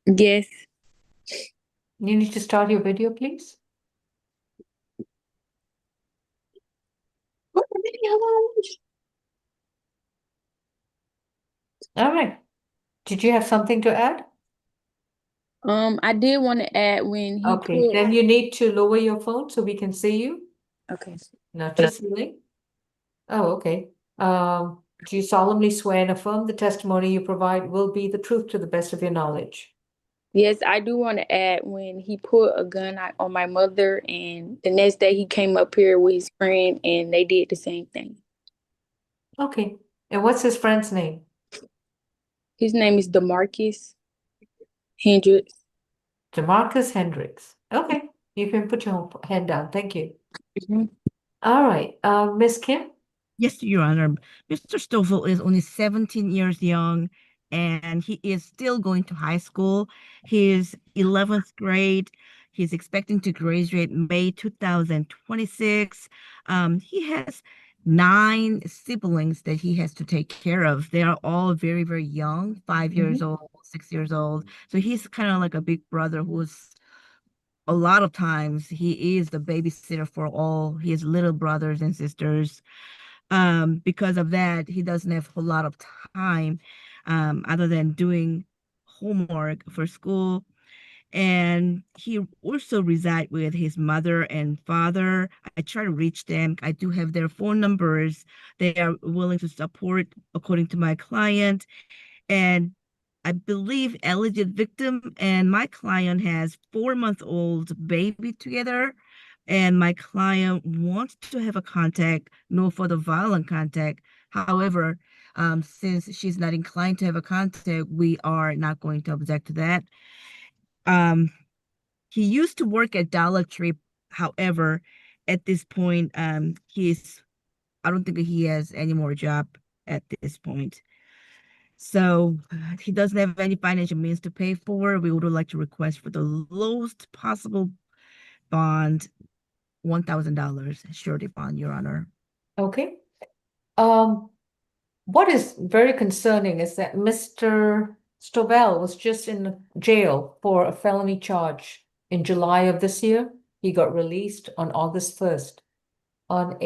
Yes. You need to start your video, please. All right. Did you have something to add? I did want to add when he Okay, put, then you need to lower your phone so we can see you, okay. not to ceiling. Oh, okay. Do you solemnly swear and affirm the testimony you provide will be the truth to the best of your knowledge? Yes, I do want to add when he put a gun out on my mother, and the next day he came up here with his friend and they did the same thing. Okay. And what's his friend's name? His name is DeMarcus Hendricks. Demarcus Hendricks. Okay. You can put your hand down. Thank you. Mhm. All right. Miss Kim? Yes, Your Honor. Mr. Stoffel is only 17 years young and he is still going to high school. He's 11th grade. He's expecting to graduate May 2026. He has 9 siblings that he has to take care of. They are all very, very young, 5 years old, 6 years old. So he's kind of like a big brother who's a lot of times he is the babysitter for all his little brothers and sisters. Because of that, he doesn't have a whole lot of time other than doing homework for school. And he also reside with his mother and father. I try to reach them. I do have their phone numbers. They are willing to support according to my client. And I believe alleged victim and my client has 4-month-old baby together. And my client wants to have a contact, no further violent contact. However, since she's not inclined to have a contact, we are not going to object to that. He used to work at Dollar Tree. However, at this point, I don't think he has any more job at this point. So he doesn't have any financial means to pay for. We would like to request for the lowest possible bond, $1,000 surety bond, Your Honor. Okay. What is very concerning is that Mr. Stovall was just in jail for a felony charge in July of this year. He got released on August 1st on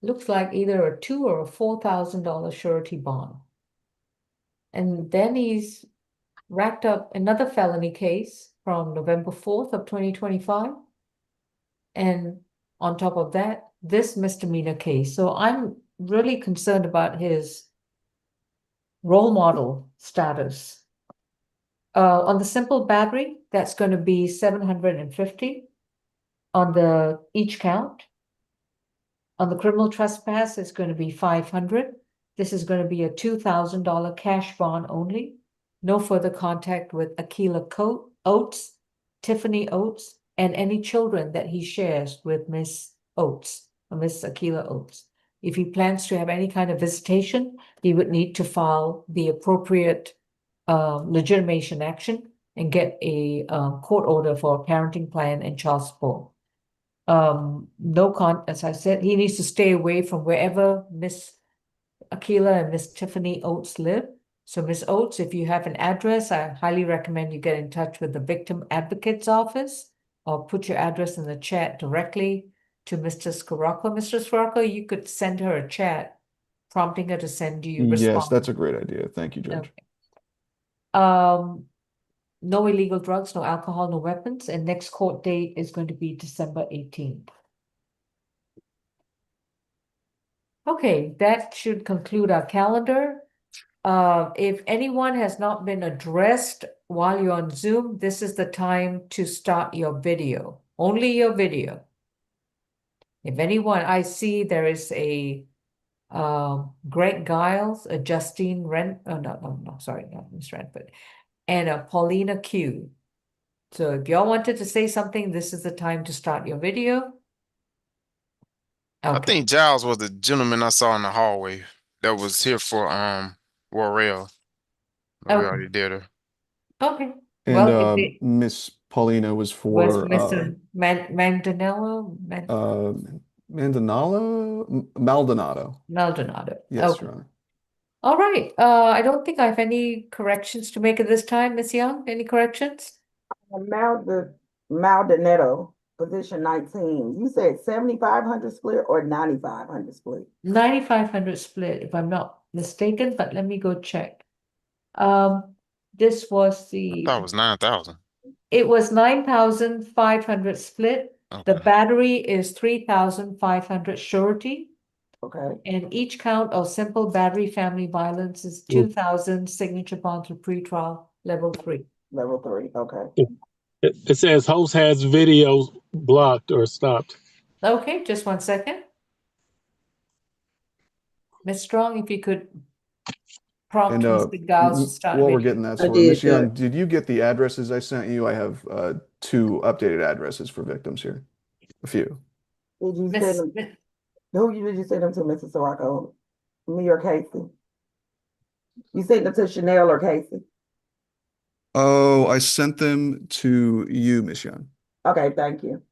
looks like either a $2,000 or a $4,000 surety bond. And then he's racked up another felony case from November 4th of 2025. And on top of that, this misdemeanor case. So I'm really concerned about his role model status. On the simple battery, that's going to be 750 on each count. On the criminal trespass, it's going to be 500. This is going to be a $2,000 cash bond only. No further contact with Akila Oates, Tiffany Oates, and any children that he shares with Miss Oates, or Miss Akila Oates. If he plans to have any kind of visitation, he would need to file the appropriate legitimation action and get a court order for a parenting plan and child support. As I said, he needs to stay away from wherever Miss Akila and Miss Tiffany Oates live. So Miss Oates, if you have an address, I highly recommend you get in touch with the Victim Advocate's Office or put your address in the chat directly to Mr. Scirocco. Mr. Scirocco, you could send her a chat prompting her to send you Yes, response. that's a great idea. Thank you, Judge. Okay. No illegal drugs, no alcohol, no weapons, and next court date is going to be December 18th. Okay, that should conclude our calendar. If anyone has not been addressed while you're on Zoom, this is the time to start your video, only your video. If anyone, I see there is a Greg Giles, a Justine sorry, not Miss Renford, and a Paulina Q. So if y'all wanted to say something, this is the time to start your video. I Okay. think Giles was the gentleman I saw in the hallway that was here for Warrell. We Okay. already did her. Okay. And Well, Miss Paulina was was for Mr. Mandanello? Maldonado. Maldonado. Yes, Okay. Your Honor. All right. I don't think I have any corrections to make at this time, Miss Young. Any corrections? Maldonado, position 19. You said 7,500 split or 9,500 split? 9,500 split, if I'm not mistaken, but let me go check. This was I thought it was 9,000. it was 9,500 split. The Okay. battery is 3,500 surety. Okay, And each count of simple battery family violence is 2,000 signature bond through pretrial level 3. level 3. Okay. It says host has videos blocked or stopped. Okay, just 1 second. Ms. Strong, if you could prompt And Mr. Giles to start while we're video. getting that I sorted, did, Miss Young, Judge. did you get the addresses I sent you? I have 2 updated addresses for victims here. A few. Did you Miss, send them? Who did you send them to, Mrs. Sirocco? Me or Casey? You sent them to Chanel or Casey? Oh, I sent them to you, Miss Young. Okay, thank you.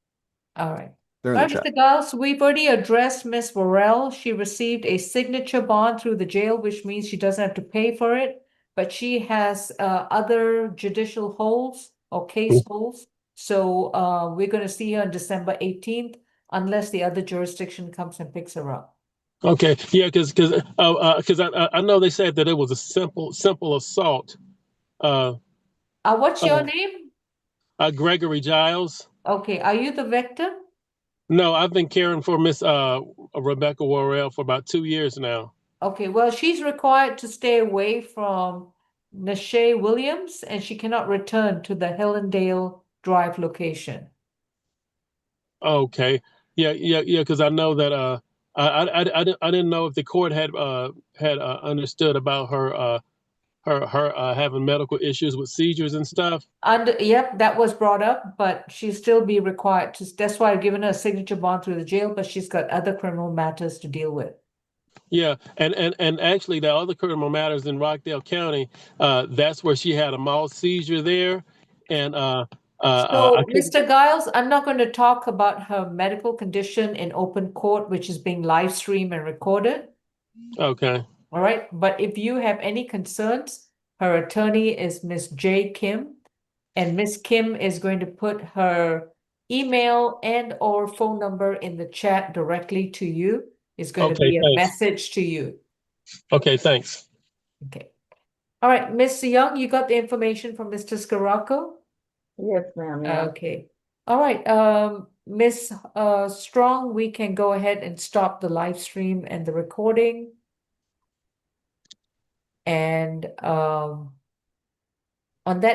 all right. They're All in the right, chat. Mr. Giles, we've already addressed Miss Worrell. She received a signature bond through the jail, which means she doesn't have to pay for it, but she has other judicial holds or case holds. So we're going to see her on December 18th, unless the other jurisdiction comes and picks her up. Okay, yeah, because I know they said that it was a simple assault. What's your name? Gregory Giles. Okay, are you the victim? No, I've been caring for Miss Rebecca Worrell for about 2 years now. Okay, well, she's required to stay away from Nashay Williams, and she cannot return to the Hellendale Drive location. Okay, yeah, because I know that I didn't know if the court had understood about her having medical issues with seizures and stuff. Yep, that was brought up, but she'll still be required to. That's why I've given her a signature bond through the jail, but she's got other criminal matters to deal with. Yeah, and actually, the other criminal matters in Rockdale County, that's where she had a mild seizure there, and So, Mr. Giles, I'm not going to talk about her medical condition in open court, which is being live streamed and recorded. Okay. All right, but if you have any concerns, her attorney is Miss J. Kim, and Miss Kim is going to put her email and or phone number in the chat directly to you. It's going to be a message to you. Okay, thanks. Okay. All right, Miss Young, you got the information from Mr. Scirocco? Yes, ma'am. Yeah. Okay. All right, Miss Strong, we can go ahead and stop the live stream and the recording. And on that